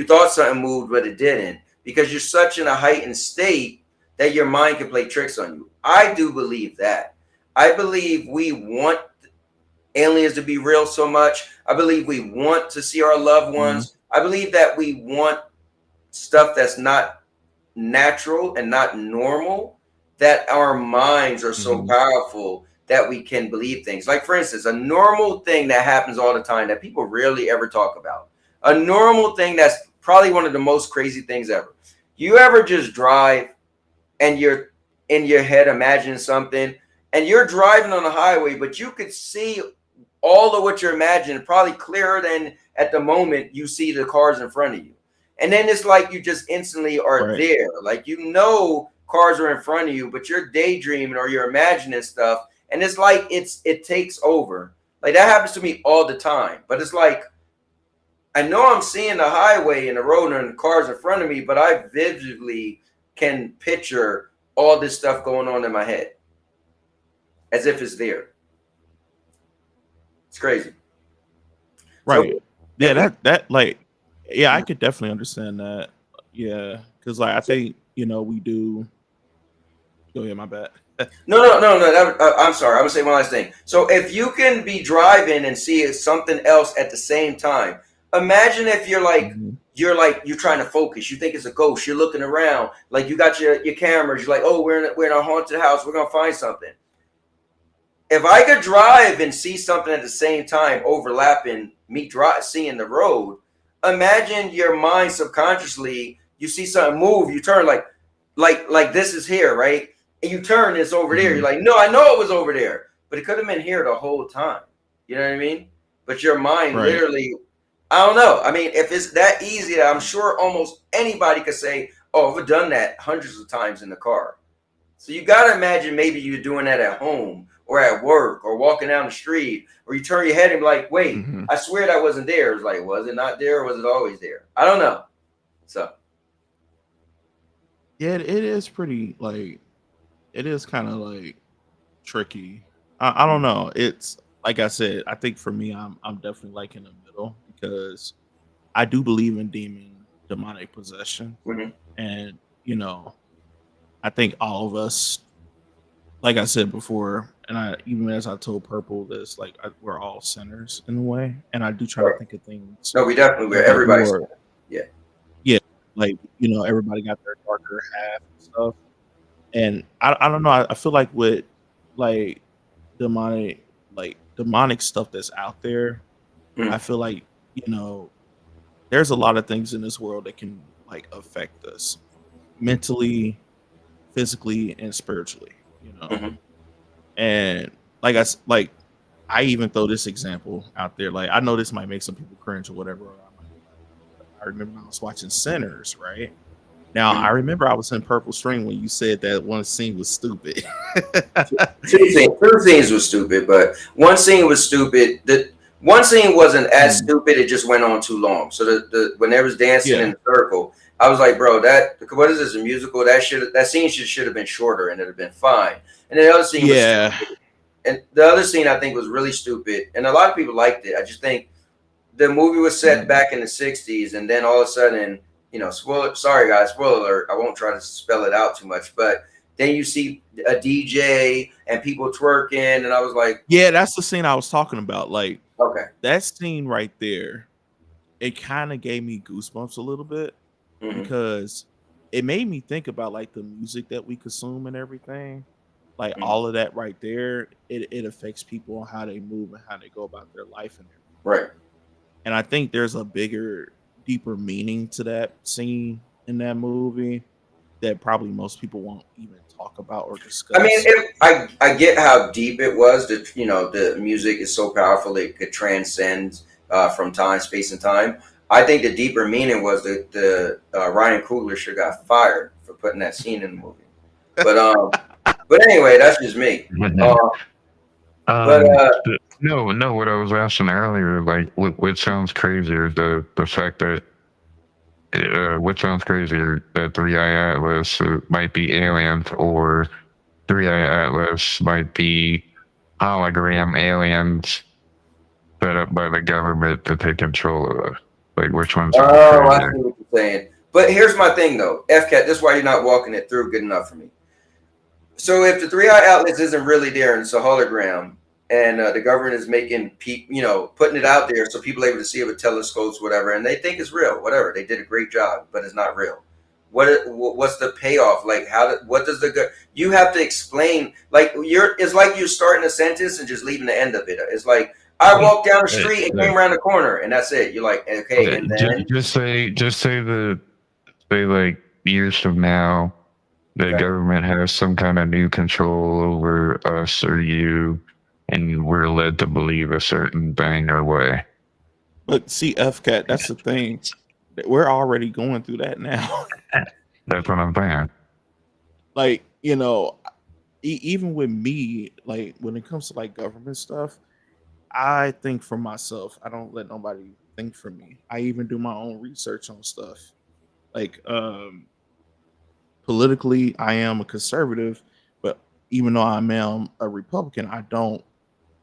thought something moved, but it didn't. Because you're such in a heightened state that your mind can play tricks on you. I do believe that. I believe we want aliens to be real so much. I believe we want to see our loved ones. I believe that we want stuff that's not natural and not normal, that our minds are so powerful that we can believe things. Like, for instance, a normal thing that happens all the time that people rarely ever talk about. A normal thing that's probably one of the most crazy things ever. You ever just drive and you're in your head imagining something, and you're driving on the highway, but you could see all of what you're imagining probably clearer than at the moment you see the cars in front of you. And then it's like you just instantly are there. Like, you know, cars are in front of you, but you're daydreaming or you're imagining stuff. And it's like it takes over. Like, that happens to me all the time. But it's like, I know I'm seeing the highway and the road and the cars in front of me, but I vividly can picture all this stuff going on in my head as if it's there. It's crazy. Right. So, yeah, that like, yeah, I could definitely understand that. Yeah, because like I think we do. Go ahead, my bad. No. I'm sorry. I'm gonna say one last thing. So if you can be driving and see something else at the same time, imagine if you're like you're trying to focus. You think it's a ghost. You're looking around, like you got your cameras. You're like, oh, we're in a haunted house. We're gonna find something. If I could drive and see something at the same time, overlapping me seeing the road, imagine your mind subconsciously. You see something move, you turn like this is here, right? And you turn, it's over there. You're like, no, I know it was over there, but it could have been here the whole time. You know what I mean? But your mind literally, I don't know. I mean, if it's that easy, I'm sure almost anybody could say, oh, I've done that hundreds of times in the car. So you got to imagine maybe you're doing that at home or at work or walking down the street, or you turn your head and be like, wait, I swear that wasn't there. It's like, was it not there or was it always there? I don't know. So. Yeah, it is pretty like, it is kind of like tricky. I don't know. It's like I said, I think for me, I'm definitely like in the middle because I do believe in demonic possession. And, I think all of us, like I said before, and even as I told Purple this, like we're all sinners in a way. And I do try to think of things. No, we definitely, we're everybody's. Yeah. Yeah. Like, everybody got their darker half and stuff. And I don't know. I feel like with like demonic stuff that's out there, I feel like, there's a lot of things in this world that can like affect us mentally, physically, and spiritually, And I even throw this example out there. Like, I know this might make some people cringe or whatever. I remember I was watching Sinners, right? Now, I remember I was in Purple Stream when you said that one scene was stupid. Two scenes was stupid, but one scene was stupid. The one scene wasn't as stupid. It just went on too long. So when they was dancing in the circle, I was like, bro, what is this, a musical? That scene should have been shorter and it'd have been fine. And then the other scene was stupid. And the other scene I think was really stupid. And a lot of people liked it. I just think the movie was set back in the 60s, and then all of a sudden, sorry guys, spoiler alert, I won't try to spell it out too much, but then you see a DJ and people twerking, and I was like, yeah, that's the scene I was talking about. Like, okay, that scene right there, it kind of gave me goosebumps a little bit because it made me think about like the music that we consume and everything. Like all of that right there, it affects people on how they move and how they go about their life and everything. Right. And I think there's a bigger, deeper meaning to that scene in that movie that probably most people won't even talk about or discuss. I mean, I get how deep it was. That the music is so powerful it could transcend from time, space, and time. I think the deeper meaning was that the Ryan Coogler should got fired for putting that scene in the movie. But anyway, that's just me. No, what I was asking earlier, like, what sounds crazier, the fact that what sounds crazier, that 3i Atlas might be aliens, or 3i Atlas might be hologram aliens set up by the government to take control of us. Like, which one's I see what you're saying. But here's my thing, though. FCAT, this is why you're not walking it through good enough for me. So if the 3i Atlas isn't really there and it's a hologram, and the government is making, putting it out there so people are able to see it with telescopes, whatever, and they think it's real, whatever. They did a great job, but it's not real. what's the payoff? Like what does you have to explain, like it's like you're starting a sentence and just leaving the end of it. It's like I walked down the street and came around the corner and that's it. You're like, okay, and then just say like years from now the government has some kind of new control over us or you, and we're led to believe a certain thing or way. But see, FCAT, that's the thing. We're already going through that now. That's what I'm saying. Like, you know, even with me, like when it comes to like government stuff, I think for myself. I don't let nobody think for me. I even do my own research on stuff. Like, politically, I am a conservative, but even though I am a Republican, I don't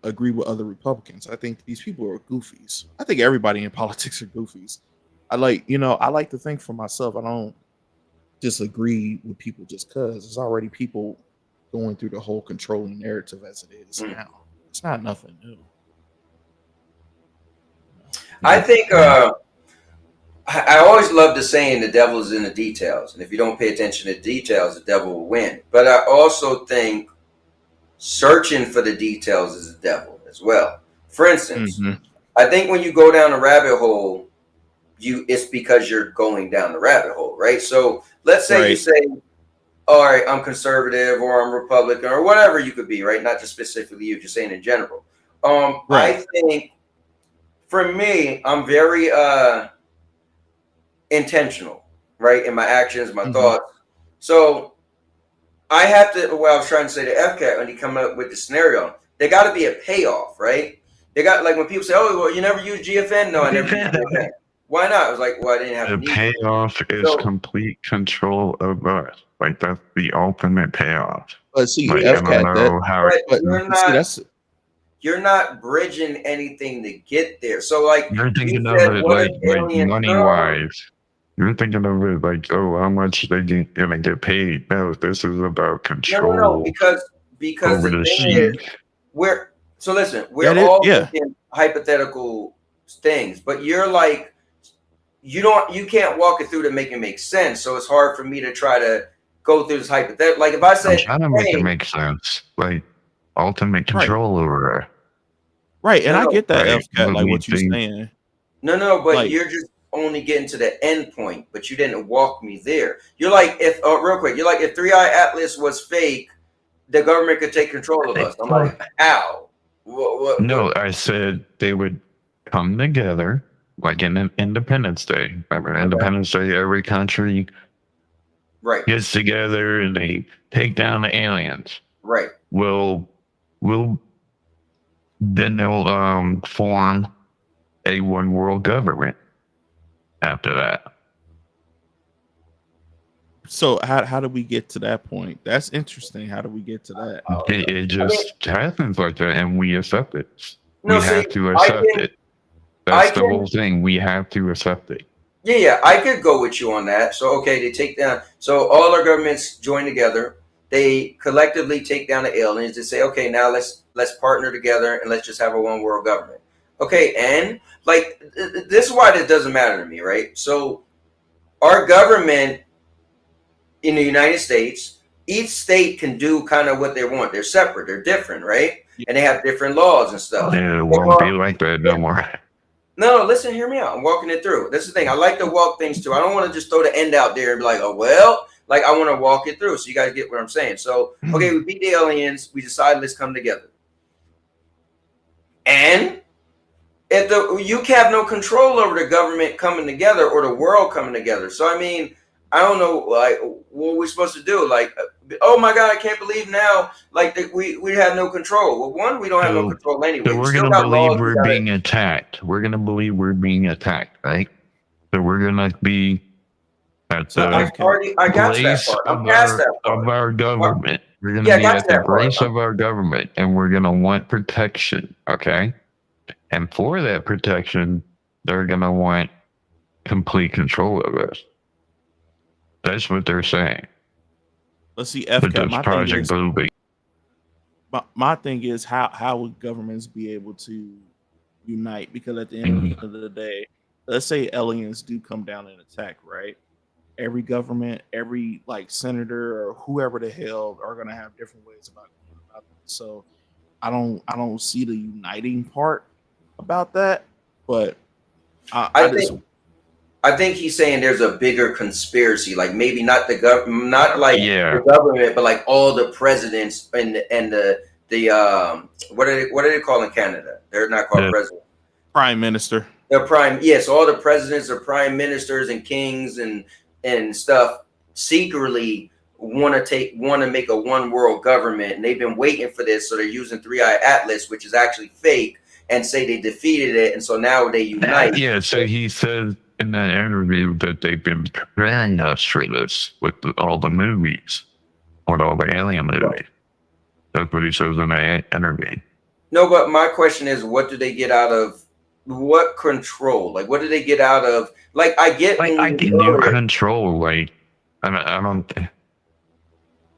agree with other Republicans. I think these people are goofies. I think everybody in politics are goofies. I like to think for myself. I don't disagree with people just because there's already people going through the whole controlling narrative as it is now. It's not nothing new. I think I always love the saying the devil is in the details, and if you don't pay attention to the details, the devil will win. But I also think searching for the details is the devil as well. For instance, I think when you go down a rabbit hole, it's because you're going down the rabbit hole, right? So let's say you say, all right, I'm conservative or I'm Republican or whatever you could be, right? Not just specifically you, just saying in general. I think for me, I'm very intentional, right? In my actions, my thoughts. So I have to, what I was trying to say to FCAT when he come up with the scenario, there got to be a payoff, right? They got, like when people say, oh, well, you never use GFN? No, I never use GFN. Why not? I was like, well, I didn't have the payoff is complete control of us. Like that's the ultimate payoff. But see, like, you're not bridging anything to get there. So like you're thinking of it like money wise. You're thinking of it like, oh, how much they gonna get paid? No, this is about control. No, because over the the thing sheep. is, we're all thinking hypothetical things, but you're like, you can't walk it through to make it make sense. So it's hard for me to try to go through this hypothetical. Like if I said, I'm trying to make it make sense, like ultimate control over it. Right, and I get that, FCAT, like what you're saying. No, but you're just only getting to the end point, but you didn't walk me there. You're like, real quick, you're like, if 3i Atlas was fake, the government could take control of us. I'm like, how? No, I said they would come together, like in Independence Day. Remember, Independence Day, every country gets together and they take down the aliens. Right. Then they'll form a one world government after that. So how do we get to that point? That's interesting. How do we get to that? It just happens like that, and we accept it. We have to accept it. That's the whole thing. We have to accept it. Yeah, I could go with you on that. So okay, they take down. So all our governments join together. They collectively take down the aliens. They say, okay, now let's partner together and let's just have a one world government. Okay, and like this is why this doesn't matter to me, right? So our government in the United States, each state can do kind of what they want. They're separate. They're different, right? And they have different laws and stuff. It won't be like that no more. No, listen, hear me out. I'm walking it through. That's the thing. I like to walk things through. I don't want to just throw the end out there and be like, oh, well, like I want to walk it through. So you guys get what I'm saying. So, okay, we beat the aliens. We decide let's come together. And if you have no control over the government coming together or the world coming together. So, I mean, I don't know, like, what we're supposed to do. Like, oh my God, I can't believe now, like, we have no control. Well, one, we don't have no control anyway. So we're going to believe we're being attacked. We're going to believe we're being attacked, right? So we're going to be at the place of our government. We're going to be at the place of our government, and we're going to want protection, okay? And for that protection, they're going to want complete control of us. That's what they're saying. Let's see, my thing is how would governments be able to unite? Because at the end of the day, let's say aliens do come down and attack, right? every government, every like senator or whoever the hell are gonna have different ways about it. So I don't see the uniting part about that, but I think he's saying there's a bigger conspiracy, like maybe not not like Yeah. the government, but like all the presidents and the what are they called in Canada? They're not called presidents. Prime Minister. The prime, yes, all the presidents or prime ministers and kings and stuff secretly want to make a one world government, and they've been waiting for this, so they're using 3i Atlas, which is actually fake, and say they defeated it, and so now they unite. Yeah, so he said in that interview that they've been preparing us for this with all the movies, with all the alien movies. That's what he says in that interview. No, but my question is, what do they get out of what control? Like, what do they get out of? Like, I get new control. Like, I don't.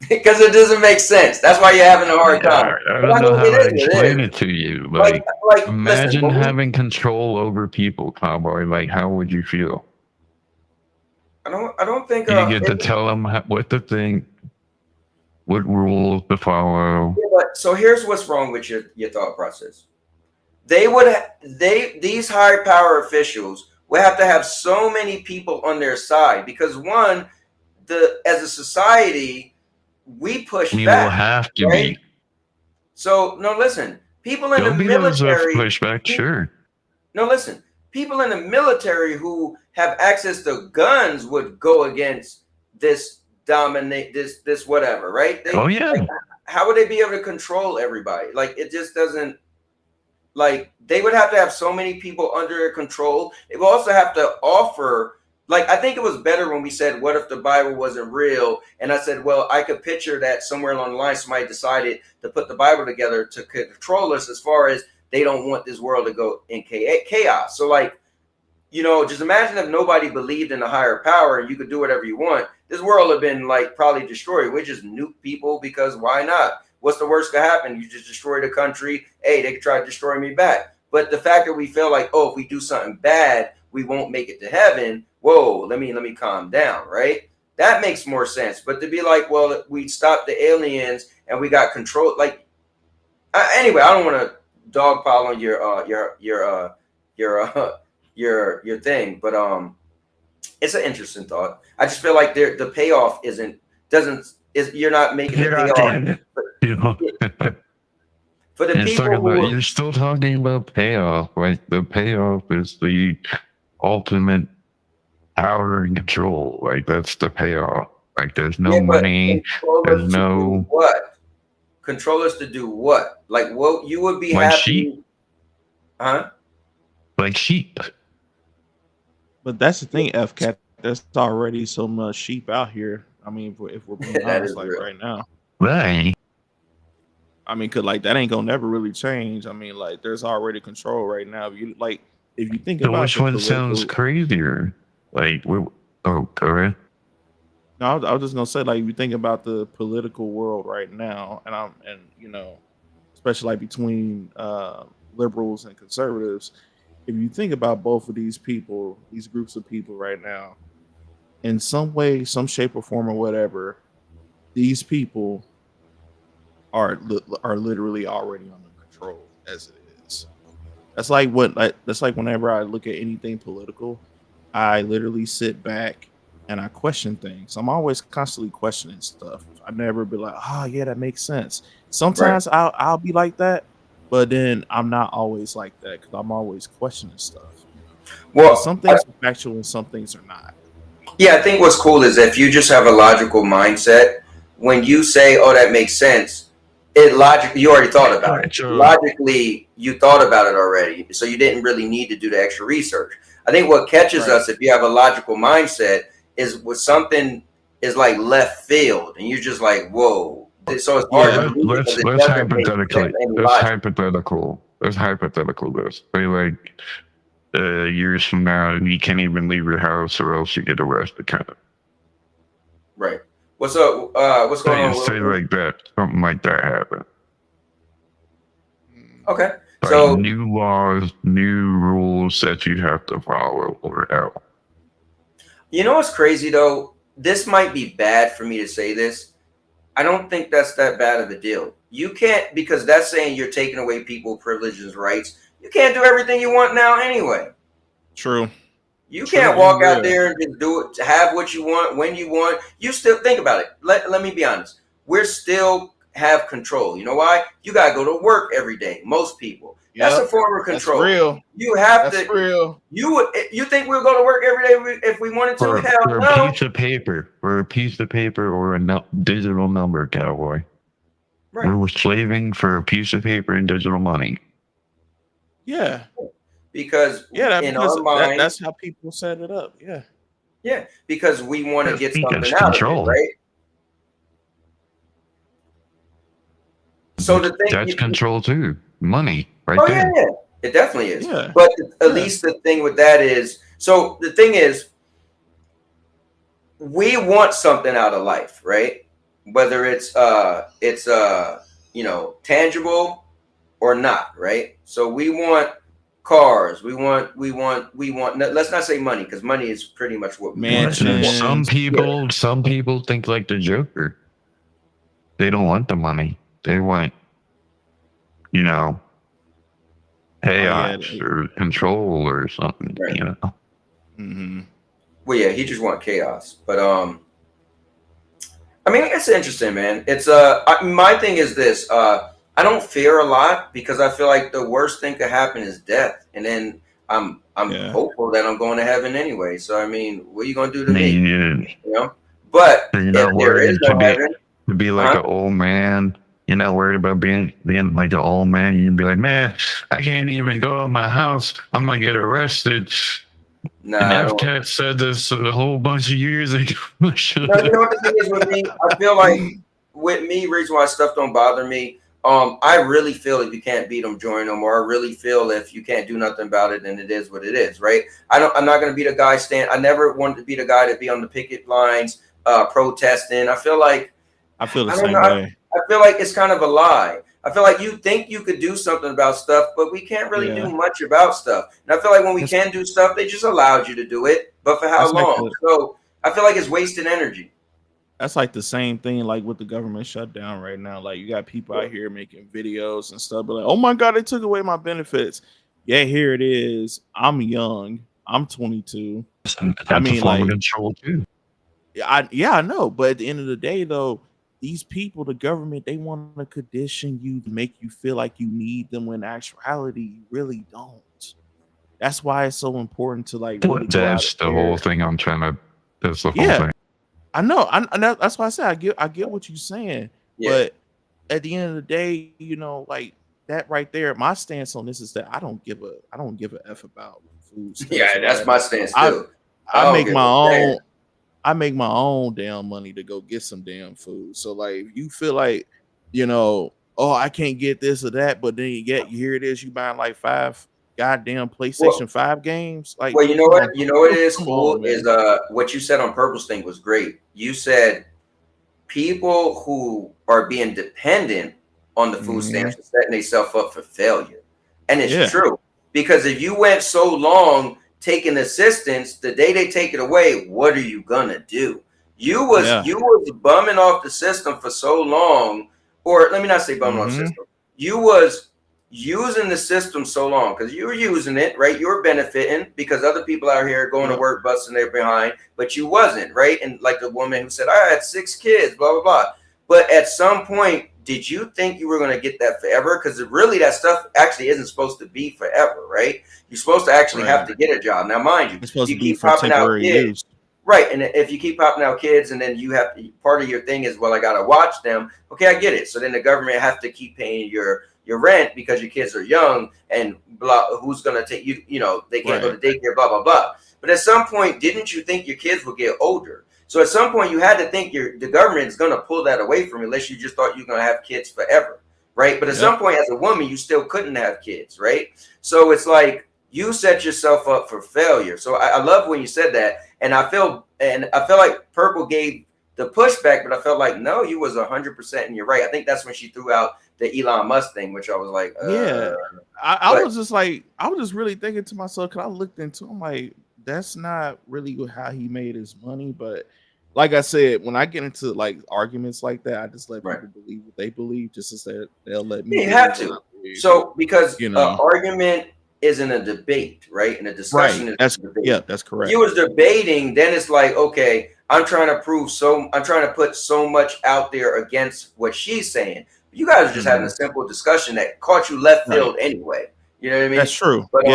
Because it doesn't make sense. That's why you're having a hard time. I don't know how to explain it to you. Like imagine listen, having control over people, Cowboy. Like, how would you feel? I don't think you get to tell them what to think, what rules to follow. Yeah, but so here's what's wrong with your thought process. These high power officials would have to have so many people on their side because one, as a society, we push back. We will have to right? be. So no, listen. People in the military push back, sure. No, listen. People in the military who have access to guns would go against this this whatever, right? Yeah. Like, how would they be able to control everybody? Like it just doesn't. Like they would have to have so many people under their control. They would also have to offer. Like, I think it was better when we said, what if the Bible wasn't real? And I said, well, I could picture that somewhere along the line, somebody decided to put the Bible together to control us as far as they don't want this world to go in chaos. So, like, you know, just imagine if nobody believed in a higher power and you could do whatever you want. This world would have been, like, probably destroyed. We just nuke people because why not? What's the worst that could happen? You just destroy the country. Hey, they could try to destroy me back. But the fact that we feel like, oh, if we do something bad, we won't make it to heaven. Whoa, let me calm down, right? That makes more sense. But to be like, well, we stopped the aliens and we got control. Like, anyway, I don't want to dogpile on your thing, but it's an interesting thought. I just feel like the payoff you're not making the payoff. For the people you're still talking about payoff. Like the payoff is the ultimate power and control. Like that's the payoff. Like there's no money. There's no what? Controllers to do what? Like what you would be like happy. Sheep. Huh? Like sheep. But that's the thing, FCAT. There's already so much sheep out here. I mean, if we're being honest, like real. Right now. Right. I mean, cause like that ain't gonna never really change. I mean, like there's already control right now. If you think about which one sounds crazier? Like, go ahead. No, I was just gonna say, like, if you think about the political world right now, and you know, especially like between liberals and conservatives, if you think about both of these groups of people right now, in some way, some shape or form or whatever, these people are literally already under control as it is. That's like whenever I look at anything political, I literally sit back and I question things. I'm always constantly questioning stuff. I never be like, oh yeah, that makes sense. Sometimes I'll be like that, but then I'm not always like that because I'm always questioning stuff. Well, some things are factual and some things are not. Yeah, I think what's cool is if you just have a logical mindset, when you say, oh, that makes sense, you already thought about it. Logically, you thought about it already. So you didn't really need to do the extra research. I think what catches us if you have a logical mindset is when something is like left field and you're just like, whoa. So it's hard let's hypothetically. Let's hypothetical this. Say like years from now, you can't even leave your house or else you get arrested, kind of. Right. What's up? What's going on? Say like that. Something like that happen. Okay. Like so new laws, new rules that you have to follow or out. You know what's crazy though? This might be bad for me to say this. I don't think that's that bad of a deal. You can't, because that's saying you're taking away people's privileges, rights. You can't do everything you want now anyway. True. You True, can't walk out yeah. there and just do it, have what you want when you want. You still think about it. Let me be honest. We're still have control. You know why? You gotta go to work every day. Most people. That's a Yep. form of control. That's real. You have That's to. real. You think we'll go to work every day if we wanted to? For, Hell for a no. piece of paper, or a digital number, cowboy. Right. We're slaving for a piece of paper and digital money. Yeah. Because in our mind, that's how people set it up. Yeah. Yeah, because we want to get That's something out control. of it, right? So the thing That's control too. Money, right Oh there. yeah, it definitely is. Yeah. But at least the thing with that is, so the thing is, we want something out of life, right? Whether it's tangible or not, right? So we want cars, we want let's not say money, because money is pretty much what we want. Some people think like the Joker. They don't want the money. They want, chaos or control or something. Right. Mm-hmm. Well, yeah, he just want chaos. But I mean, it's interesting, man. It's my thing is this. I don't fear a lot because I feel like the worst thing could happen is death, and then I'm hopeful that I'm going to heaven anyway. So I mean, what are you gonna do to me? You know. But You're if not there is worried no heaven, to be like an old man. You're not worried about being like the old man. You'd be like, man, I can't even go in my house. I'm gonna get arrested. Nah, and FCAT said this a whole bunch of years ago. No, you know what the thing is with me? I feel like with me, reason why stuff don't bother me. I really feel if you can't beat them, join them. Or I really feel if you can't do nothing about it, then it is what it is, right? I'm not gonna be the guy I never wanted to be the guy to be on the picket lines, protesting. I feel like I feel the I don't same know. way. I feel like it's kind of a lie. I feel like you think you could do something about stuff, but we can't really do much about stuff. And I feel like when we can do stuff, they just allowed you to do it, but for how long? So I feel like it's wasted energy. That's like the same thing like with the government shutdown right now. Like you got people out here making videos and stuff, but like, oh my God, they took away my benefits. Yeah, here it is. I'm young. I'm 22. I mean, like control too. I know, but at the end of the day, though, these people, the government, they want to condition you to make you feel like you need them when in actuality you really don't. That's why it's so important to like really go That's out the there. whole thing I'm trying to. That's the whole thing. I know. That's why I said I get what you're saying. Yeah. But at the end of the day, like that right there, my stance on this is that I don't give a F about food. Yeah, that's my stance too. I make my own. I make my own damn money to go get some damn food. So like, if you feel like, oh, I can't get this or that, but then here it is, you buying like 5 goddamn PlayStation 5 games. Like, well, you know what? You know what is cool is what you said on Purple's thing was great. You said people who are being dependent on the food stamps are setting themselves up for failure, and it's true because if you went so long taking assistance, the day they take it away, what are you gonna do? You was bumming off the system for so long, or let me not say bumming off the system. You was using the system so long because you were using it, right? You were benefiting because other people out here going to work, busting their behind, but you wasn't, right? And like the woman who said, I had 6 kids, blah, blah, blah. But at some point, did you think you were going to get that forever? Because really that stuff actually isn't supposed to be forever, right? You're supposed to actually have to get a job. Now, mind you, it's supposed you to be keep for popping out temporary kids. use. Right. And if you keep popping out kids and then you have to, part of your thing is, well, I got to watch them. Okay, I get it. So then the government have to keep paying your rent because your kids are young and blah, who's going to take you, they can't go to daycare, blah, blah, blah. But at some point, didn't you think your kids would get older? So at some point you had to think the government is going to pull that away from you unless you just thought you're going to have kids forever. Right. But at some point as a woman, you still couldn't have kids. Right. So it's like you set yourself up for failure. So I love when you said that. And I feel like Purple gave the pushback, but I felt like, no, you was 100% and you're right. I think that's when she threw out the Elon Musk thing, which I was like, I was just like, I was just really thinking to myself, because I looked into, I'm like, that's not really how he made his money. But like I said, when I get into like arguments like that, I just let people believe what they believe, just as they'll let me. You have to. So because you know, argument isn't a debate, right? And a discussion is That's a debate. yeah, that's correct. If you was debating, then it's like, okay, I'm trying to put so much out there against what she's saying. You guys are just having a simple discussion that caught you left field anyway. You know what I mean? That's true. But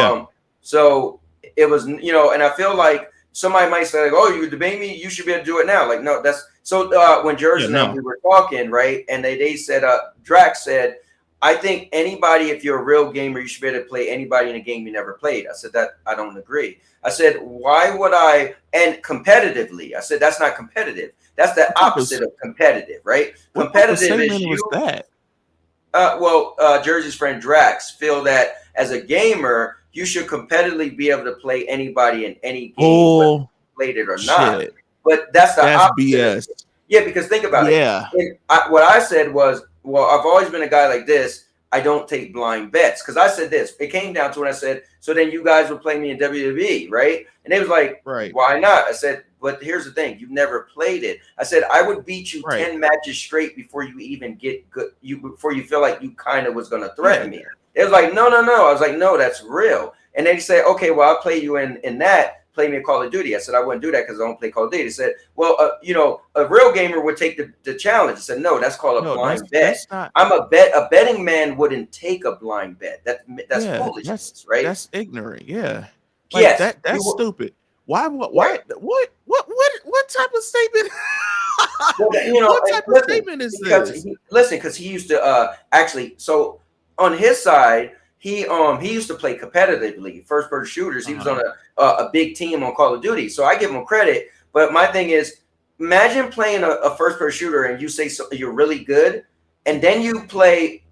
so it was, and I feel like somebody might say, like, "Oh, you debate me? You should be able to do it now." Like, no, that's so. When Jersey and we were talking, right, and they said, Drax said, "I think anybody, if you're a real gamer, you should be able to play anybody in a game you never played." I said that I don't agree. I said, "Why would I?" And competitively, I said that's not competitive. That's the opposite of competitive, right? Competitive is you. That? Jersey's friend Drax feel that as a gamer, you should competitively be able to play anybody in any game, whether you played it or not. But that's the opposite. BS. Yeah, because think about it. What I said was, well, I've always been a guy like this. I don't take blind bets because I said this. It came down to when I said, so then you guys would play me in WWE, right? And they was like, why not? I said, but here's the thing. You've never played it. I said, I would beat you 10 matches straight before you even get good. Before you feel like you kind of was going to threaten me. It was like, no. I was like, no, that's real. And they say, okay, well, I'll play you in that. Play me in Call of Duty. I said, I wouldn't do that because I don't play Call of Duty. They said, well, a real gamer would take the challenge. I said, no, that's called a blind bet. A betting man wouldn't take a blind bet. That's foolishness, right? That's ignorant. Yeah. Like, that's stupid. Why? What type of statement? What type of statement is this? Because he used to actually. So on his side, he used to play competitively, first person shooters. He was on a big team on Call of Duty, so I give him credit. But my thing is, imagine playing a first person shooter and you say you're really good, and then you play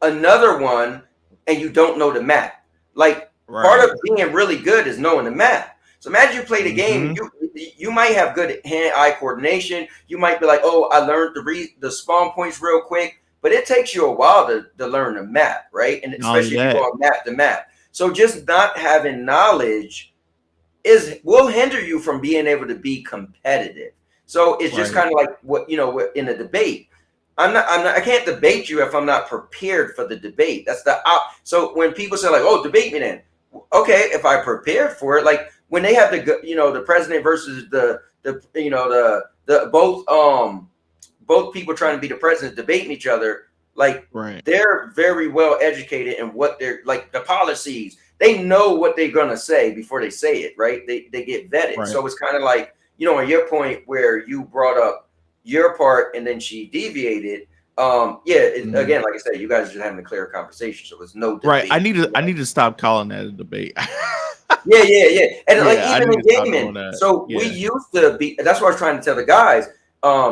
another one and you don't know the map. Like part of being really good is knowing the map. So imagine you play the game, you might have good hand-eye coordination. You might be like, oh, I learned the spawn points real quick. But it takes you a while to learn the map, right? And especially if you go map to map. So just not having knowledge will hinder you from being able to be competitive. So it's just kind of like what in a debate. I can't debate you if I'm not prepared for the debate. That's so when people say like, oh, debate me then. Okay, if I prepared for it, like when they have the president versus both people trying to be the president debating each other, like they're very well educated in what they're like the policies. They know what they're gonna say before they say it, right? They get vetted. So it's kind of like, on your point where you brought up your part and then she deviated. Again, like I said, you guys are just having a clear conversation, so it's no debate. I need to stop calling that a debate. Yeah. And like even in gaming, so we used to be. That's what I was trying to tell the guys.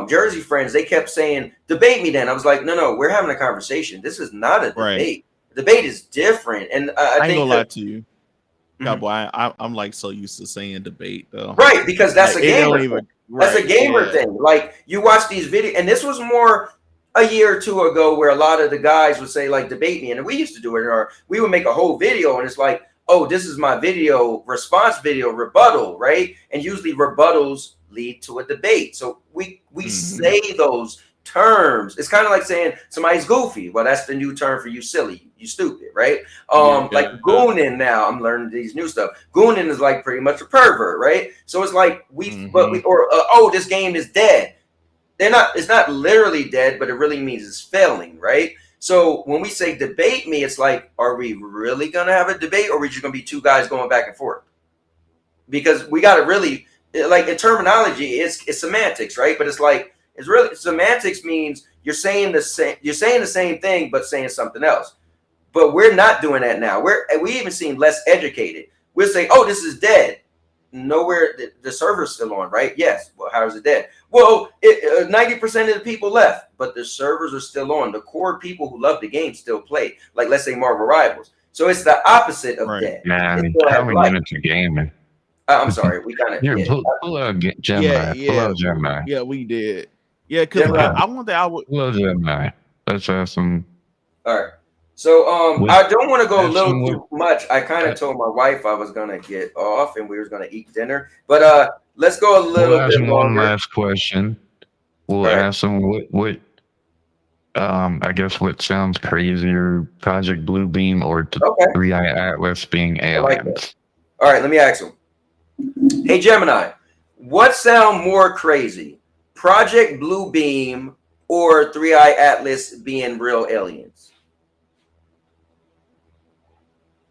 Jersey friends, they kept saying, debate me then. I was like, no, we're having a conversation. This is not a debate. The debate is different. And I think ain't gonna lie to you. Cowboy, I'm like so used to saying debate though. Right, because that's a gamer thing. That's a gamer thing. Like you watch these videos, and this was more a year or two ago where a lot of the guys would say, like, debate me. And we used to do it, or we would make a whole video and it's like, oh, this is my video, response video, rebuttal, right? And usually rebuttals lead to a debate. So we say those terms. It's kind of like saying somebody's goofy. Well, that's the new term for you silly, you stupid, right? Like gooning now, I'm learning these new stuff. Gooning is like pretty much a pervert, right? So it's like this game is dead. It's not literally dead, but it really means it's failing, right? So when we say debate me, it's like, are we really gonna have a debate, or are we just gonna be two guys going back and forth? Because we gotta really, like, in terminology, it's semantics, right? But it's like, it's really, semantics means you're saying the same thing but saying something else. But we're not doing that now. We even seem less educated. We'll say, oh, this is dead. Nowhere, the server's still on, right? Yes. Well, how is it dead? Well, 90% of the people left, but the servers are still on. The core people who love the game still play. Like, let's say Marvel Rivals. So it's the opposite of dead. Man, coming into gaming. I'm sorry, we kind of pull up Gemini. Pull up Gemini. Yeah, we did. Yeah, because I want that. Pull up Gemini. Let's have some. All right. So With I don't want to go a little asking too much. I kind what of told my wife I was gonna get off and we was gonna eat dinner. But let's go a we'll little ask bit him one longer. last question. We'll All right. ask him what I guess what sounds crazier, Project Bluebeam or Okay. Three Eye Atlas being I like that. aliens? All right, let me ask him. Hey Gemini, what sound more crazy? Project Bluebeam or Three Eye Atlas being real aliens?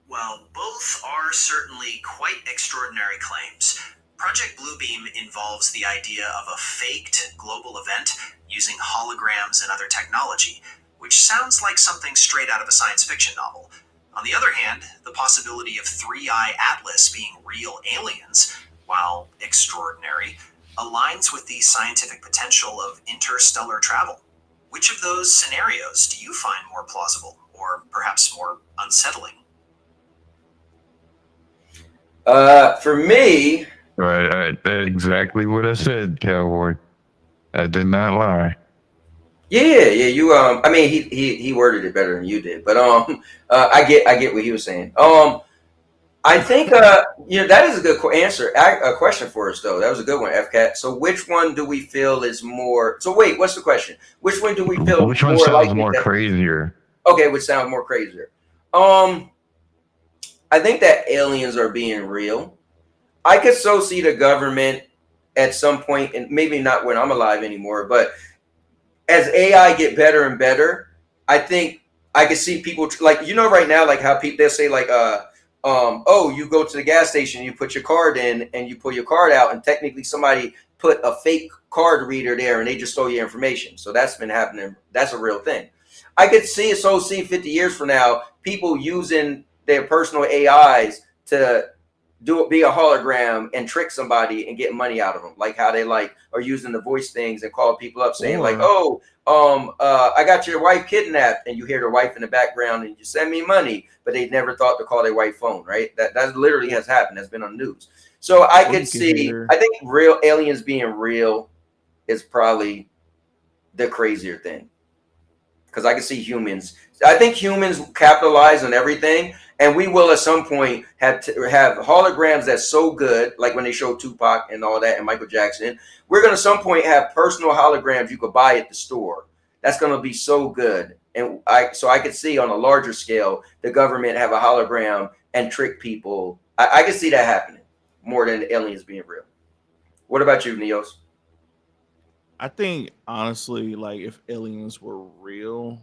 While both are certainly quite extraordinary claims, Project Bluebeam involves the idea of a faked global event using holograms and other technology, which sounds like something straight out of a science fiction novel. On the other hand, the possibility of Three Eye Atlas being real aliens, while extraordinary, aligns with the scientific potential of interstellar travel. Which of those scenarios do you find more plausible, or perhaps more unsettling? For me, Right, that's exactly what I said, Cowboy. I did not lie. yeah, you I mean he worded it better than you did, but I get what he was saying. I think that is a good answer. A question for us though. That was a good one, FCAT. So which one do we feel is more? So wait, what's the question? Which one do we feel Which one more sounds likely more that? crazier? Okay, which sounds more crazier. I think that aliens are being real. I could so see the government at some point, and maybe not when I'm alive anymore, but as AI get better and better, I think I could see people like right now, like how people they say like oh, you go to the gas station, you put your card in, and you pull your card out, and technically somebody put a fake card reader there, and they just stole your information. So that's been happening. That's a real thing. I could see 50 years from now, people using their personal AIs to be a hologram and trick somebody and get money out of them, like how they like are using the voice things and call people up saying like, oh, I got your wife kidnapped, and you hear their wife in the background and you send me money, but they never thought to call their wife phone, right? That literally has happened. That's been on the news. So I could see, I think real aliens being real is probably the crazier thing, because I can see humans. I think humans capitalize on everything, and we will at some point have holograms that's so good, like when they show Tupac and all that and Michael Jackson. We're going to some point have personal holograms you could buy at the store. That's going to be so good. And I could see on a larger scale, the government have a hologram and trick people. I could see that happening more than aliens being real. What about you, Neos? I think honestly, like if aliens were real,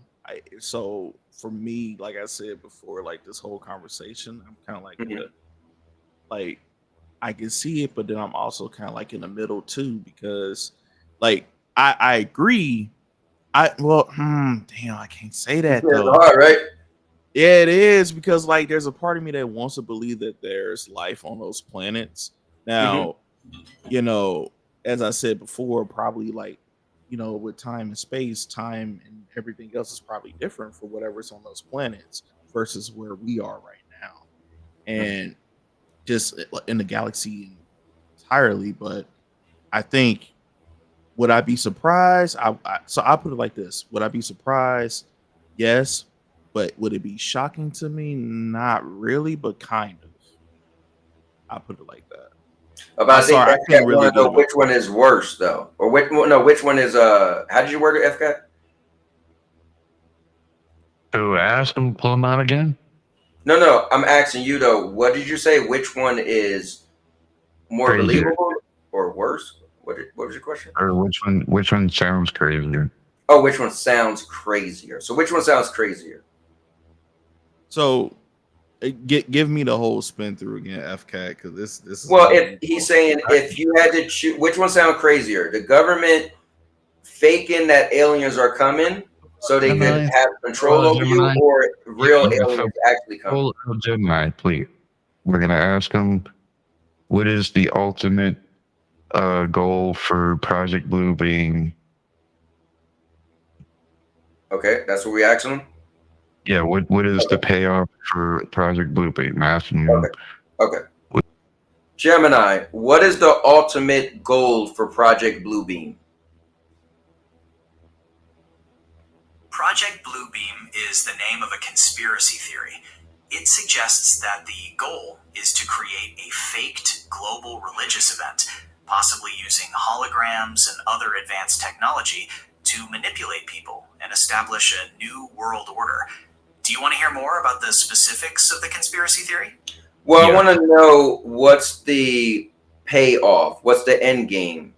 so for me, like I said before, like this whole conversation, I'm kind of like like I can see it, but then I'm also kind of like in the middle too, because like I agree. Damn, I can't say that though. It's hard, right? Yeah, it is, because like there's a part of me that wants to believe that there's life on those planets. Now, as I said before, probably like, with time and space, time and everything else is probably different for whatever's on those planets versus where we are right now. And just in the galaxy entirely. But I think, would I be surprised? So I'll put it like this. Would I be surprised? Yes. But would it be shocking to me? Not really, but kind of. I'll put it like that. I can't really want to know which one is worse though, or which one is how did you word it, FCAT? So ask him, pull him out again. No, I'm asking you though. What did you say? Which one is more Crazier. believable or worse? What was your question? Or which one sounds crazier? Oh, which one sounds crazier? So which one sounds crazier? So give me the whole spin through again, FCAT, because this is. Well, if he's saying if you had to choose, which one sounds crazier? The government faking that aliens are coming so they could have control over you, or real aliens actually coming? Gemini, please. We're gonna ask him, what is the ultimate goal for Project Bluebeam? Okay, that's what we asking him. Yeah, what is the payoff for Project Bluebeam? Asking him. Okay. Gemini, what is the ultimate goal for Project Bluebeam? Project Bluebeam is the name of a conspiracy theory. It suggests that the goal is to create a faked global religious event, possibly using holograms and other advanced technology to manipulate people and establish a new world order. Do you want to hear more about the specifics of the conspiracy theory? Well, I want to know what's the payoff? What's the end game?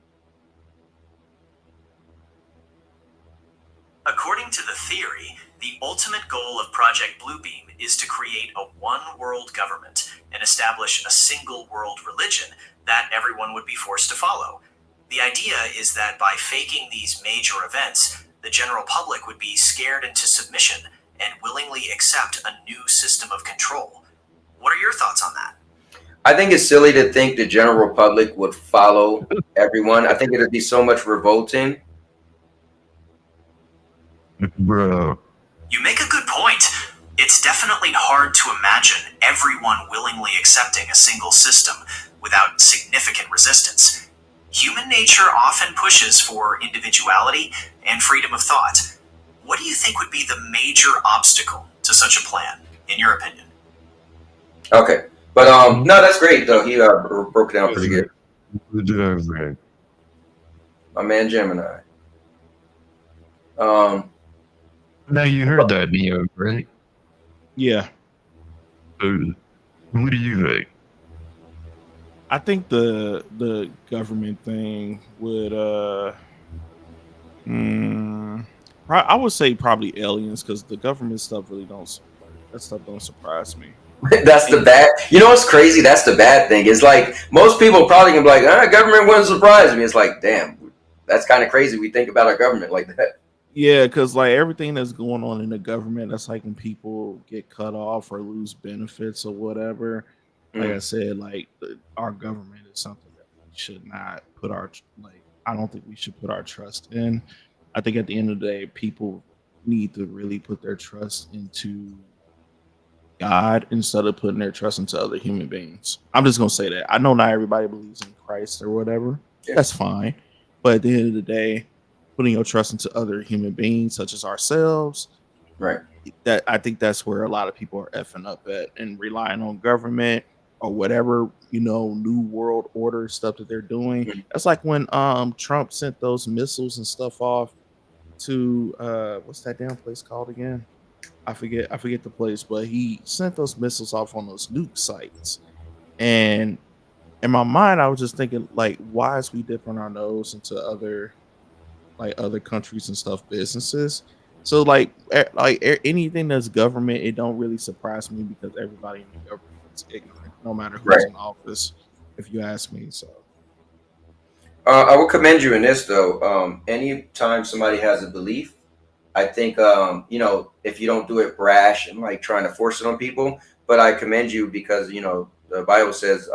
According to the theory, the ultimate goal of Project Bluebeam is to create a one-world government and establish a single world religion that everyone would be forced to follow. The idea is that by faking these major events, the general public would be scared into submission and willingly accept a new system of control. What are your thoughts on that? I think it's silly to think the general public would follow everyone. I think it would be so much revolting. Bro. You make a good point. It's definitely hard to imagine everyone willingly accepting a single system without significant resistance. Human nature often pushes for individuality and freedom of thought. What do you think would be the major obstacle to such a plan, in your opinion? Okay. But no, that's great though. He broke it down pretty good. My man Gemini. Now you heard that, Neo, right? Yeah. What do you think? I think the government thing would I would say probably aliens, because the government stuff really don't surprise me. That's the bad. You know what's crazy? That's the bad thing. It's like most people probably gonna be like, government wouldn't surprise me. It's like, damn, that's kind of crazy. We think about our government like that. Yeah, because like everything that's going on in the government, that's like when people get cut off or lose benefits or whatever. Like I said, like our government is something that we should not put our I don't think we should put our trust in. I think at the end of the day, people need to really put their trust into God instead of putting their trust into other human beings. I'm just gonna say that. I know not everybody believes in Christ or whatever. Yeah. That's fine. But at the end of the day, putting your trust into other human beings such as ourselves, right? That I think that's where a lot of people are effing up at and relying on government or whatever, new world order stuff that they're doing. Mm-hmm. That's like when Trump sent those missiles and stuff off to what's that damn place called again? I forget the place, but he sent those missiles off on those nuke sites. And in my mind, I was just thinking, like, why is we dipping our nose into other countries and stuff, businesses? So like anything that's government, it don't really surprise me because everybody in the government is ignorant, no matter who's in office, if you ask me. So I will commend you in this though. Anytime somebody has a belief, I think if you don't do it brash and like trying to force it on people, but I commend you because the Bible says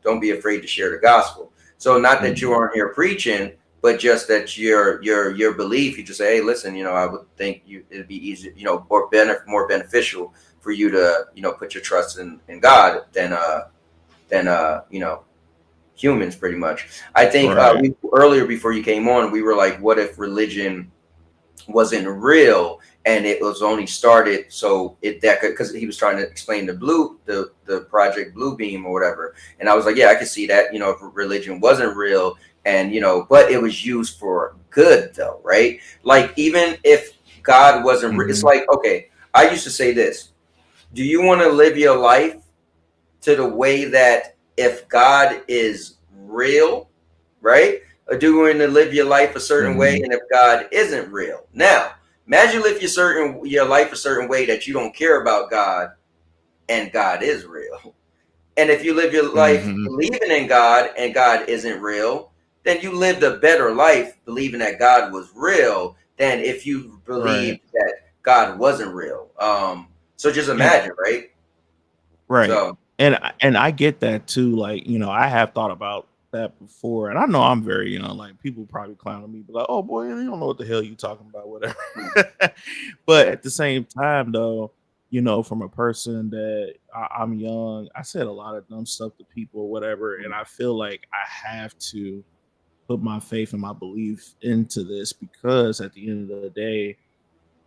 don't be afraid to share the gospel. So not that you aren't here preaching, but just that your belief, you just say, hey, listen, I would think it'd be easier, or more beneficial for you to put your trust in God than humans, pretty much. I think earlier before you came on, we were like, what if religion wasn't real and it was only started so because he was trying to explain the Project Bluebeam or whatever, and I was like, yeah, I could see that, if religion wasn't real and but it was used for good though, right? Like even if God wasn't it's like, okay, I used to say this: do you want to live your life to the way that if God is real, right? Or do you want to live your life a certain way, and if God isn't real? Now, imagine live your life a certain way that you don't care about God, and God is real. And if you live your life believing in God, and God isn't real, then you lived a better life believing that God was real than if you believed that God wasn't real. So just imagine, right? Right. So, and I get that too. Like, I have thought about that before, and I know I'm very young. Like people probably clowning me, but like, oh boy, you don't know what the hell you talking about, whatever. But at the same time, though, from a person that I'm young, I said a lot of dumb stuff to people, or whatever, and I feel like I have to put my faith and my belief into this because at the end of the day,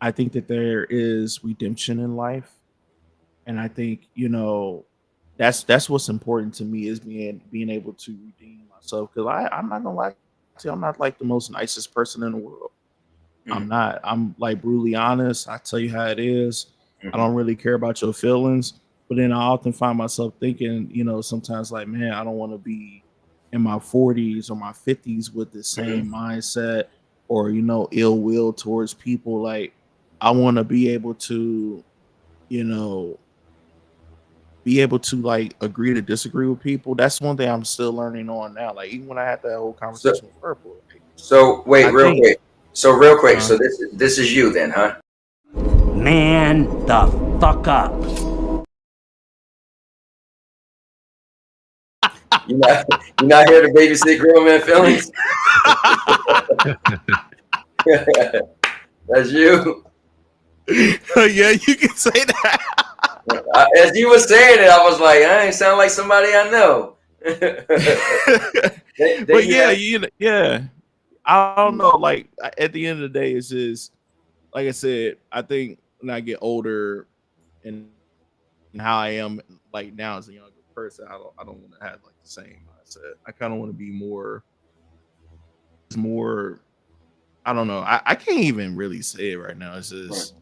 I think that there is redemption in life, and I think that's what's important to me is being able to redeem myself. Because I'm not gonna lie to you, I'm not like the most nicest person in the world. I'm not. I'm like brutally honest. I tell you how it is. I don't really care about your feelings. But then I often find myself thinking, sometimes like, man, I don't want to be in my 40s or my 50s with the same mindset or, ill will towards people. Like, I want to be able to, like agree to disagree with people. That's one thing I'm still learning on now. Like, even when I had that whole conversation with Purple. So wait, real quick. So real quick. Uh-huh. So this is you then, huh? Man the fuck up. You're not here to babysit grown man feelings. That's you. Yeah, you can say that. As you were saying it, I was like, I ain't sound like somebody I know. But yeah, I don't know. Like at the end of the day, it's just like I said. I think when I get older and how I am like now as a younger person, I don't want to have like the same mindset. I kind of want to be more. I don't know. I can't even really say it right now. It's just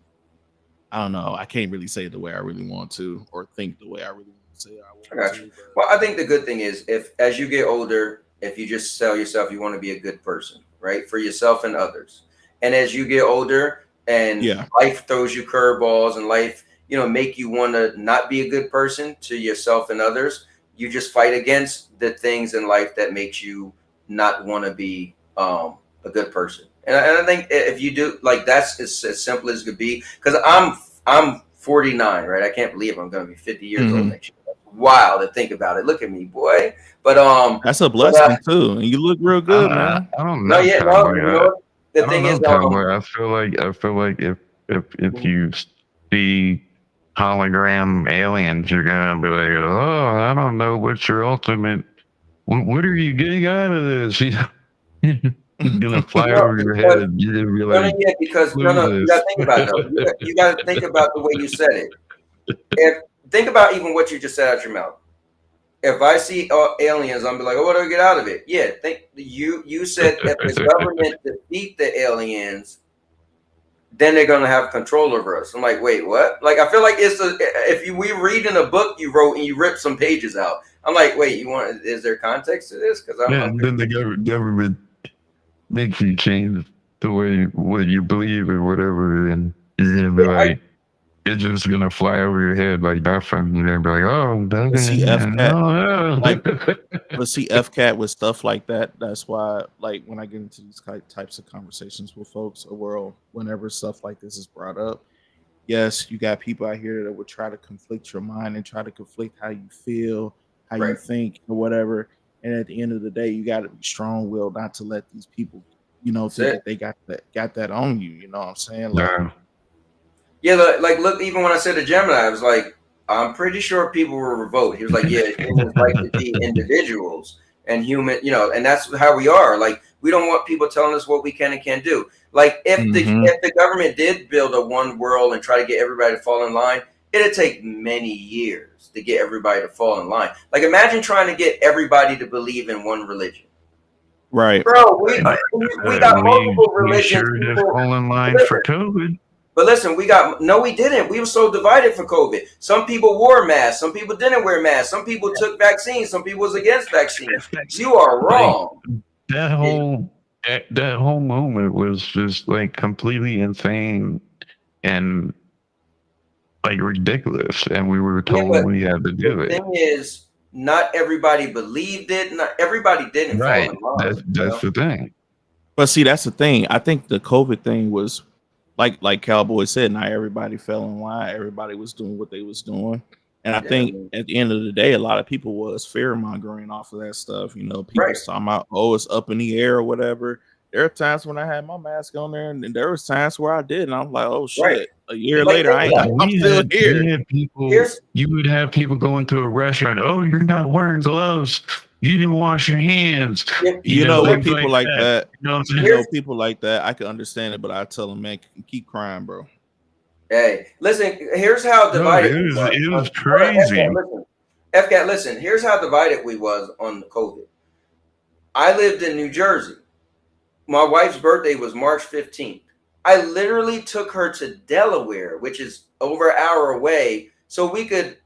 I don't know. I can't really say it the way I really want to, or think the way I really want to say it. I got you. Well, I think the good thing is if as you get older, if you just tell yourself you want to be a good person, right, for yourself and others, and as you get older and life throws you curveballs and life, make you want to not be a good person to yourself and others, you just fight against the things in life that makes you not want to be a good person. And I think if you do, like, that's as simple as it could be. Because I'm 49, right? I can't believe I'm going to be 50 years old next year. That's wild to think about it. Look at me, boy. But that's a blessing too, and you look real good, man. I don't No, know. yeah, Cowboy. no. The thing is, Cowboy. I feel like if you see hologram aliens, you're gonna be like, oh, I don't know what's your ultimate. What are you getting out of this? It's gonna fly over your head. You're gonna be like, because you gotta think about it though. You gotta think about the way you said it. Think about even what you just said out your mouth. If I see aliens, I'm be like, oh, what do I get out of it? Yeah, think you said if the government defeat the aliens, then they're gonna have control over us. I'm like, wait, what? Like, I feel like we read in a book you wrote and you ripped some pages out. I'm like, wait, is there context to this? Because then the government makes you change the way what you believe or whatever, and you're gonna be like, it's just gonna fly over your head like nothing. You're gonna be like, oh, But see, no. FCAT with stuff like that. That's why, like, when I get into these types of conversations with folks, or whenever stuff like this is brought up, yes, you got people out here that would try to conflict your mind and try to conflict how you feel, how you think, or whatever. And at the end of the day, you got to be strong-willed not to let these people, think that they got that on you. You know what I'm saying? Like, yeah, like look, even when I said to Gemini, I was like, I'm pretty sure people will revolt. He was like, yeah, humans like to be individuals and human, and that's how we are. Like, we don't want people telling us what we can and can't do. Like, if the government did build a one world and try to get everybody to fall in line, it'd take many years to get everybody to fall in line. Like, imagine trying to get everybody to believe in one religion. Right, bro. We got multiple religions. Sure did fall in line for COVID. But listen, we didn't. We were so divided for COVID. Some people wore masks. Some people didn't wear masks. Some people took vaccines. Some people was against vaccines. You are wrong. That whole moment was just like completely insane and like ridiculous. And we were told we had to do it. The thing is, not everybody believed it. Not everybody didn't fall in line. That's the thing. But see, that's the thing. I think the COVID thing was like Cowboy said, not everybody fell in line. Everybody was doing what they was doing. And I think at the end of the day, a lot of people was fear mongering off of that stuff. People talking about, oh, it's up in the air or whatever. There are times when I had my mask on there, and there was times where I did, and I'm like, oh shit. A year later, I'm still here. You would have people go into a restaurant. Oh, you're not wearing gloves. You didn't wash your hands. You know, with things people like that, You know what I'm saying? you know, people like that, I can understand it, but I tell them, man, keep crying, bro. Hey, listen, here's how No, divided it we was was. it was Hold on, crazy. FCAT, listen, here's how divided we was on the COVID. I lived in New Jersey. My wife's birthday was March 15th. I literally took her to Delaware, which is over an hour away, so we could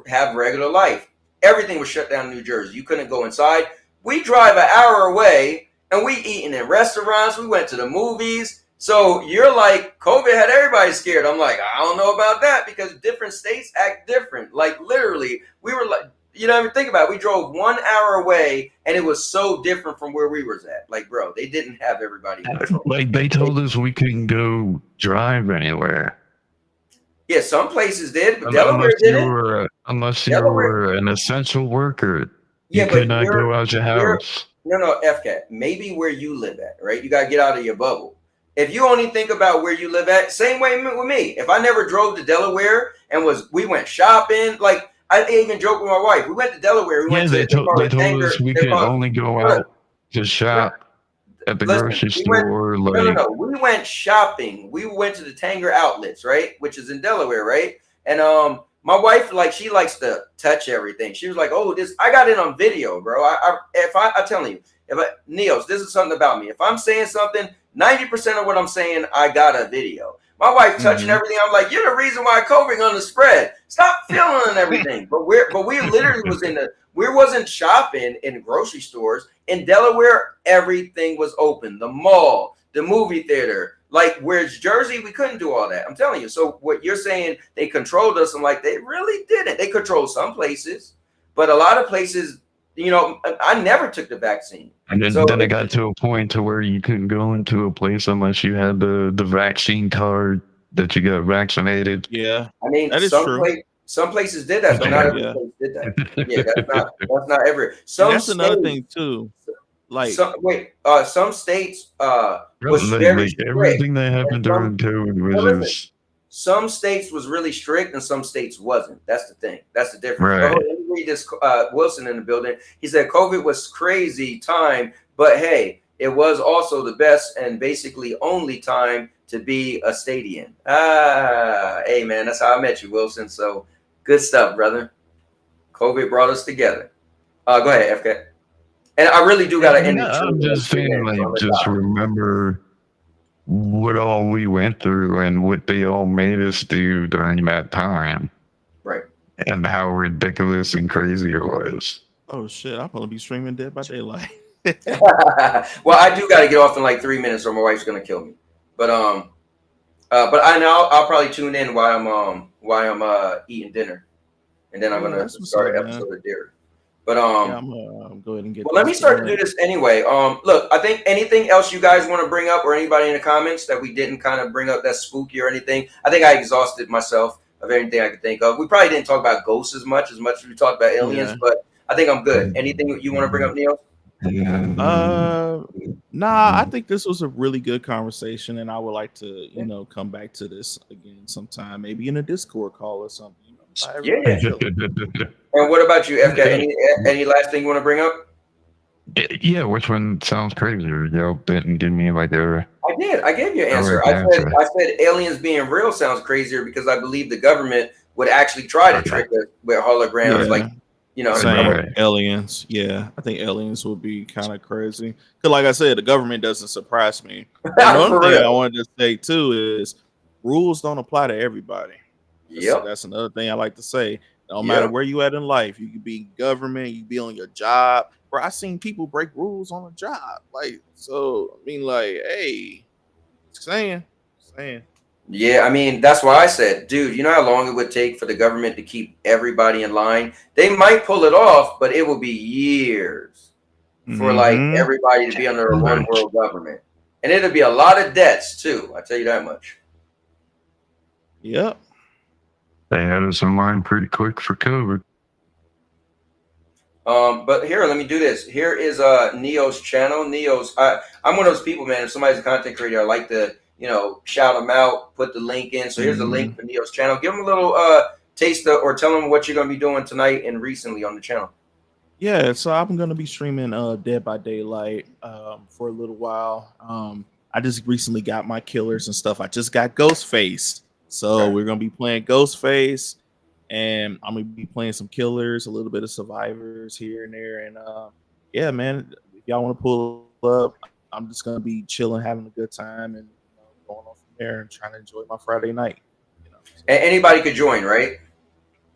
have regular life. Everything was shut down in New Jersey. You couldn't go inside. We drive an hour away and we eating in restaurants. We went to the movies. So you're like, COVID had everybody scared. I'm like, I don't know about that because different states act different. Like literally, we were like, you know, think about it. We drove 1 hour away and it was so different from where we was at. Like, bro, they didn't have everybody in control. Like they told us we couldn't go drive anywhere. Yeah, some places did, but Delaware didn't. Unless you were an essential worker, you could not go out your house. No, FCAT. Maybe where you live at, right? You got to get out of your bubble. If you only think about where you live at, same way with me. If I never drove to Delaware and we went shopping, like I even joke with my wife. We went to Delaware. They told us we could only go out to shop at the grocery store. No. We went shopping. We went to the Tanger outlets, right? Which is in Delaware, right? And my wife, like, she likes to touch everything. She was like, "Oh, this I got it on video, bro." I'm telling you, Neos, this is something about me. If I'm saying something, 90% of what I'm saying, I got a video. My wife touching everything. I'm like, "You're the reason why COVID gonna spread. Stop feeling and everything." But we literally we wasn't shopping in grocery stores. In Delaware, everything was open. The mall, the movie theater. Like, where's Jersey, we couldn't do all that. I'm telling you. So what you're saying, they controlled us. I'm like, they really didn't. They controlled some places, but a lot of places, you know, I never took the vaccine. And then it got to a point to where you couldn't go into a place unless you had the vaccine card that you got vaccinated. Yeah, I mean, that is true. Some places did that, but not every place did that. Yeah, that's not every. That's another thing too. Like, some states was very strict. Everything that happened during COVID was some states was really strict and some states wasn't. That's the thing. That's the difference. Right. Let me read this. Wilson in the building. He said COVID was crazy time, but hey, it was also the best and basically only time to be a stadian. Hey man, that's how I met you, Wilson. So good stuff, brother. COVID brought us together. Go ahead, FK. And I really do got to end it. I'm just saying, like, just remember what all we went through and what they all made us do during that time. Right. And how ridiculous and crazy it was. Oh, shit. I'm going to be streaming Dead by Daylight. Well, I do got to get off in like 3 minutes or my wife's going to kill me. But I know I'll probably tune in while I'm eating dinner. And then I'm going to start an episode of Deer. But I'm go ahead and get. Well, let me start to do this anyway. Look, I think anything else you guys want to bring up, or anybody in the comments that we didn't kind of bring up that's spooky or anything. I think I exhausted myself of anything I could think of. We probably didn't talk about ghosts as much as we talked about aliens, but I think I'm good. Anything you want to bring up, Neil? Nah, I think this was a really good conversation, and I would like to, come back to this again sometime, maybe in a Discord call or something. Yeah. And what about you, FK? Any last thing you want to bring up? Yeah, which one sounds crazier? Didn't give me like a. I did. I gave you an answer. I said aliens being real sounds crazier because I believe the government would actually try to trick us with holograms, aliens. Yeah, I think aliens would be kind of crazy. Because, like I said, the government doesn't surprise me. Another thing I wanted to say too is rules don't apply to everybody. That's another thing I like to say. No matter where you at in life, you could be government, you be on your job. Bro, I seen people break rules on a job. Hey, saying. Yeah, I mean, that's why I said, dude, you know how long it would take for the government to keep everybody in line? They might pull it off, but it will be years for everybody to be under a one world government. And it'll be a lot of debts too. I tell you that much. Yep. They had us in line pretty quick for COVID. But here, let me do this. Here is Neo's channel. I'm one of those people, man. If somebody's a content creator, I like to, shout them out, put the link in. So here's the link for Neo's channel. Give them a little taste or tell them what you're going to be doing tonight and recently on the channel. Yeah, so I'm gonna be streaming Dead by Daylight for a little while. I just recently got my killers and stuff. I just got Ghostface, so we're gonna be playing Ghostface, and I'm gonna be playing some killers, a little bit of survivors here and there, and yeah, man, if y'all want to pull up, I'm just gonna be chilling, having a good time, and going on from there and trying to enjoy my Friday night. And anybody could join, right?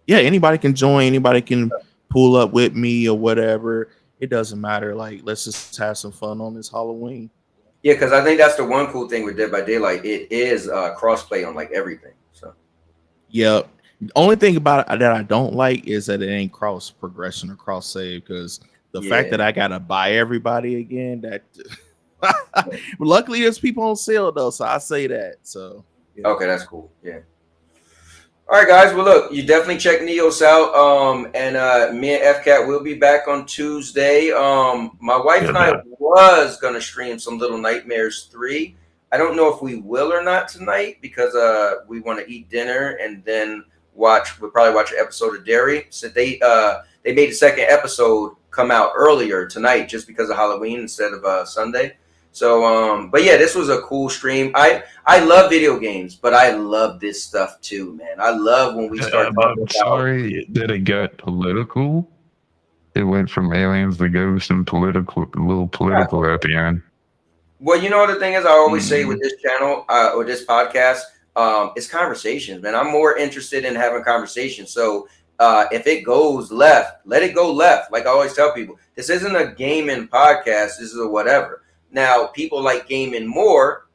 Yeah, anybody can join. Anybody can pull up with me or whatever. It doesn't matter. Like, let's just have some fun on this Halloween. Yeah, because I think that's the one cool thing with Dead by Daylight. It is crossplay on like everything. So Yep. The only thing about it that I don't like is that it ain't cross progression or cross save, because the fact that I gotta buy everybody again, that luckily there's people on sale though, so I say that. So yeah. Okay, that's cool. Yeah. All right, guys. Well, look, you definitely check Neos out. And me and FCat will be back on Tuesday. My wife and I was gonna stream some Little Nightmares 3. I don't know if we will or not tonight because we want to eat dinner and then we'll probably watch an episode of Dairy. So they made the second episode come out earlier tonight just because of Halloween instead of Sunday. So, but yeah, this was a cool stream. I love video games, but I love this stuff too, man. I love when we start talking I'm about. sorry that it got political. It went from aliens to ghosts and a little political at the end. Well, you know the thing is, I always say with this channel or this podcast, it's conversations, man. I'm more interested in having conversations. So if it goes left, let it go left. Like I always tell people, this isn't a gaming podcast. This is a whatever. Now, people like gaming more,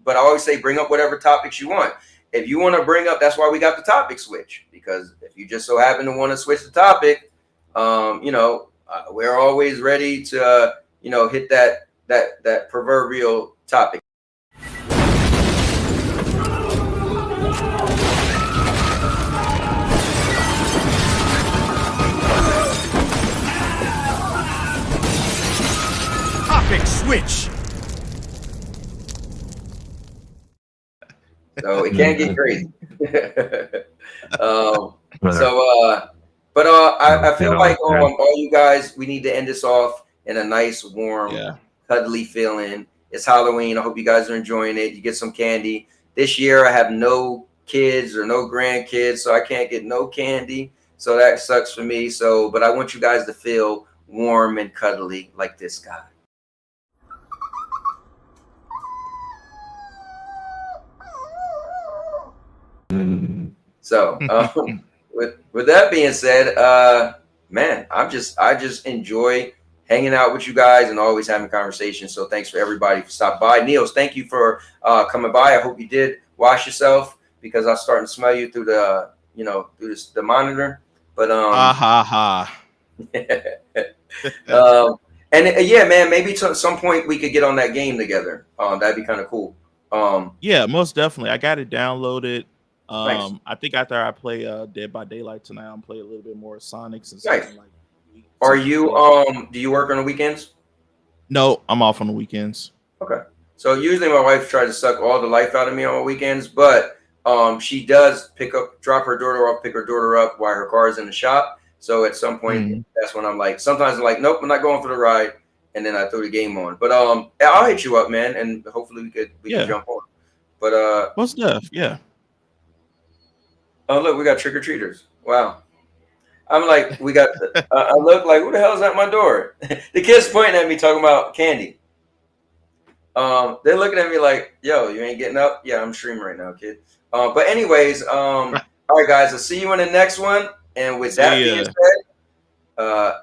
but I always say bring up whatever topics you want. If you want to bring up, that's why we got the topic switch. Because if you just so happen to want to switch the topic, we're always ready to, hit that proverbial topic. Topic switch. So it can't get crazy. I feel like all you guys, we need to end this off in a nice, warm, cuddly feeling. It's Halloween. I hope you guys are enjoying it. You get some candy. This year, I have no kids or no grandkids, so I can't get no candy. So that sucks for me. But I want you guys to feel warm and cuddly like this guy. So with that being said, man, I just enjoy hanging out with you guys and always having conversations. So thanks for everybody for stopping by. Niels, thank you for coming by. I hope you did wash yourself because I'm starting to smell you through the the monitor. But yeah, man, maybe at some point we could get on that game together. That'd be kind of cool. Yeah, most definitely. I got it downloaded. Nice. I think after I play Dead by Daylight tonight, I'll play a little bit more Sonics and nice. something like that. Are you do you work on the weekends? No, I'm off on the weekends. Okay. So usually my wife tries to suck all the life out of me on weekends, but she does drop her daughter off, pick her daughter up while her car is in the shop. So at some point, that's when I'm like, sometimes I'm like, nope, I'm not going for the ride, and then I throw the game on. But I'll hit you up, man, and hopefully we can jump on. But what's stuff? Yeah. Oh look, we got trick or treaters. Wow. I'm like, we got. I look like, who the hell's at my door? The kids pointing at me talking about candy. They're looking at me like, yo, you ain't getting up? Yeah, I'm streaming right now, kid. But anyways, all right, guys, I'll see you in the next one. And with that being said,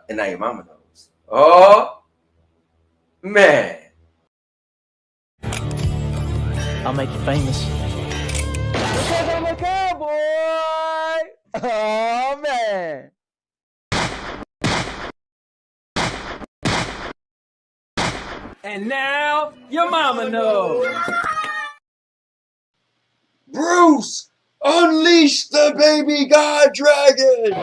and now your mama knows. Oh, man. I'll make you famous. Because I'm a cowboy! Oh, man. And now, your mama knows. Bruce, unleash the baby god dragon!